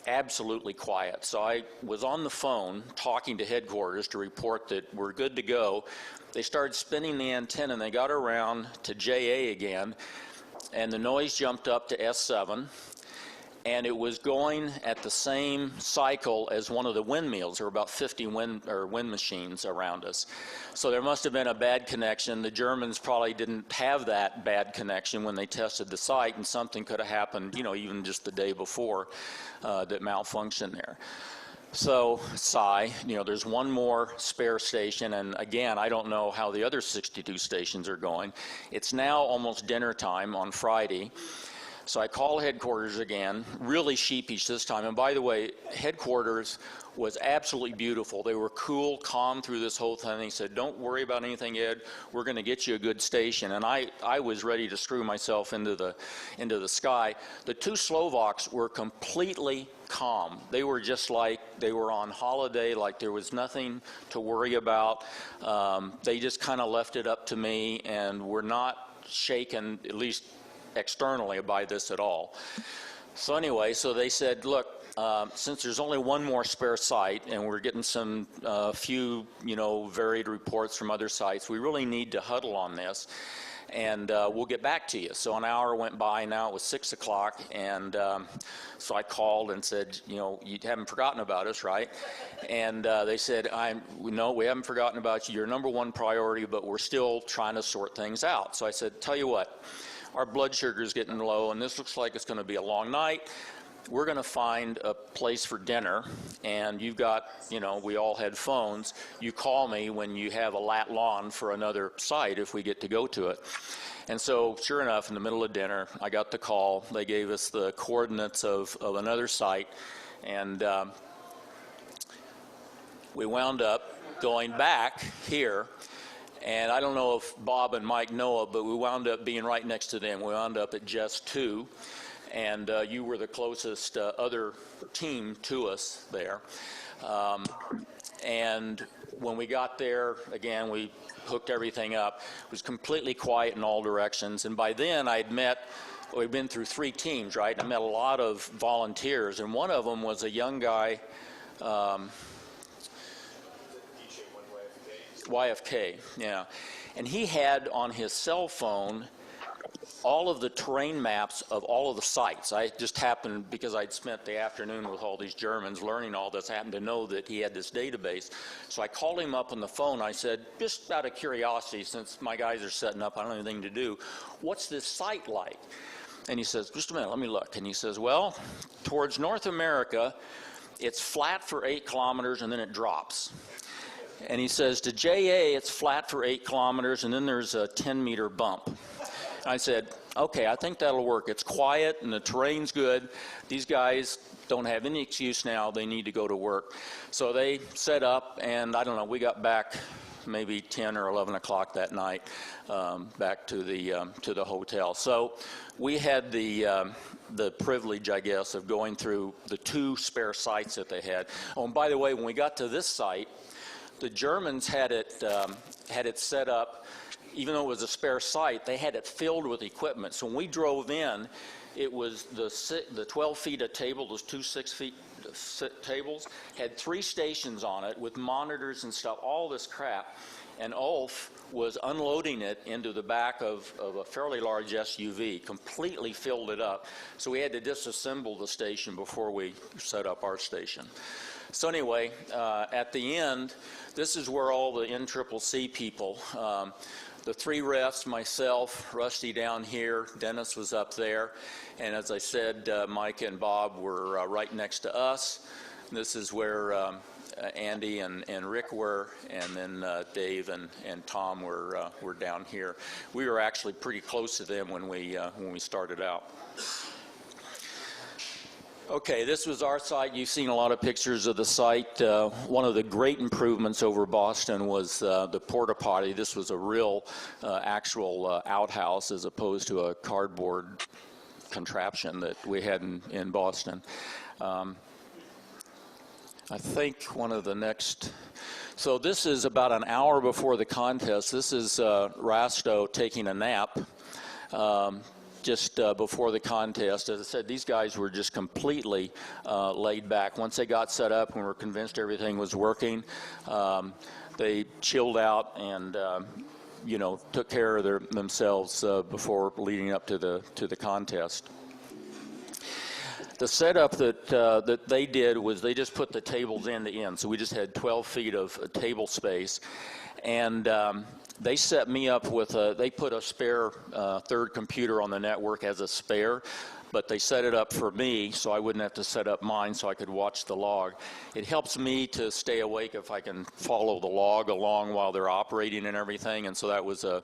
Absolutely quiet. So I was on the phone talking to headquarters to report that we're good to go. They started spinning the antenna, and they got around to JA again, and the noise jumped up to S7, and it was going at the same cycle as one of the windmills. There were about 50 wind machines around us. So there must have been a bad connection. The Germans probably didn't have that bad connection when they tested the site, and something could have happened, even just the day before that malfunctioned there. So, there's one more spare station, and again, I don't know how the other 62 stations are going. It's now almost dinner time on Friday. So I call headquarters again, really sheepish this time. And by the way, headquarters was absolutely beautiful. They were cool, calm through this whole thing. They said, "Don't worry about anything, Ed. We're going to get you a good station." And I was ready to screw myself into the sky. The 2 Slovaks were completely calm. They were just like they were on holiday, like there was nothing to worry about. They just kind of left it up to me and were not shaken, at least externally, by this at all. So anyway, so they said, "Look, since there's only one more spare site and we're getting some few varied reports from other sites, we really need to huddle on this, and we'll get back to you." So an hour went by. Now it was 6 o'clock, and so I called and said, "You haven't forgotten about us, right?" And they said, "No, we haven't forgotten about you. You're number one priority, but we're still trying to sort things out." So I said, "Tell you what, our blood sugar is getting low, and this looks like it's going to be a long night. We're going to find a place for dinner, and you've got, we all had phones. You call me when you have a lat lawn for another site if we get to go to it." And so, sure enough, in the middle of dinner, I got the call. They gave us the coordinates of another site, and we wound up going back here. And I don't know if Bob and Mike know it, but we wound up being right next to them. We wound up at just 2, and you were the closest other team to us there. And when we got there, again, we hooked everything up. It was completely quiet in all directions, and by then we'd been through 3 teams, right? I met a lot of volunteers, and one of them was a young guy, YFK, yeah. And he had on his cell phone all of the terrain maps of all of the sites. I just happened, because I'd spent the afternoon with all these Germans learning all this, I happened to know that he had this database. So I called him up on the phone. I said, just out of curiosity, since my guys are setting up, I don't have anything to do, what's this site like? And he says, just a minute, let me look. And he says, well, towards North America, it's flat for 8 kilometers and then it drops. And he says, to JA, it's flat for 8 kilometers and then there's a 10-meter bump. I said, okay, I think that'll work. It's quiet and the terrain's good. These guys don't have any excuse now. They need to go to work. So they set up, and I don't know, we got back maybe 10 or 11 o'clock that night, back to the hotel. So we had the privilege, I guess, of going through the 2 spare sites that they had. Oh, and by the way, when we got to this site, the Germans had it set up. Even though it was a spare site, they had it filled with equipment. So when we drove in, it was the 12 feet of table, those 2 6-foot tables, had 3 stations on it with monitors and stuff, all this crap. And Ulf was unloading it into the back of a fairly large SUV, completely filled it up. So we had to disassemble the station before we set up our station. So anyway, at the end, this is where all the NCCC people, the 3 refs, myself, Rusty down here, Dennis was up there, and as I said, Mike and Bob were right next to us. This is where Andy and Rick were, and then Dave and Tom were down here. We were actually pretty close to them when we started out. Okay, this was our site. You've seen a lot of pictures of the site. One of the great improvements over Boston was the porta potty. This was a real actual outhouse as opposed to a cardboard contraption that we had in Boston. I think one of the next, so this is about an hour before the contest. This is Rasto taking a nap. Just before the contest. As I said, these guys were just completely laid back. Once they got set up and were convinced everything was working, they chilled out and took care of themselves before leading up to the contest. The setup that they did was they just put the tables end to end. So we just had 12 feet of table space, and they set me up with they put a spare 3rd computer on the network as a spare, but they set it up for me so I wouldn't have to set up mine so I could watch the log. It helps me to stay awake if I can follow the log along while they're operating and everything, and so that was a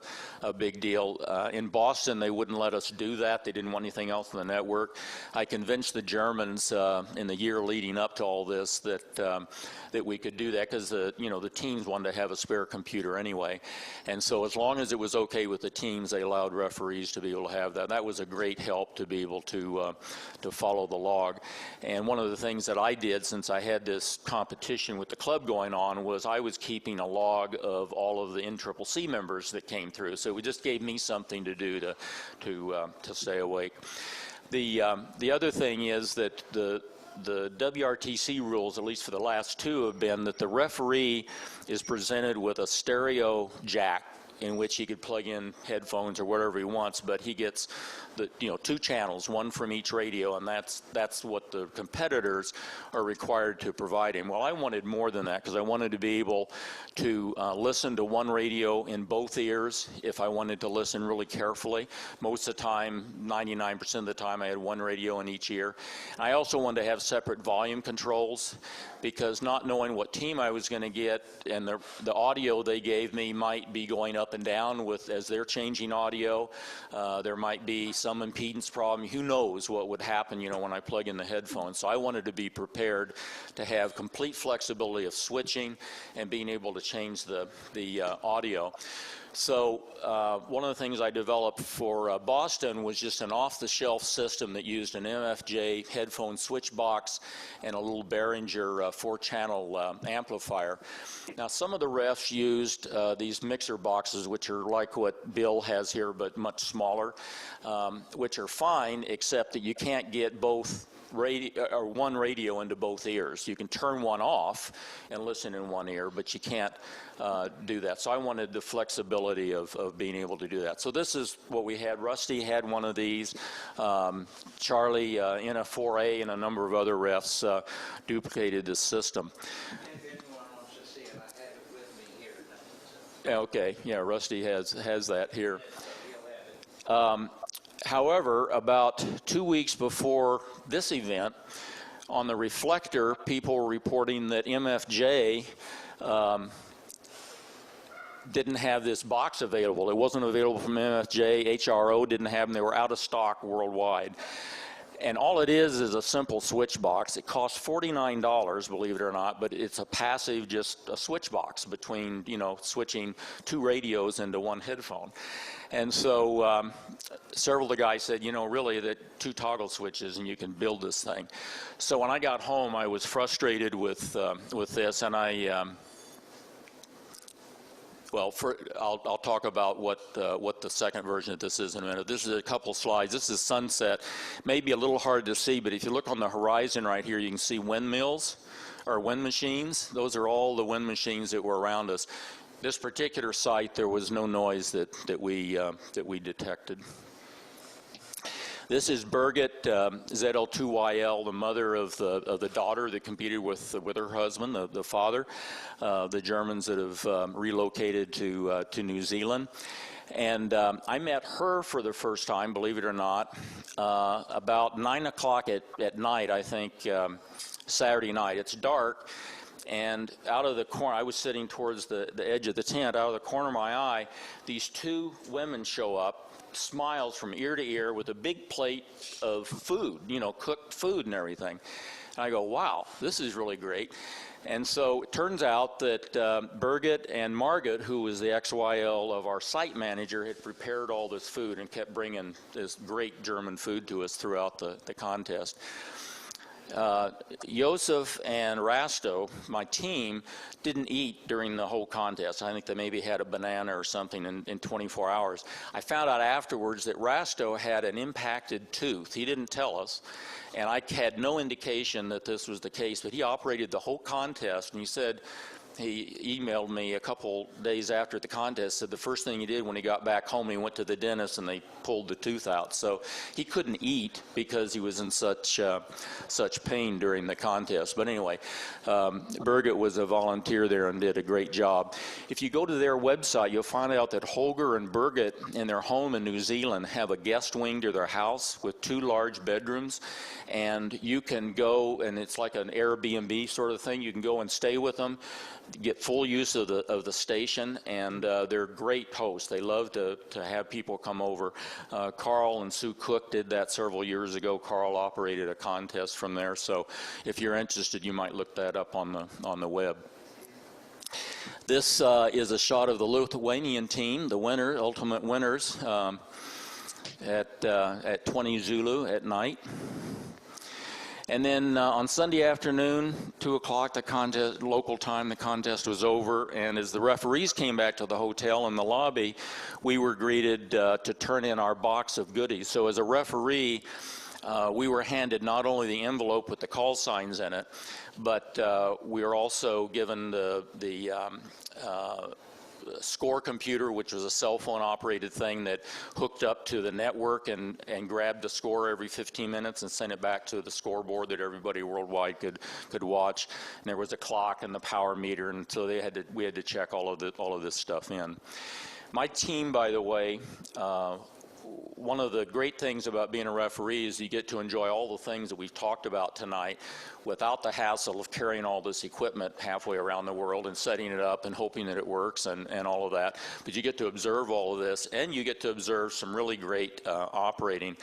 big deal. In Boston, they wouldn't let us do that. They didn't want anything else on the network. I convinced the Germans in the year leading up to all this that we could do that because the teams wanted to have a spare computer anyway. And so as long as it was okay with the teams, they allowed referees to be able to have that. That was a great help to be able to follow the log. And one of the things that I did, since I had this competition with the club going on, was I was keeping a log of all of the NCCC members that came through. So it just gave me something to do to stay awake. The other thing is that the WRTC rules, at least for the last 2, have been that the referee is presented with a stereo jack in which he could plug in headphones or whatever he wants, but he gets the 2 channels, 1 from each radio, and that's what the competitors are required to provide him. Well, I wanted more than that because I wanted to be able to listen to 1 radio in both ears if I wanted to listen really carefully. Most of the time, 99% of the time, I had 1 radio in each ear. I also wanted to have separate volume controls because not knowing what team I was going to get and the audio they gave me might be going up up and down as they're changing audio. There might be some impedance problem. Who knows what would happen, when I plug in the headphones. So I wanted to be prepared to have complete flexibility of switching and being able to change the audio. So one of the things I developed for Boston was just an off-the-shelf system that used an MFJ headphone switch box and a little Behringer 4-channel amplifier. Now, some of the refs used these mixer boxes, which are like what Bill has here, but much smaller, which are fine, except that you can't get both one radio into both ears. You can turn one off and listen in one ear, but you can't do that. So I wanted the flexibility of being able to do that. So this is what we had. Rusty had one of these. Charlie, NF4A, and a number of other refs duplicated this system. Okay, yeah, Rusty has that here. However, about 2 weeks before this event, on the reflector, people were reporting that MFJ didn't have this box available. It wasn't available from MFJ. HRO didn't have them. They were out of stock worldwide. And all it is a simple switch box. It costs $49, believe it or not, but it's a passive, just a switch box between, switching two radios into one headphone. And so several of the guys said, really, that 2 toggle switches and you can build this thing. So when I got home, I was frustrated with this, and I'll talk about what the second version of this is in a minute. This is a couple slides. This is sunset. Maybe a little hard to see, but if you look on the horizon right here, you can see windmills or wind machines. Those are all the wind machines that were around us. This particular site, there was no noise that we detected. This is Birgit ZL2YL, the mother of the daughter that competed with her husband, the father, the Germans that have relocated to New Zealand. And I met her for the first time, believe it or not, about 9 o'clock at night, I think, Saturday night. It's dark. And out of the corner, I was sitting towards the edge of the tent, out of the corner of my eye, these 2 women show up, smiles from ear to ear with a big plate of food, cooked food and everything. And I go, wow, this is really great. And so it turns out that Birgit and Margit, who was the XYL of our site manager, had prepared all this food and kept bringing this great German food to us throughout the contest. Josef and Rasto, my team, didn't eat during the whole contest. I think they maybe had a banana or something in 24 hours. I found out afterwards that Rasto had an impacted tooth. He didn't tell us, and I had no indication that this was the case, but he operated the whole contest, and he said, he emailed me a couple days after the contest, said the first thing he did when he got back home, he went to the dentist and they pulled the tooth out. So he couldn't eat because he was in such pain during the contest. But anyway, Birgit was a volunteer there and did a great job. If you go to their website, you'll find out that Holger and Birgit in their home in New Zealand have a guest wing to their house with 2 large bedrooms. And you can go, and it's like an Airbnb sort of thing. You can go and stay with them, get full use of the station, and they're great hosts. They love to have people come over. Carl and Sue Cook did that several years ago. Carl operated a contest from there, so if you're interested, you might look that up on the web. This is a shot of the Lithuanian team, the ultimate winners, at 20 Zulu at night. And then on Sunday afternoon, 2 o'clock, the contest, local time, the contest was over. And as the referees came back to the hotel in the lobby, we were greeted to turn in our box of goodies. So as a referee, we were handed not only the envelope with the call signs in it, but we were also given the score computer, which was a cell phone operated thing that hooked up to the network and grabbed the score every 15 minutes and sent it back to the scoreboard that everybody worldwide could watch. And there was a clock and the power meter, and so we had to check all of this stuff in. My team, by the way, one of the great things about being a referee is you get to enjoy all the things that we've talked about tonight without the hassle of carrying all this equipment halfway around the world and setting it up and hoping that it works and all of that. But you get to observe all of this, and you get to observe some really great operating.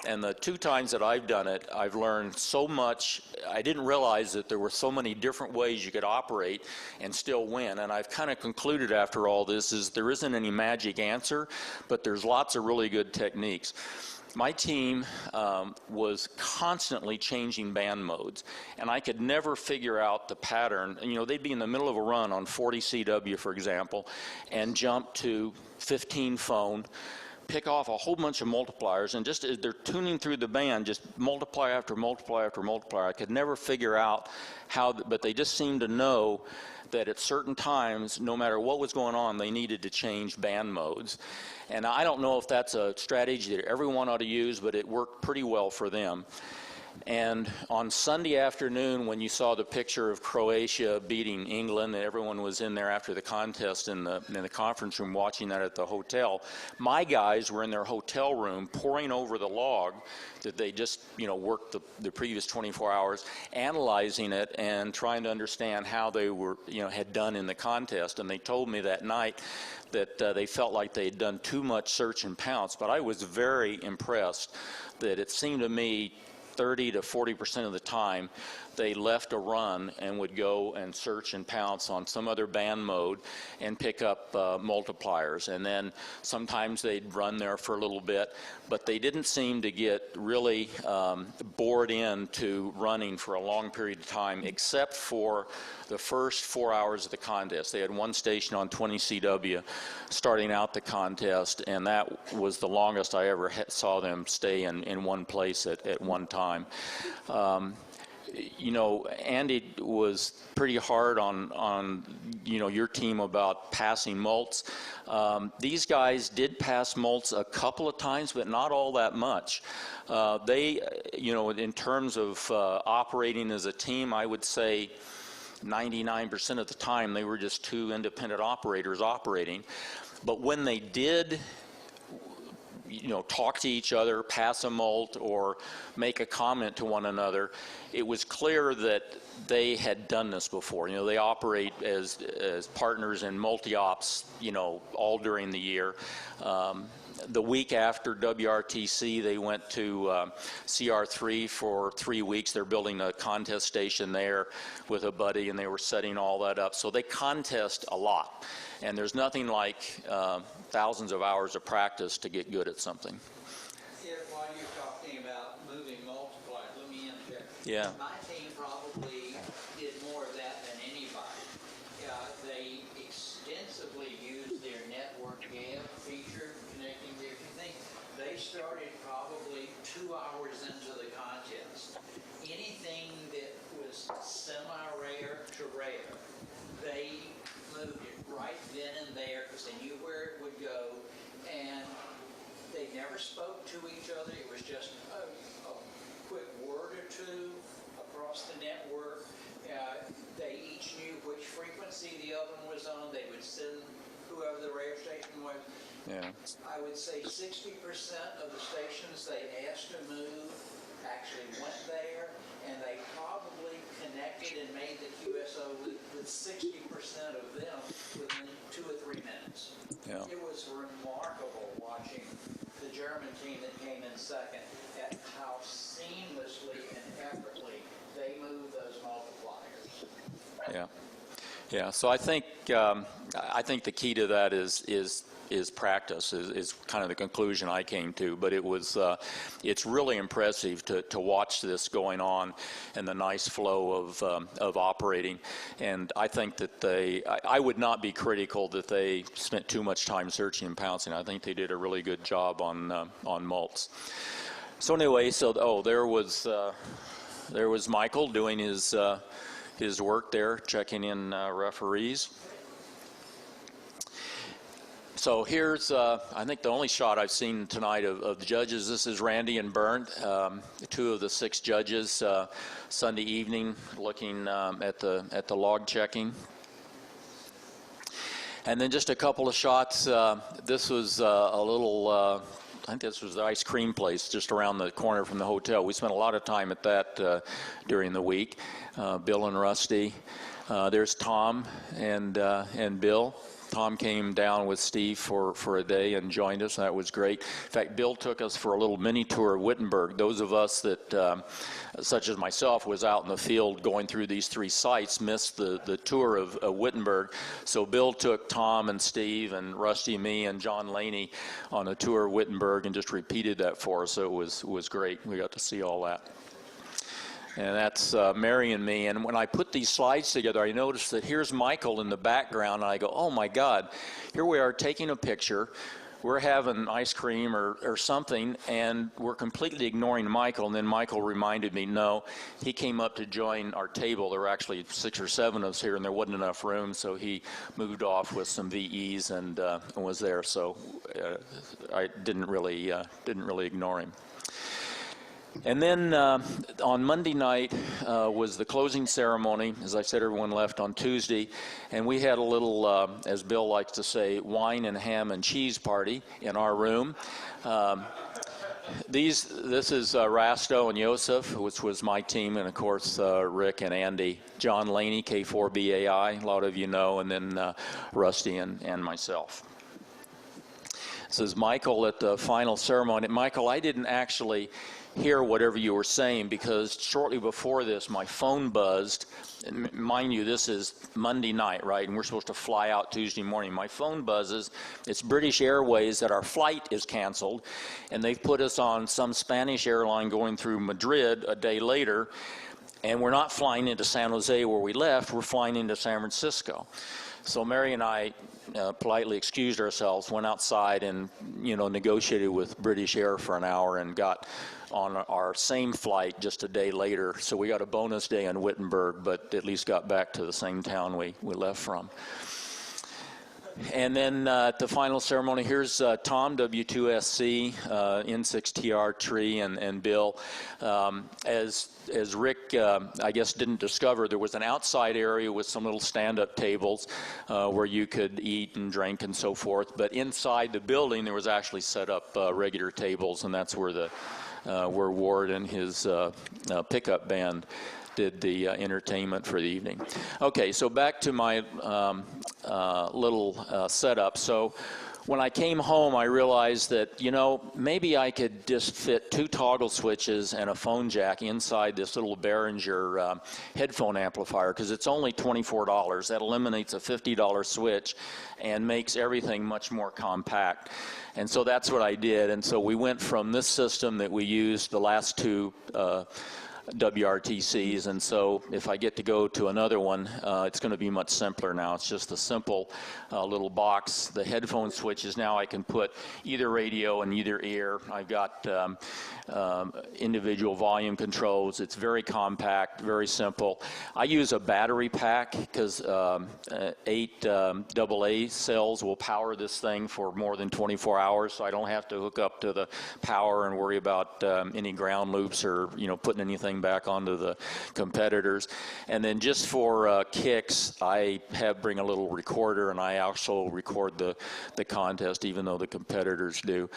And the 2 times that I've done it, I've learned so much. I didn't realize that there were so many different ways you could operate and still win. And I've kind of concluded after all this is there isn't any magic answer, but there's lots of really good techniques. My team was constantly changing band modes, and I could never figure out the pattern. You know, they'd be in the middle of a run on 40 CW, for example, and jump to 15 phone, pick off a whole bunch of multipliers, and just as they're tuning through the band, just multiply after multiply after multiplier. I could never figure out how, but they just seemed to know that at certain times, no matter what was going on, they needed to change band modes. And I don't know if that's a strategy that everyone ought to use, but it worked pretty well for them. And on Sunday afternoon, when you saw the picture of Croatia beating England, and everyone was in there after the contest in the conference room watching that at the hotel, my guys were in their hotel room poring over the log that they just, worked the previous 24 hours, analyzing it and trying to understand how they were, had done in the contest. And they told me that night that they felt like they had done too much search and pounce. But I was very impressed that it seemed to me 30 to 40% of the time they left a run and would go and search and pounce on some other band mode and pick up multipliers. And then sometimes they'd run there for a little bit, but they didn't seem to get really bored into running for a long period of time, except for the first 4 hours of the contest. They had one station on 20 CW starting out the contest, and that was the longest I ever saw them stay in one place at one time. Andy was pretty hard on your team about passing mults. These guys did pass mults a couple of times, but not all that much. They, in terms of operating as a team, I would say 99% of the time they were just 2 independent operators operating. But when they did talk to each other, pass a mult, or make a comment to one another, it was clear that they had done this before. They operate as partners in multi-ops, all during the year. The week after WRTC, they went to CR3 for 3 weeks. They're building a contest station there with a buddy, and they were setting all that up. So they contest a lot. And there's nothing like thousands of hours of practice to get good at something. Yeah, while you're talking about moving multipliers, let me interject. Yeah. My team probably did more of that than anybody. They extensively used their network gap feature, connecting to everything. They started probably 2 hours into the contest. Anything that was semi-rare to rare, they moved it right then and there because they knew where it would go, and they never spoke to each other. It was just a quick word or two across the network. They each knew which frequency the other one was on. They would send whoever the rare station was. Yeah. I would say 60% of the stations they asked to move actually went there, and they probably connected and made the QSO with 60% of them within 2 or 3 minutes. Yeah. It was remarkable watching the German team that came in second at how seamlessly and effortlessly they moved those multipliers. Yeah. Yeah. So I think the key to that is practice is kind of the conclusion I came to. But it was it's really impressive to watch this going on and the nice flow of operating. And I think that I would not be critical that they spent too much time searching and pouncing. I think they did a really good job on mults. So anyway, there was Michael doing his work there, checking in referees. So here's, I think, the only shot I've seen tonight of the judges. This is Randy and Bernd, 2 of the 6 judges, Sunday evening, looking at the log checking. And then just a couple of shots. This was a little think this was the ice cream place just around the corner from the hotel. We spent a lot of time at that during the week. Bill and Rusty. There's Tom and Bill. Tom came down with Steve for a day and joined us. That was great. In fact, Bill took us for a little mini tour of Wittenberg. Those of us that, such as myself, was out in the field going through these 3 sites missed the tour of Wittenberg. So Bill took Tom and Steve and Rusty, me, and John Laney on a tour of Wittenberg and just repeated that for us. So it was great. We got to see all that. And that's Mary and me. And when I put these slides together, I noticed that here's Michael in the background, and I go, oh my God, here we are taking a picture. We're having ice cream or something, and we're completely ignoring Michael. And then Michael reminded me, no, he came up to join our table. There were actually 6 or 7 of us here, and there wasn't enough room, so he moved off with some VEs and was there. So I didn't really ignore him. And then on Monday night was the closing ceremony. As I said, everyone left on Tuesday. And we had a little, as Bill likes to say, wine and ham and cheese party in our room. This is Rasto and Yosef, which was my team, and of course Rick and Andy. John Laney, K4BAI, a lot of you know, and then Rusty and myself. This is Michael at the final ceremony. Michael, I didn't actually hear whatever you were saying because shortly before this my phone buzzed. And mind you, this is Monday night, right, and we're supposed to fly out Tuesday morning. My phone buzzes. It's British Airways that our flight is canceled, and they've put us on some Spanish airline going through Madrid a day later, and we're not flying into San Jose where we left. We're flying into San Francisco. So Mary and I politely excused ourselves, went outside and, negotiated with British Air for an hour and got on our same flight just a day later. So we got a bonus day in Wittenberg, but at least got back to the same town we left from. And then at the final ceremony, here's Tom, W2SC, N6TR, Tree, and Bill. As Rick, I guess, didn't discover, there was an outside area with some little stand-up tables where you could eat and drink and so forth. But inside the building, there was actually set up regular tables, and that's where where Ward and his pickup band did the entertainment for the evening. Okay, so back to my little setup. So when I came home, I realized that, maybe I could just fit 2 toggle switches and a phone jack inside this little Behringer headphone amplifier, because it's only $24. That eliminates a $50 switch and makes everything much more compact. And so that's what I did. And so we went from this system that we used the last 2 WRTCs, and so if I get to go to another one, it's going to be much simpler now. It's just a simple little box. The headphone switches, now I can put either radio in either ear. I've got individual volume controls. It's very compact, very simple. I use a battery pack because 8 AA cells will power this thing for more than 24 hours, so I don't have to hook up to the power and worry about any ground loops or putting anything back onto the competitors. And then just for kicks, I bring a little recorder, and I also record the contest, even though the competitors do.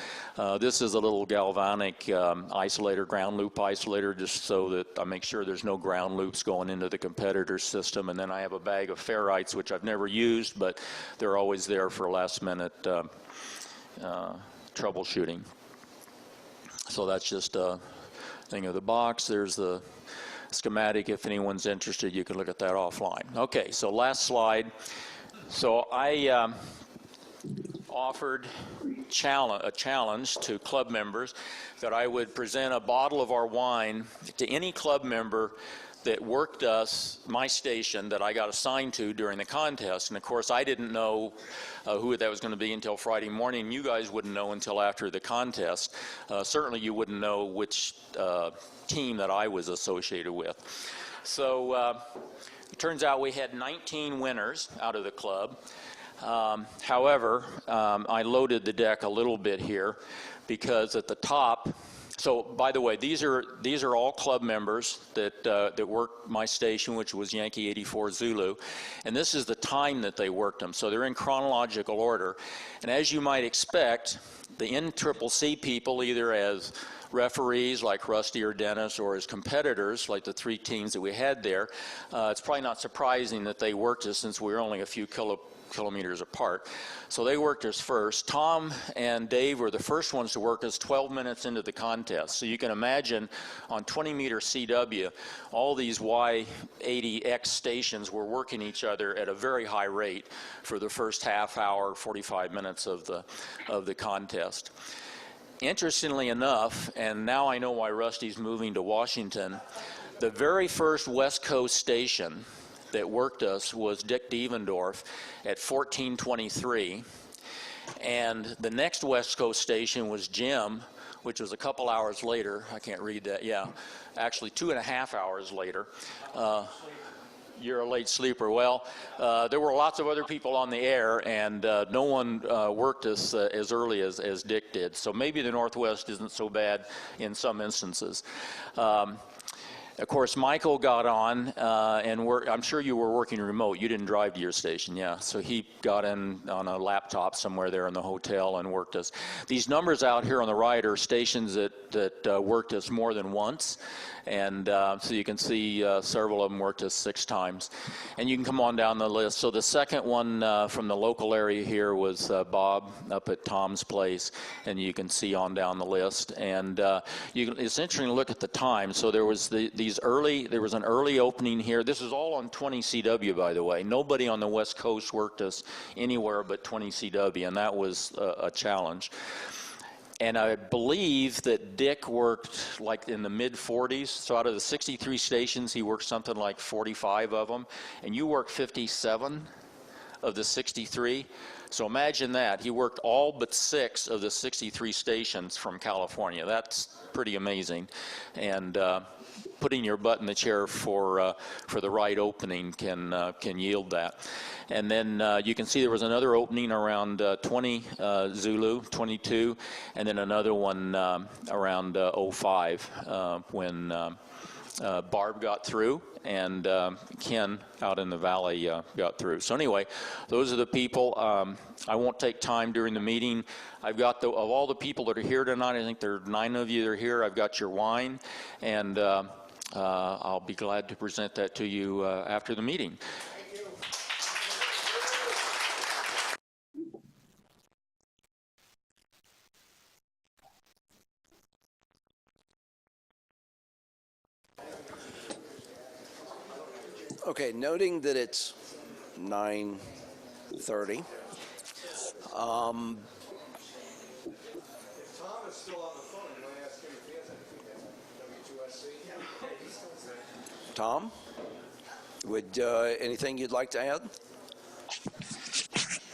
This is a little galvanic isolator, ground loop isolator, just so that I make sure there's no ground loops going into the competitor system. And then I have a bag of ferrites, which I've never used, but they're always there for last minute troubleshooting. So that's just a thing of the box. There's the schematic. If anyone's interested, you can look at that offline. Okay, so last slide. So I offered a challenge to club members that I would present a bottle of our wine to any club member that worked my station that I got assigned to during the contest. And of course, I didn't know who that was going to be until Friday morning. You guys wouldn't know until after the contest. Certainly you wouldn't know which team that I was associated with. So it turns out we had 19 winners out of the club. However, I loaded the deck a little bit here because at the top, so by the way, these are all club members that worked my station, which was Yankee 84 Zulu, and this is the time that they worked them. So they're in chronological order, and as you might expect, the NCCC people, either as referees like Rusty or Dennis, or as competitors like the 3 teams that we had there, it's probably not surprising that they worked us since we were only a few kilometers apart. So they worked us first. Tom and Dave were the first ones to work us 12 minutes into the contest. So you can imagine on 20-meter CW, all these Y80X stations were working each other at a very high rate for the first half hour, 45 minutes of the contest. Interestingly enough, and now I know why Rusty's moving to Washington, the very first West Coast station that worked us was Dick Devendorf at 1423, and the next West Coast station was Jim, which was a couple hours later. I can't read that. Yeah, actually 2.5 hours later. You're a late sleeper. Well, there were lots of other people on the air, and no one worked us as early as Dick did. So maybe the Northwest isn't so bad in some instances. Of course, Michael got on, and I'm sure you were working remote. You didn't drive to your station, yeah. So he got in on a laptop somewhere there in the hotel and worked us. These numbers out here on the right are stations that worked us more than once. And so you can see several of them worked us 6 times. And you can come on down the list. So the second one from the local area here was Bob up at Tom's place. And you can see on down the list. And it's interesting to look at the time. So there was there was an early opening here. This is all on 20 CW, by the way. Nobody on the West Coast worked us anywhere but 20 CW, and that was a challenge. And I believe that Dick worked like in the mid-40s. So out of the 63 stations, he worked something like 45 of them. And you worked 57 of the 63. So imagine that. He worked all but 6 of the 63 stations from California. That's pretty amazing. And putting your butt in the chair for the right opening can yield that. And then you can see there was another opening around 20 Zulu, 22, and then another one around 05 when Barb got through and Ken out in the valley got through. So anyway, those are the people. I won't take time during the meeting. I've got of all the people that are here tonight, I think there are 9 of you that are here. I've got your wine, and I'll be glad to present that to you after the meeting. Okay, noting that it's 9:30. Tom is still on the phone. You want to ask him if he has anything at WRTC? Tom, would anything you'd like to add?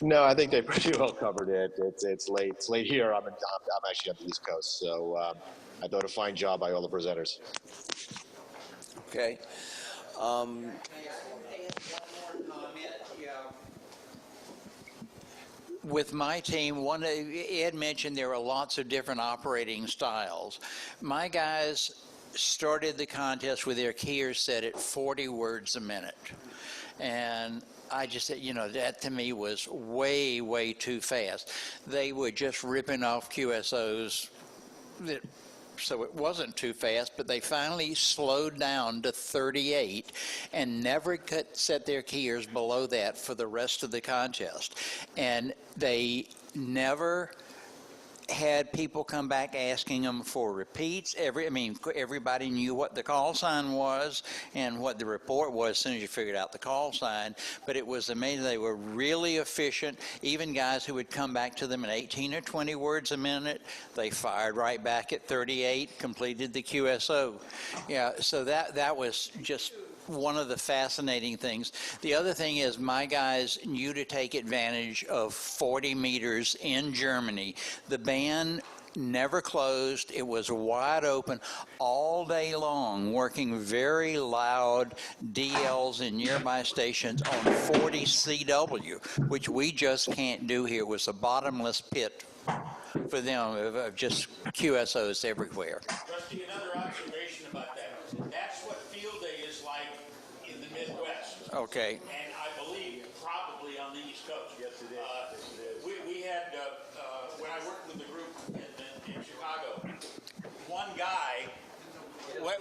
No, I think they pretty well covered it. It's late. It's late here. I'm actually on the East Coast, so I thought a fine job by all the presenters. Okay. With my team, Ed mentioned there are lots of different operating styles. My guys started the contest with their keyers set at 40 words a minute. And I just said, that to me was way, way too fast. They were just ripping off QSOs so it wasn't too fast, but they finally slowed down to 38 and never set their keyers below that for the rest of the contest. And they never had people come back asking them for repeats. Everybody knew what the call sign was and what the report was as soon as you figured out the call sign. But it was amazing. They were really efficient. Even guys who would come back to them at 18 or 20 words a minute, they fired right back at 38, completed the QSO. Yeah, so that was just one of the fascinating things. The other thing is my guys knew to take advantage of 40 meters in Germany. The band never closed. It was wide open all day long, working very loud DLs in nearby stations on 40 CW, which we just can't do here. It was a bottomless pit for them of just QSOs everywhere. Rusty, another observation about that. That's what field day is like in the Midwest. Okay. And I believe probably on the East Coast. Yes, it is. We had, when when I worked with the group in Chicago, one guy,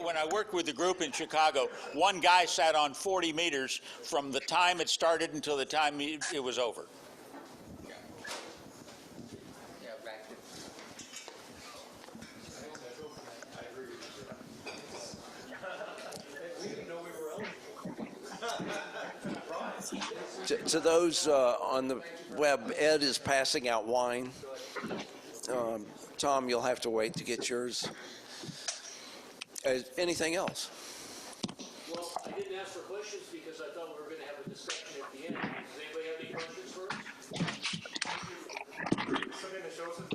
when I worked with the group in Chicago, one guy sat on 40 meters from the time it started until the time it was over. To those on the web, Ed is passing out wine. Tom, you'll have to wait to get yours. Anything else? Well, I didn't ask for questions because I thought we were going to have a discussion at the end. Does anybody have any questions for us? Something that shows us.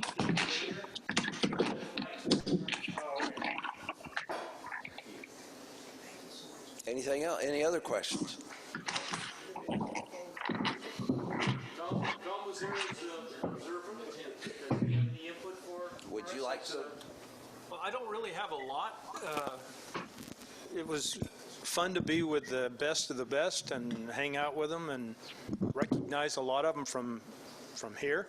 Oh, okay. Anything else? Any other questions? Tom was there as an observer. Does he have any input for? Would you like to? Well, I don't really have a lot. It was fun to be with the best of the best and hang out with them and recognize a lot of them from here,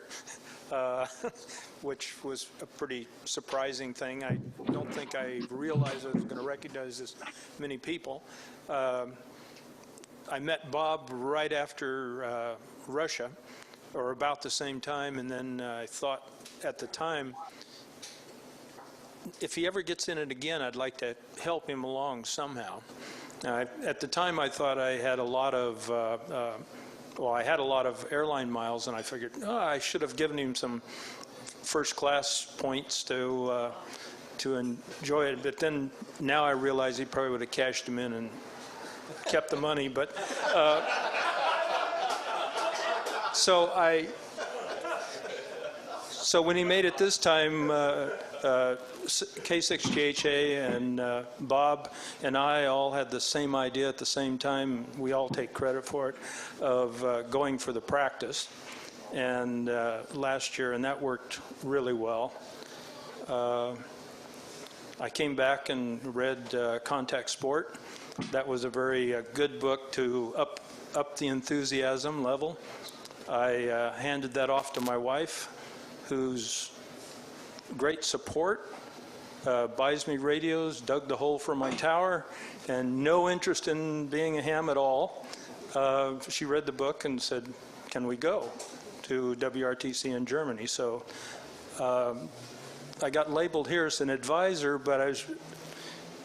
which was a pretty surprising thing. I don't think I realized I was going to recognize this many people. I met Bob right after Russia, or about the same time, and then I thought at the time, if he ever gets in it again, I'd like to help him along somehow. At the time, I thought I had a lot of, I had a lot of airline miles, and I figured, I should have given him some first-class points to enjoy it. But then now I realize he probably would have cashed them in and kept the money. But so when he made it this time, K6GHA and Bob and I all had the same idea at the same time. We all take credit for it, of going for the practice. And last year, and that worked really well. I came back and read Contact Sport. That was a very good book to up the enthusiasm level. I handed that off to my wife, who's great support, buys me radios, dug the hole for my tower, and no interest in being a ham at all. She read the book and said, can we go to WRTC in Germany? So I got labeled here as an advisor, but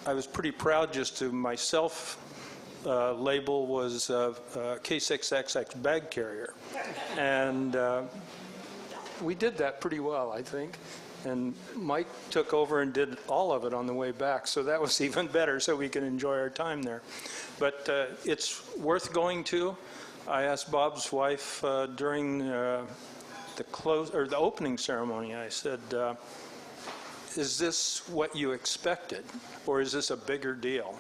I was pretty proud just to myself. Label was K6XX bag carrier. And we did that pretty well, I think. And Mike took over and did all of it on the way back, so that was even better, so we could enjoy our time there. But it's worth going to. I asked Bob's wife during the opening ceremony. I said, "Is this what you expected, or is this a bigger deal?"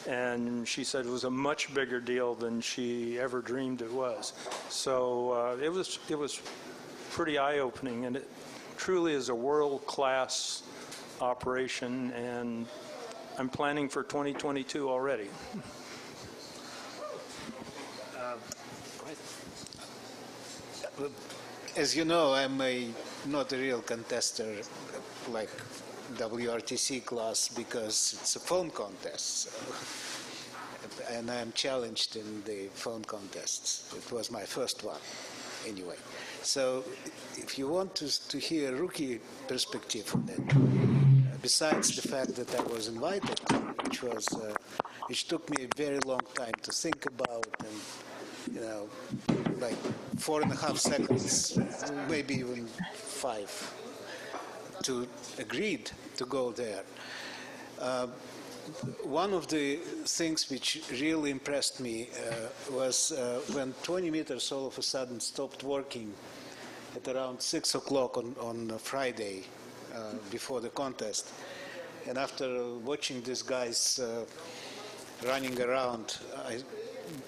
And she said it was a much bigger deal than she ever dreamed it was. So it was pretty eye-opening, and it truly is a world-class operation, and I'm planning for 2022 already. As you know, I'm not a real contester like WRTC class because it's a phone contest. And I'm challenged in the phone contests. It was my first one, anyway. So if you want to hear rookie perspective on it, besides the fact that I was invited, which took me a very long time to think about, and like 4.5 seconds, maybe even 5, to agreed to go there. One of the things which really impressed me was when 20 meters all of a sudden stopped working at around 6 o'clock on Friday before the contest. And after watching these guys running around, I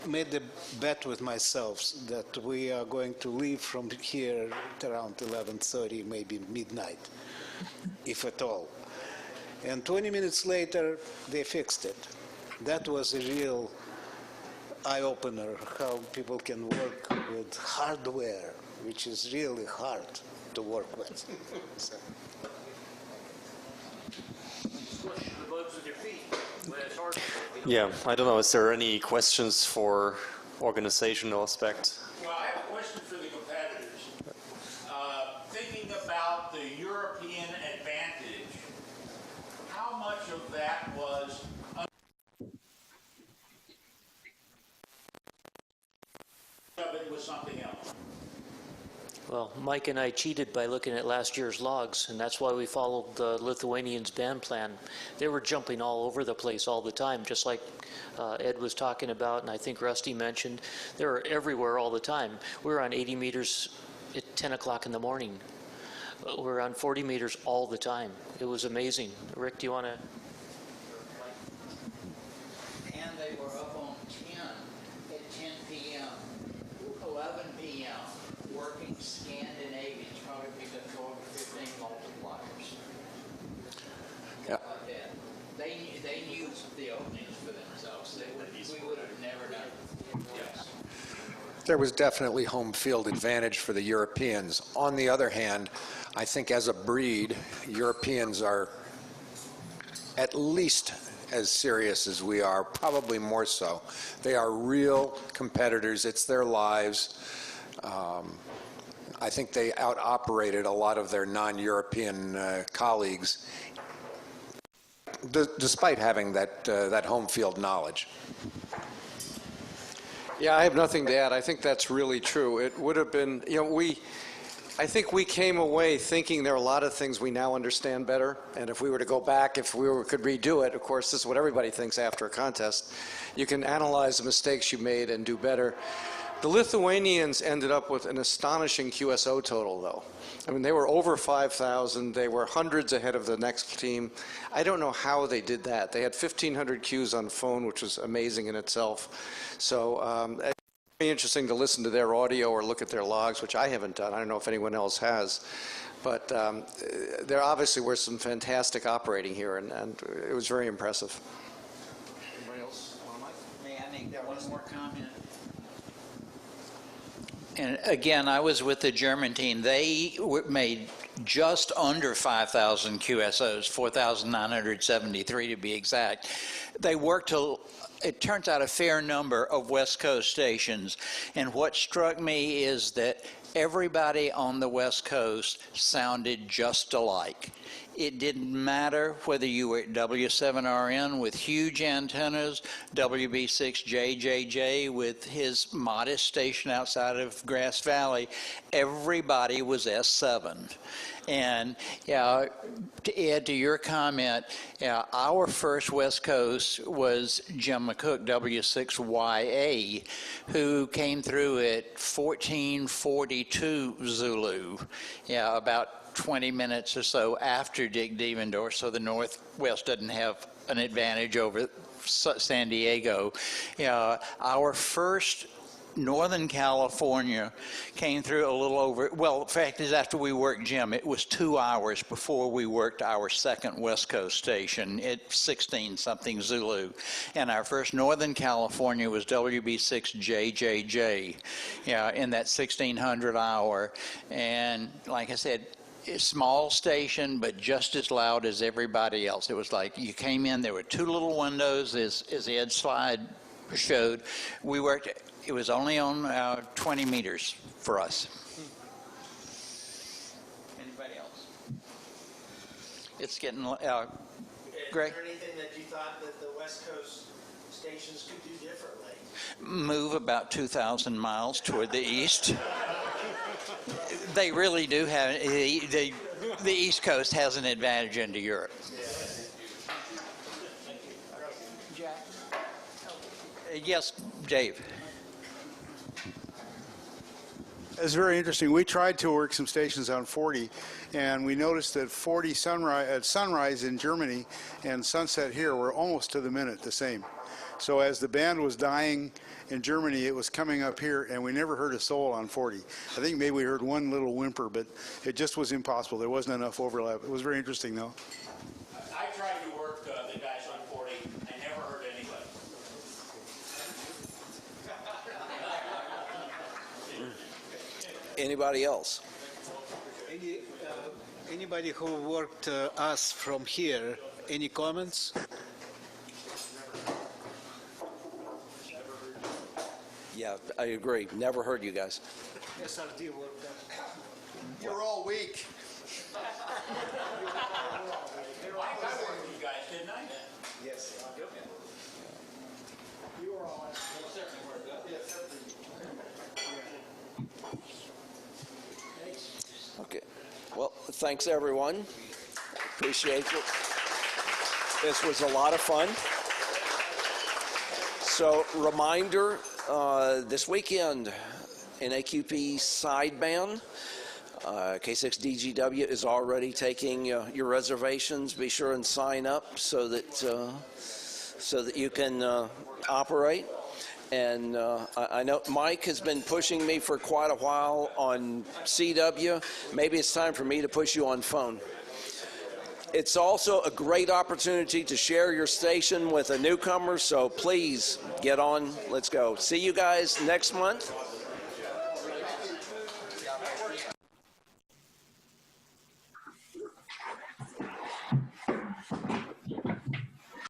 made a bet with myself that we are going to leave from here at around 11:30, maybe midnight, if at all. And 20 minutes later, they fixed it. That was a real eye-opener, how people can work with hardware, which is really hard to work with. So. Yeah, I don't know. Is there any questions for organizational aspect? Well, I have a question for the competitors. Thinking about the European advantage, how much of that was of it was something else? Well, Mike and I cheated by looking at last year's logs, and that's why we followed the Lithuanians' band plan. They were jumping all over the place all the time, just like Ed was talking about, and I think Rusty mentioned. They were everywhere all the time. We were on 80 meters at 10 o'clock in the morning. We were on 40 meters all the time. It was amazing. Rick, do you want to? And they were up on 10 at 10 p.m., 11 p.m., working Scandinavians, probably picked up 12 or 15 multipliers. Yeah. Like that. They knew the openings for themselves. We would have never done it. Yes. There was definitely home field advantage for the Europeans. On the other hand, I think as a breed, Europeans are at least as serious as we are, probably more so. They are real competitors. It's their lives. I think they out-operated a lot of their non-European colleagues, despite having that home field knowledge. Yeah, I have nothing to add. I think that's really true. It would have been, I think we came away thinking there are a lot of things we now understand better. And if we were to go back, if we could redo it, of course, this is what everybody thinks after a contest. You can analyze the mistakes you made and do better. The Lithuanians ended up with an astonishing QSO total, though. I mean, they were over 5,000. They were hundreds ahead of the next team. I don't know how they did that. They had 1,500 Qs on phone, which was amazing in itself. So it's very interesting to listen to their audio or look at their logs, which I haven't done. I don't know if anyone else has. But there obviously were some fantastic operating here, and it was very impressive. Anybody else want to May I make one more comment? And again, I was with the German team. They made just under 5,000 QSOs, 4,973 to be exact. They worked till, it turns out, a fair number of West Coast stations. And what struck me is that everybody on the West Coast sounded just alike. It didn't matter whether you were at W7RN with huge antennas, WB6JJJ with his modest station outside of Grass Valley. Everybody was S7. And to add to your comment, our first West Coast was Jim McCook, W6YA, who came through at 1442 Zulu, about 20 minutes or so after Dick Devendorf, so the Northwest doesn't have an advantage over San Diego. Our first Northern California came through a little over, well, in fact, is after we worked Jim, it was 2 hours before we worked our second West Coast station at 16-something Zulu. And our first Northern California was WB6JJJ, in that 1600 hour. And like I said, a small station, but just as loud as everybody else. It was like you came in, there were two little windows, as Ed's slide showed. We worked, it was only on 20 meters for us. Anybody else? It's getting, Greg? Is there anything that you thought that the West Coast stations could do differently? Move about 2,000 miles toward the east. They really do have, the East Coast has an advantage into Europe. Jack? Yes, Dave. It's very interesting. We tried to work some stations on 40, and we noticed that 40 at sunrise in Germany and sunset here were almost to the minute the same. So as the band was dying in Germany, it was coming up here, and we never heard a soul on 40. I think maybe we heard one little whimper, but it just was impossible. There wasn't enough overlap. It was very interesting, though. I tried to work the guys on 40. I never heard anybody. Anybody else? Anybody who worked us from here, any comments? Yeah, I agree. Never heard you guys. SRD worked us. You're all weak. I worked with you guys, didn't I? Yes. You were all at. Okay. Well, thanks, everyone. Appreciate it. This was a lot of fun. So, reminder, this weekend, NAQP sideband. K6DGW is already taking your reservations. Be sure and sign up so that you can operate. And I know Mike has been pushing me for quite a while on CW. Maybe it's time for me to push you on phone. It's also a great opportunity to share your station with a newcomer, so please get on. Let's go. See you guys next month.